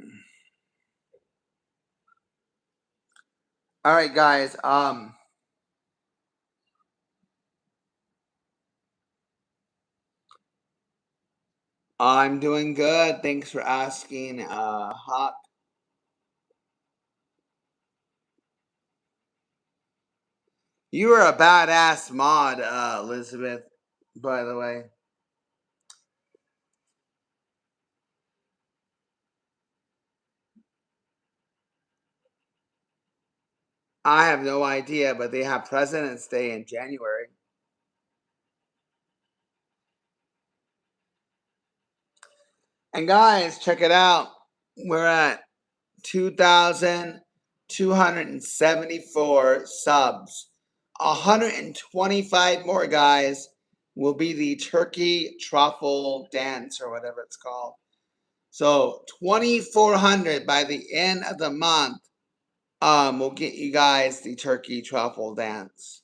All right, guys. I'm doing good. Thanks for asking, Hawk. You are a badass mod, Elizabeth, by the way. I have no idea, but they have President's Day in January. And guys, check it out. We're at 2,274 subs. 125 more, guys, will be the turkey truffle dance or whatever it's called. So 2,400 by the end of the month. We'll get you guys the turkey truffle dance.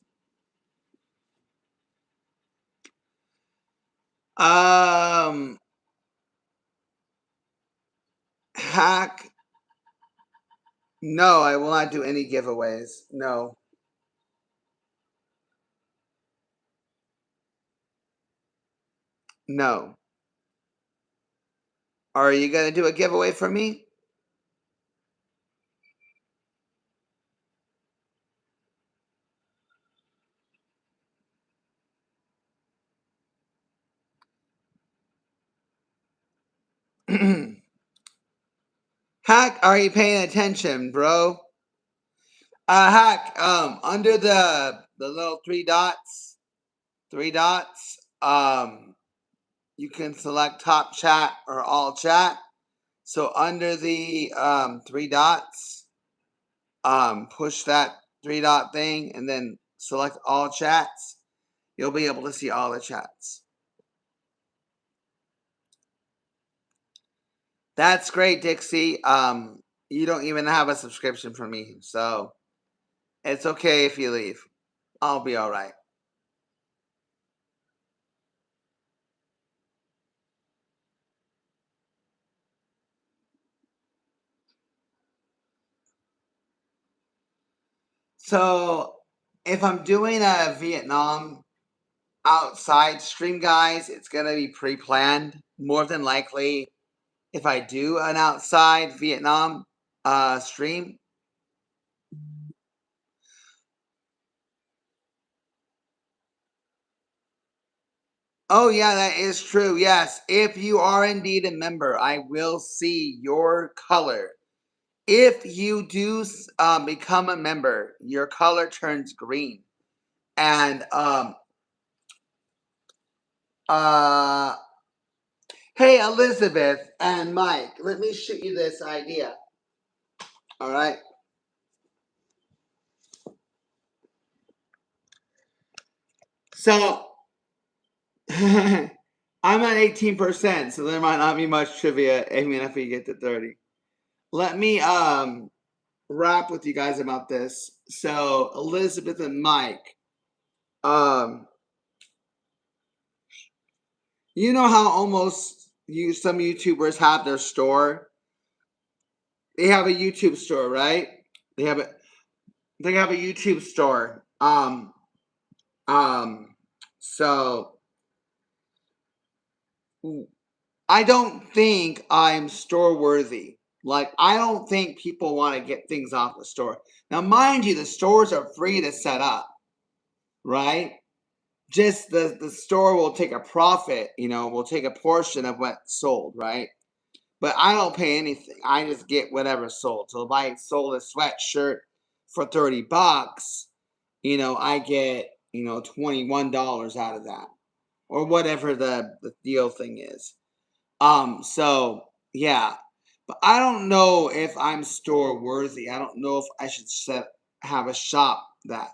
Um, Hack. No, I will not do any giveaways. No, no. Are you gonna do a giveaway for me? Hack, are you paying attention, bro? Hack. Under the little three dots. You can select top chat or all chat. So under the three dots, push that three dot thing and then select all chats. you'll be able to see all the chats. That's great, Dixie. You don't even have a subscription for me, so it's okay if you leave. I'll be all right. So, if I'm doing a Vietnam outside stream, guys, it's gonna be pre-planned. More than likely, if I do an outside Vietnam stream. Oh yeah, that is true. Yes, if you are indeed a member, I will see your color. If you do become a member, your color turns green. And uh, hey Elizabeth and Mike, let me shoot you this idea. All right. So I'm at 18%, so there might not be much trivia even if we get to 30. Let me rap with you guys about this. So Elizabeth and Mike, um, you know how almost some YouTubers have their store. They have a YouTube store, right? They have a they have a YouTube store. Um. So I don't think I'm store worthy. Like I don't think people want to get things off the store. Now, mind you, the stores are free to set up, right? Just the store will take a profit, will take a portion of what's sold, right? But I don't pay anything. I just get whatever's sold. So if I sold a sweatshirt for $30, I get, $21 out of that. Or whatever the deal thing is. So yeah. But I don't know if I'm store worthy. I don't know if I should have a shop that,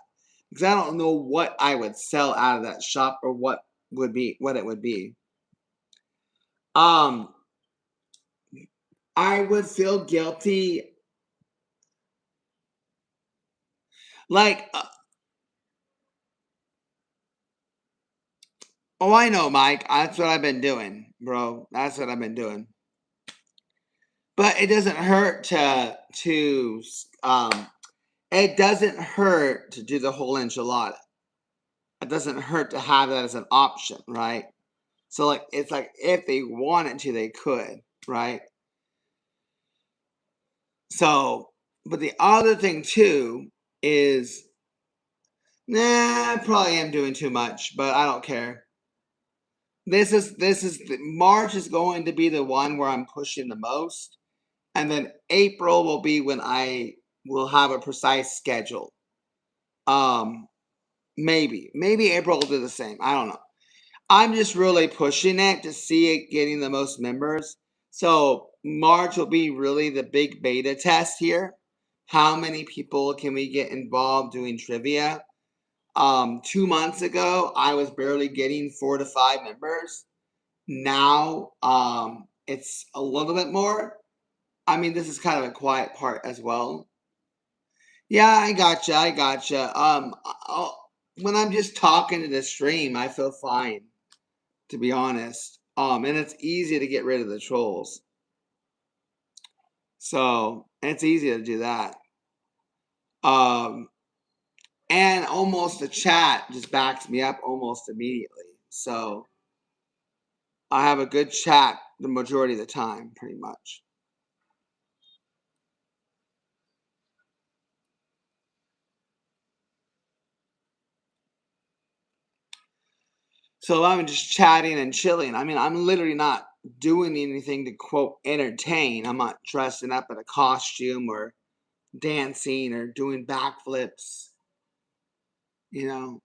because I don't know what I would sell out of that shop or what it would be. Um, I would feel guilty. Like, oh, I know, Mike. That's what I've been doing, bro. That's what I've been doing. But it doesn't hurt it doesn't hurt to do the whole enchilada. It doesn't hurt to have that as an option, right? So like it's like if they wanted to, they could, right? So, but the other thing too is, I probably am doing too much, but I don't care. March is going to be the one where I'm pushing the most, and then April will be when I will have a precise schedule. Um, maybe April will do the same. I don't know. I'm just really pushing it to see it getting the most members. So March will be really the big beta test here. How many people can we get involved doing trivia? 2 months ago, I was barely getting 4 to 5 members. Now, it's a little bit more. I mean, this is kind of a quiet part as well. Yeah, I gotcha. When I'm just talking to the stream, I feel fine, to be honest. And it's easy to get rid of the trolls. So, and it's easy to do that. And almost the chat just backs me up almost immediately. So, I have a good chat the majority of the time, pretty much. So I'm just chatting and chilling. I mean, I'm literally not doing anything to quote entertain. I'm not dressing up in a costume or dancing or doing backflips. You know,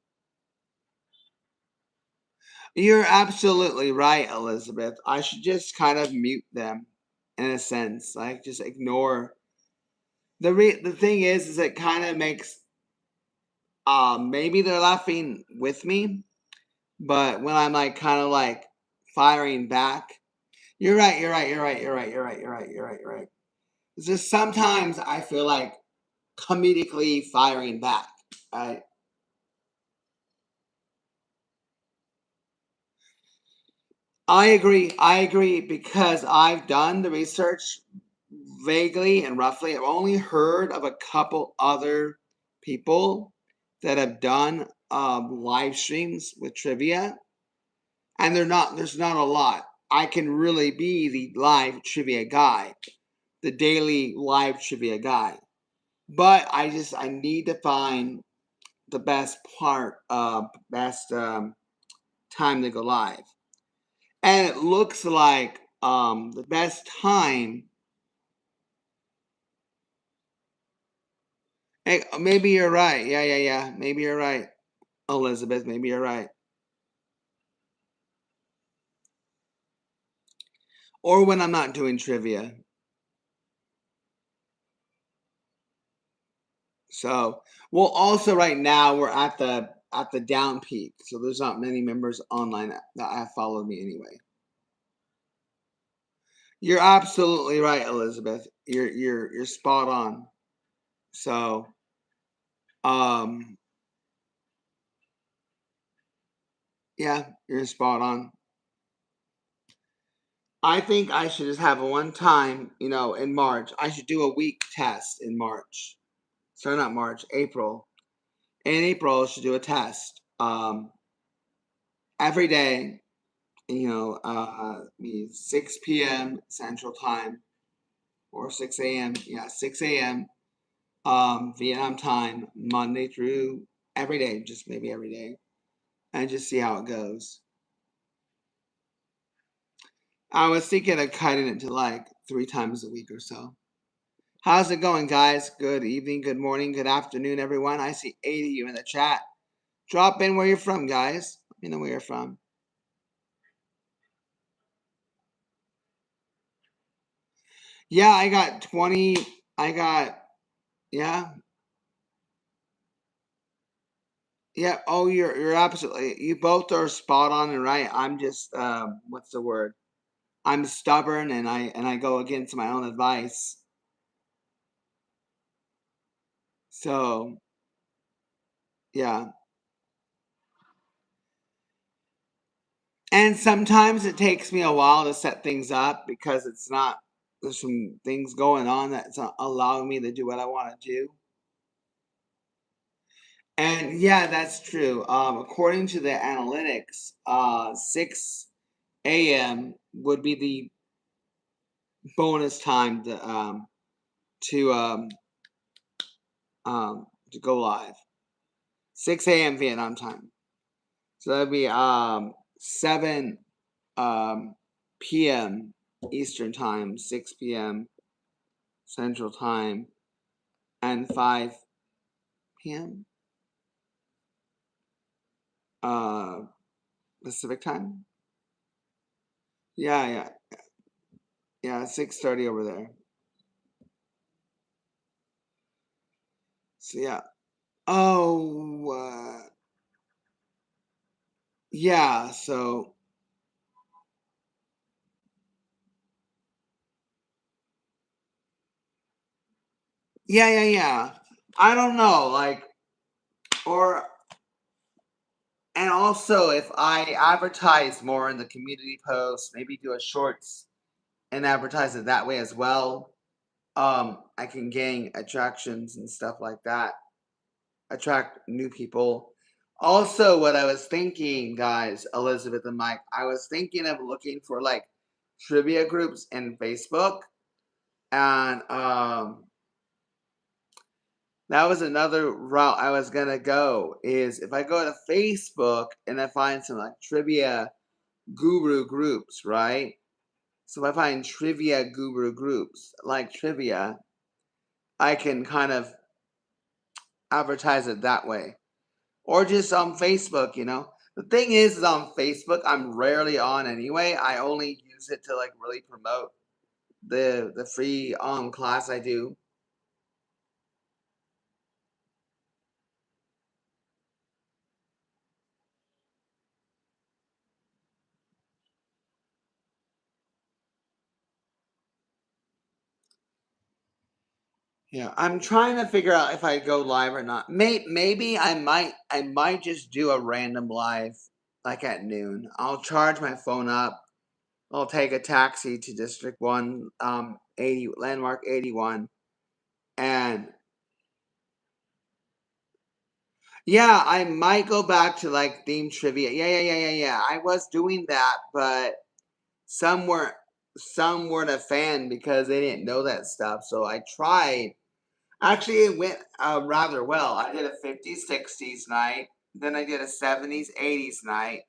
you're absolutely right, Elizabeth. I should just kind of mute them in a sense, like just ignore. The thing is it kind of makes maybe they're laughing with me, But when I'm like kind of like firing back, you're right, you're right, you're right, you're right, you're right, you're right, you're right, you're right. It's just sometimes I feel like comedically firing back. I I agree because I've done the research vaguely and roughly. I've only heard of a couple other people that have done live streams with trivia, and there's not a lot. I can really be the live trivia guy, the daily live trivia guy. But I need to find the best part, best time to go live, and it looks like the best time. Hey, maybe you're right. Yeah, yeah, yeah. Maybe you're right, Elizabeth. Maybe you're right. Or when I'm not doing trivia. So, well, also right now we're at the down peak, so there's not many members online that have followed me anyway. You're absolutely right, Elizabeth. You're spot on. So, um, yeah, you're spot on. I think I should just have a one time, in March. I should do a week test in March. Sorry, not March, April. In April, I should do a test. Every day, 6 p.m. Central Time or 6 a.m. Yeah, 6 a.m. Vietnam time, Monday through every day, just maybe every day, and just see how it goes. I was thinking of cutting it to like 3 times a week or so. How's it going, guys? Good evening, good morning, good afternoon, everyone. I see 80 of you in the chat. Drop in where you're from, guys. Let me know where you're from. Yeah, I got 20. I got, yeah, yeah. Oh, you're absolutely. You both are spot on and right. I'm just, what's the word? I'm stubborn and I go against my own advice. So, yeah. And sometimes it takes me a while to set things up because it's not, there's some things going on that's not allowing me to do what I want to do. And yeah, that's true. According to the analytics, 6 a.m. would be the bonus time to um, to go live. 6 a.m. Vietnam time. So that'd be 7 p.m. Eastern time, 6 p.m. Central time, and 5 p.m. Uh, Pacific time. Yeah, yeah, yeah. 6:30 over there. So yeah. Oh, yeah. So yeah, yeah, yeah. I don't know, like, or and also if I advertise more in the community posts, maybe do a shorts and advertise it that way as well. I can gain attractions and stuff like that, attract new people. Also, what I was thinking, guys, Elizabeth and Mike, I was thinking of looking for like trivia groups in Facebook, and that was another route I was gonna go. Is if I go to Facebook and I find some like trivia guru groups, right? So if I find trivia guru groups like trivia, I can kind of advertise it that way. Or just on Facebook. The thing is on Facebook, I'm rarely on anyway. I only use it to like really promote the free class I do. Yeah, I'm trying to figure out if I go live or not. Maybe I might just do a random live like at noon. I'll charge my phone up. I'll take a taxi to District 1, 80 Landmark 81, and yeah, I might go back to like theme trivia. Yeah. I was doing that, but some weren't some weren't a fan because they didn't know that stuff. So I tried. Actually, it went rather well. I did a 50s, 60s night. Then I did a 70s, 80s night.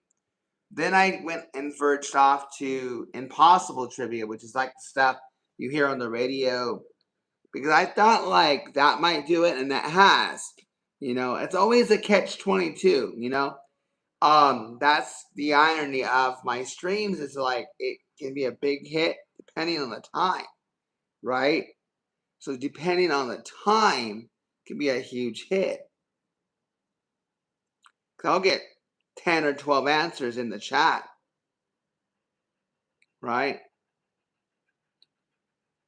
Then I went and verged off to impossible trivia, which is like the stuff you hear on the radio. Because I thought like that might do it, and that has. It's always a catch 22. That's the irony of my streams. Is like it can be a big hit depending on the time, right? So depending on the time, can be a huge hit. Cause I'll get 10 or 12 answers in the chat, right?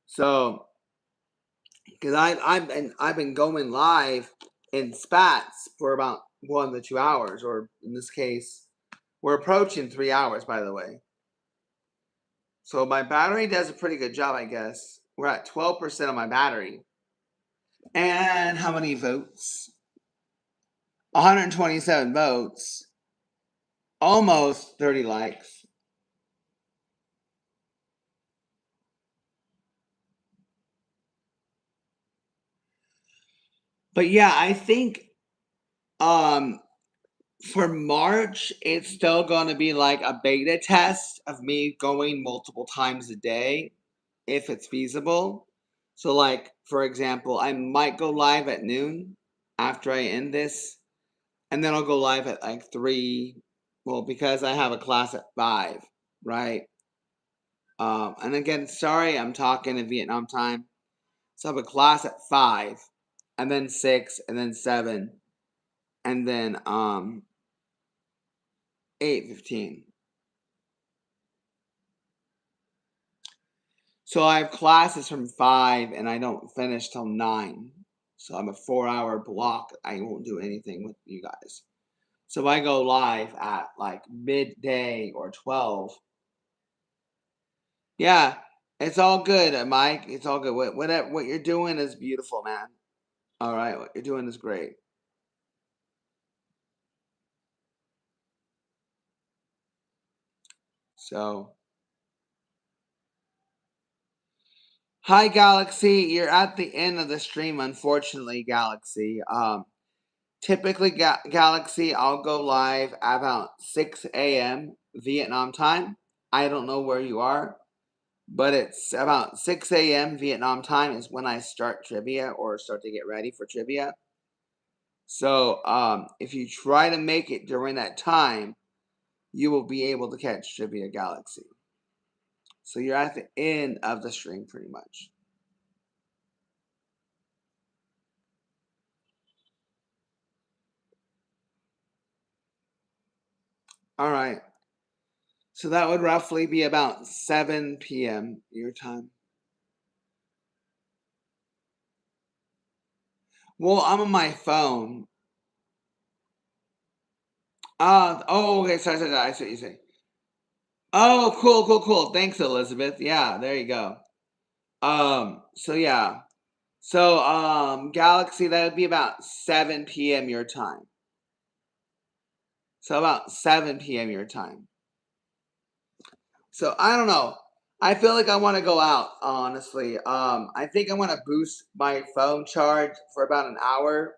So, because I've been going live in spats for about 1 to 2 hours, or in this case, we're approaching 3 hours, by the way. So my battery does a pretty good job, I guess. We're at 12% on my battery. And how many votes? 127 votes. Almost 30 likes. But yeah, I think um for March it's still going to be like a beta test of me going multiple times a day if it's feasible. So like for example, I might go live at noon after I end this, and then I'll go live at like 3, well, because I have a class at 5, right? And again, sorry, I'm talking in Vietnam time. So I have a class at 5, and then 6, and then 7, and then 8:15. So I have classes from 5, and I don't finish till 9. So I'm a 4-hour block. I won't do anything with you guys. So if I go live at like midday or 12, yeah, it's all good, Mike. It's all good. What you're doing is beautiful, man. All right, what you're doing is great. So, hi, Galaxy. You're at the end of the stream, unfortunately, Galaxy. Typically, Galaxy, I'll go live at about 6 a.m. Vietnam time. I don't know where you are, but it's about 6 a.m. Vietnam time is when I start trivia or start to get ready for trivia. So, if you try to make it during that time, you will be able to catch Trivia Galaxy. So you're at the end of the stream pretty much. All right. So that would roughly be about 7 p.m. your time. Well, I'm on my phone. Okay. Sorry. I see what you say. Oh, cool. Thanks, Elizabeth. Yeah, there you go. So yeah. So, Galaxy, that would be about 7 p.m. your time. So about 7 p.m. your time. So I don't know. I feel like I want to go out, honestly. I think I want to boost my phone charge for about an hour,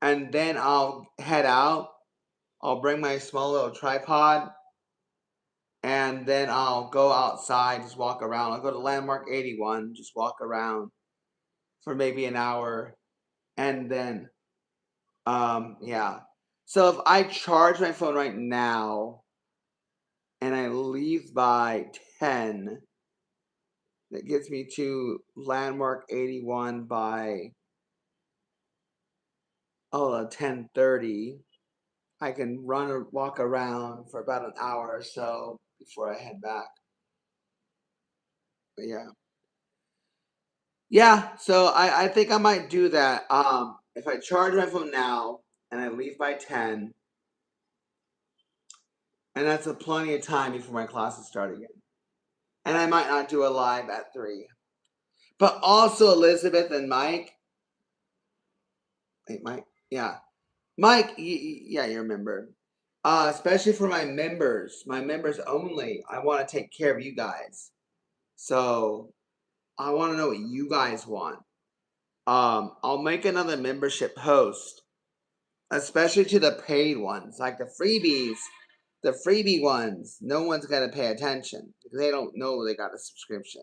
and then I'll head out. I'll bring my small little tripod, and then I'll go outside, just walk around. I'll go to Landmark 81, just walk around for maybe an hour, and then, yeah. So if I charge my phone right now and I leave by 10, that gets me to Landmark 81 by 10:30. I can run or walk around for about an hour or so before I head back. But yeah. Yeah, so I think I might do that. If I charge my phone now and I leave by 10, and that's a plenty of time before my classes start again. And I might not do a live at 3. But also Elizabeth and Mike. Wait, Mike? Yeah. Mike, yeah, you remember. Especially for my members only. I want to take care of you guys. So I want to know what you guys want. I'll make another membership post, especially to the paid ones, like the freebies. The freebie ones, no one's gonna pay attention because they don't know they got a subscription.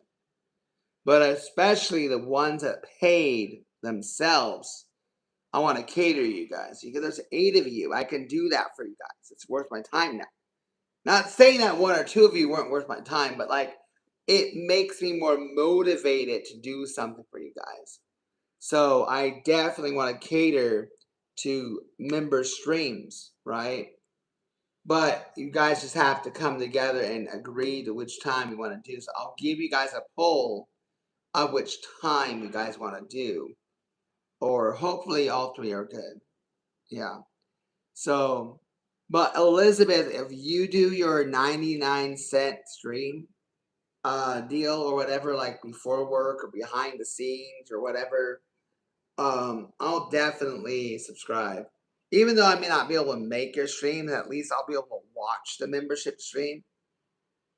But especially the ones that paid themselves, I want to cater you guys because there's 8 of you. I can do that for you guys. It's worth my time now. Not saying that 1 or 2 of you weren't worth my time, but like it makes me more motivated to do something for you guys. So I definitely want to cater to member streams, right? But you guys just have to come together and agree to which time you want to do. So I'll give you guys a poll of which time you guys want to do. Or hopefully all 3 are good. Yeah. So, but Elizabeth, if you do your 99-cent stream deal or whatever, like before work or behind the scenes or whatever, I'll definitely subscribe. Even though I may not be able to make your stream, at least I'll be able to watch the membership stream.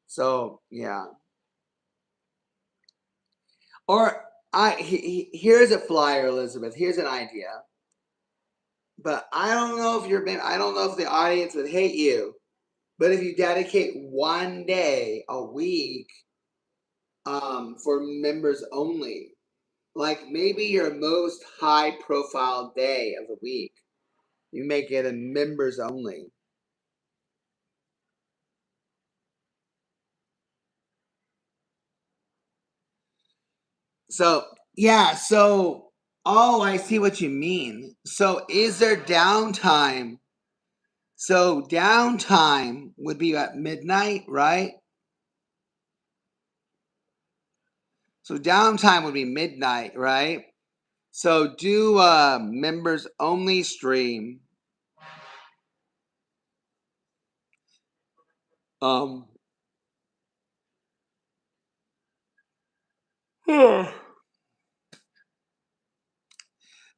So yeah. Or here's a flyer, Elizabeth. Here's an idea. But I don't know if I don't know if the audience would hate you. But if you dedicate 1 day a week for members only, like maybe your most high profile day of the week, you make it a members only. So, yeah, so, oh, I see what you mean. So, is there downtime? So, downtime would be at midnight, right? So, downtime would be midnight, right? So, do a members only stream. Um,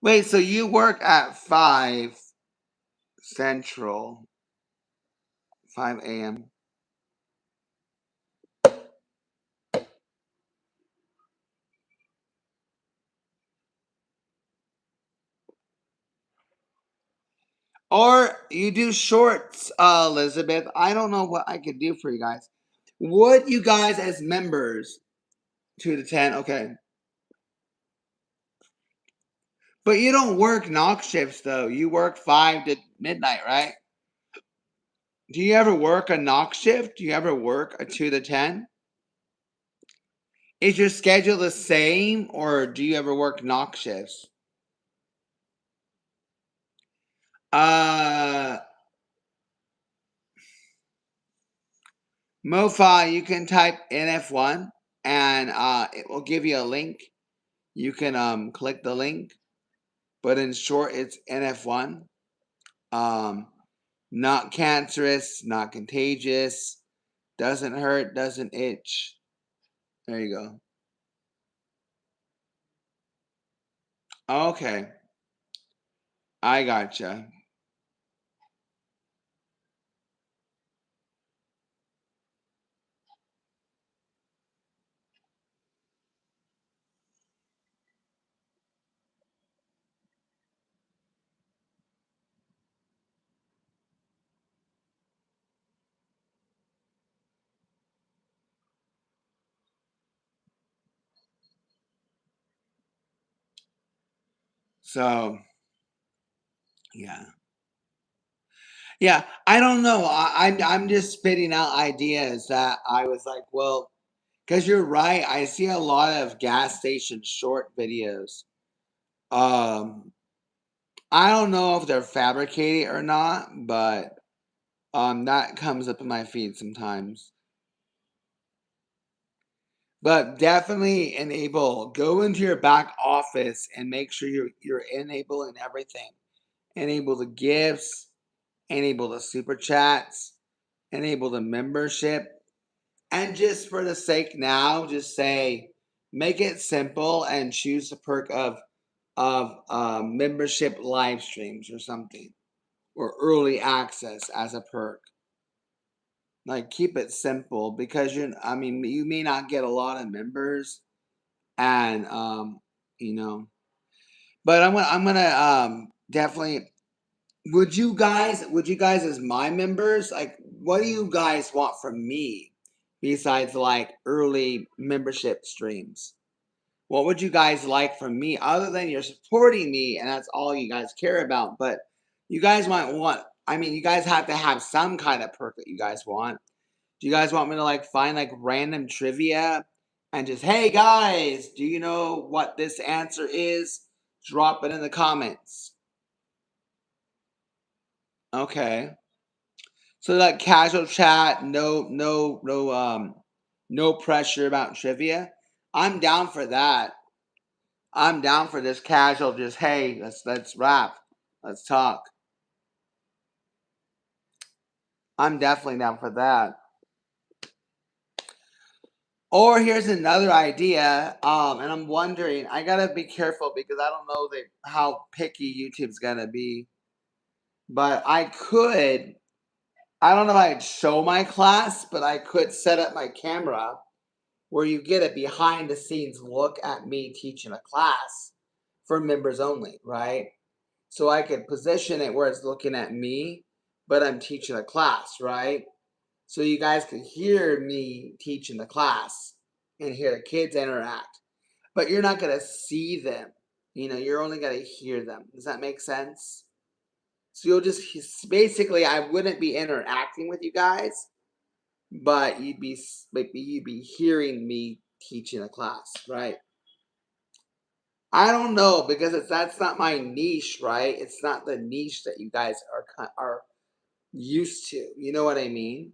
Wait, so you work at 5 Central, 5 a.m. Or you do shorts, Elizabeth. I don't know what I could do for you guys. Would you guys, as members, 2 to 10, okay. But you don't work knock shifts, though. You work 5 to midnight, right? Do you ever work a knock shift? Do you ever work a 2 to 10? Is your schedule the same, or do you ever work knock shifts? Uh, Mofi, you can type NF1 and it will give you a link. You can click the link, but in short, it's NF1. Um, Not cancerous, not contagious, doesn't hurt, doesn't itch. There you go. Okay, I gotcha. So, yeah. Yeah, I don't know. I'm just spitting out ideas that I was like, well, because you're right. I see a lot of gas station short videos. Um, I don't know if they're fabricated or not, but that comes up in my feed sometimes. But definitely go into your back office and make sure you're enabling everything. Enable the gifts, enable the super chats, enable the membership. And just for the sake now, just say make it simple and choose the perk of membership live streams or something, or early access as a perk. Like keep it simple because you may not get a lot of members, and you know, but I'm gonna definitely. Would you guys as my members, like, what do you guys want from me besides like early membership streams? What would you guys like from me other than you're supporting me and that's all you guys care about? But you guys might want, you guys have to have some kind of perk that you guys want. Do you guys want me to like find like random trivia and just, hey guys, do you know what this answer is? Drop it in the comments. Okay. So like casual chat, no pressure about trivia. I'm down for that. I'm down for this casual, just hey, let's rap. Let's talk. I'm definitely down for that. Or here's another idea, and I'm wondering, I gotta be careful because I don't know how picky YouTube's gonna be. But I don't know if I'd show my class, but I could set up my camera where you get a behind the scenes look at me teaching a class for members only, right? So I could position it where it's looking at me, but I'm teaching a class, right? So you guys can hear me teaching the class and hear the kids interact, but you're not going to see them. You're only going to hear them. Does that make sense? So you'll just basically, I wouldn't be interacting with you guys, but you'd be hearing me teaching a class, right? I don't know because that's not my niche, right? It's not the niche that you guys are used to. You know what I mean?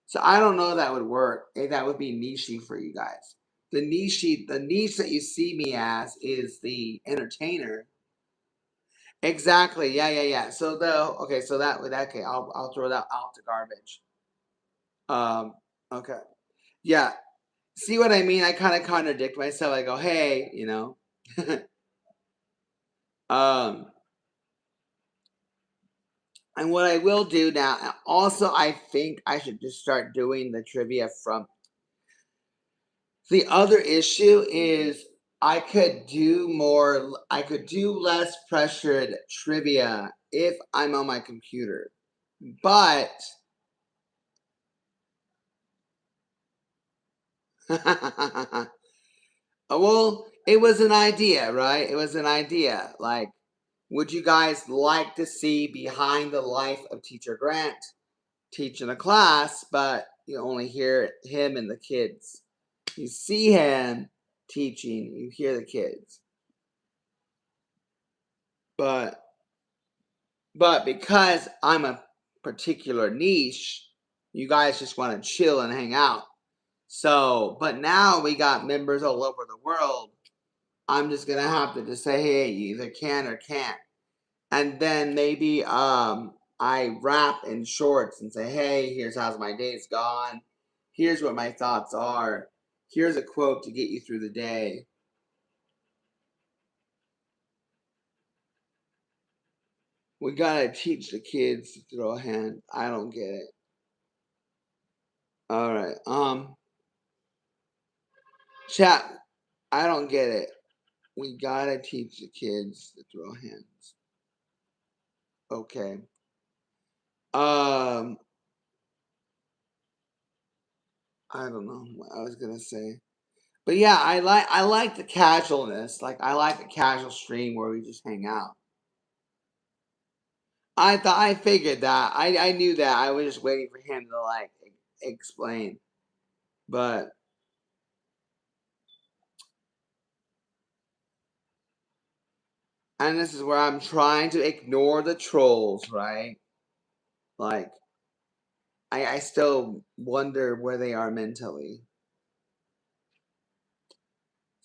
So I don't know if that would work. If that would be nichey for you guys. The niche that you see me as is the entertainer. Exactly. Yeah, yeah, yeah. So that would okay. I'll throw that out to garbage. Um. Okay. Yeah. See what I mean? I kind of contradict myself. I go, hey, um, and what I will do now, also, I think I should just start doing the trivia from. The other issue is I could do less pressured trivia if I'm on my computer. But, well, it was an idea, right? It was an idea. Like, would you guys like to see behind the life of Teacher Grant teaching a class, but you only hear him and the kids? You see him teaching, you hear the kids. But because I'm a particular niche, you guys just want to chill and hang out. So, but now we got members all over the world. I'm just gonna have to just say, hey, you either can or can't. And then maybe I rap in shorts and say, hey, here's how my day's gone. Here's what my thoughts are. Here's a quote to get you through the day. We gotta teach the kids to throw a hand. I don't get it. All right. Chat. I don't get it. We gotta teach the kids to throw hands. Okay. Um. I don't know what I was gonna say. But yeah, I like the casualness. Like I like a casual stream where we just hang out. I figured that. I knew that. I was just waiting for him to like explain. But and this is where I'm trying to ignore the trolls, right? Like I still wonder where they are mentally.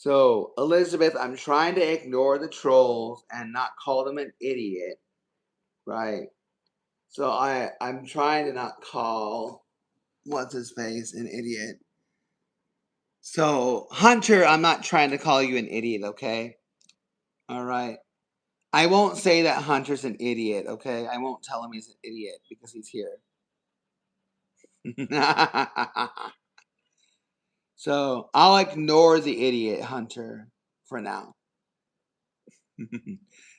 So, Elizabeth, I'm trying to ignore the trolls and not call them an idiot, right? So I'm trying to not call what's his face an idiot. So, Hunter, I'm not trying to call you an idiot, okay? All right. I won't say that Hunter's an idiot, okay? I won't tell him he's an idiot because he's here. So, I'll ignore the idiot, Hunter, for now.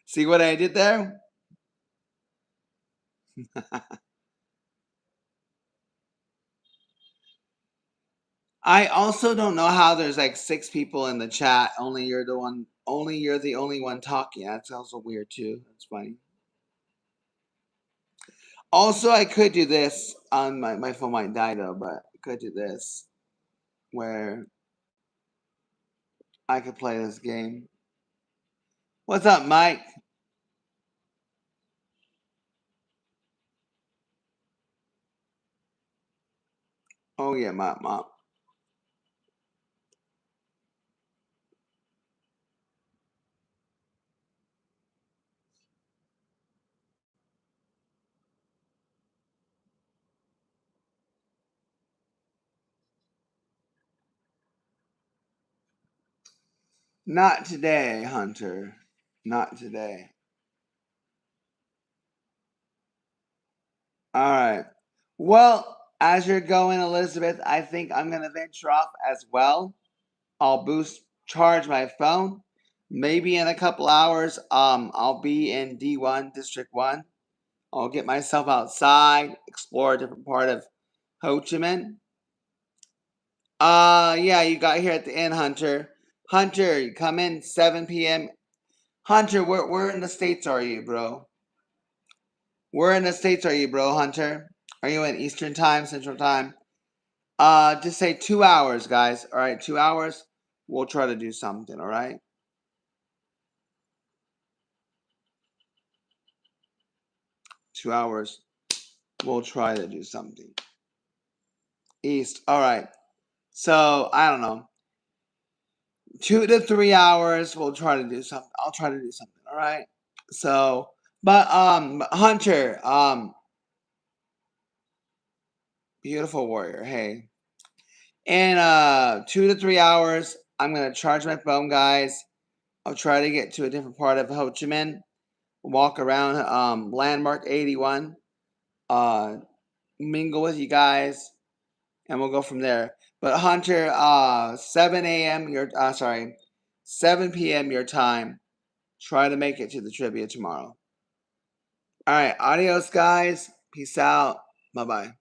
See what I did there? I also don't know how there's like 6 people in the chat. Only you're the only one talking. That's also weird too. That's funny. Also, I could do this on my phone might die though, but I could do this where I could play this game. What's up, Mike? Oh yeah, mom. Not today, Hunter. Not today. All right. Well, as you're going, Elizabeth, I think I'm gonna venture off as well. I'll charge my phone. Maybe in a couple hours, I'll be in D1, District 1. I'll get myself outside, explore a different part of Ho Chi Minh. Yeah, you got here at the end, Hunter. Hunter, you come in 7 p.m. Hunter, where in the States are you, bro? Where in the States are you, bro, Hunter? Are you in Eastern Time, Central Time? Just say 2 hours, guys. All right, 2 hours. We'll try to do something, all right? 2 hours. We'll try to do something. East. All right. So, I don't know. 2 to 3 hours. We'll try to do something. I'll try to do something, all right? So, but Hunter, beautiful warrior. Hey. In 2 to 3 hours, I'm going to charge my phone, guys. I'll try to get to a different part of Ho Chi Minh. Walk around landmark 81. Mingle with you guys, and we'll go from there. But Hunter, 7 a.m. your 7 p.m. your time. Try to make it to the trivia tomorrow. All right, adios, guys. Peace out. Bye bye.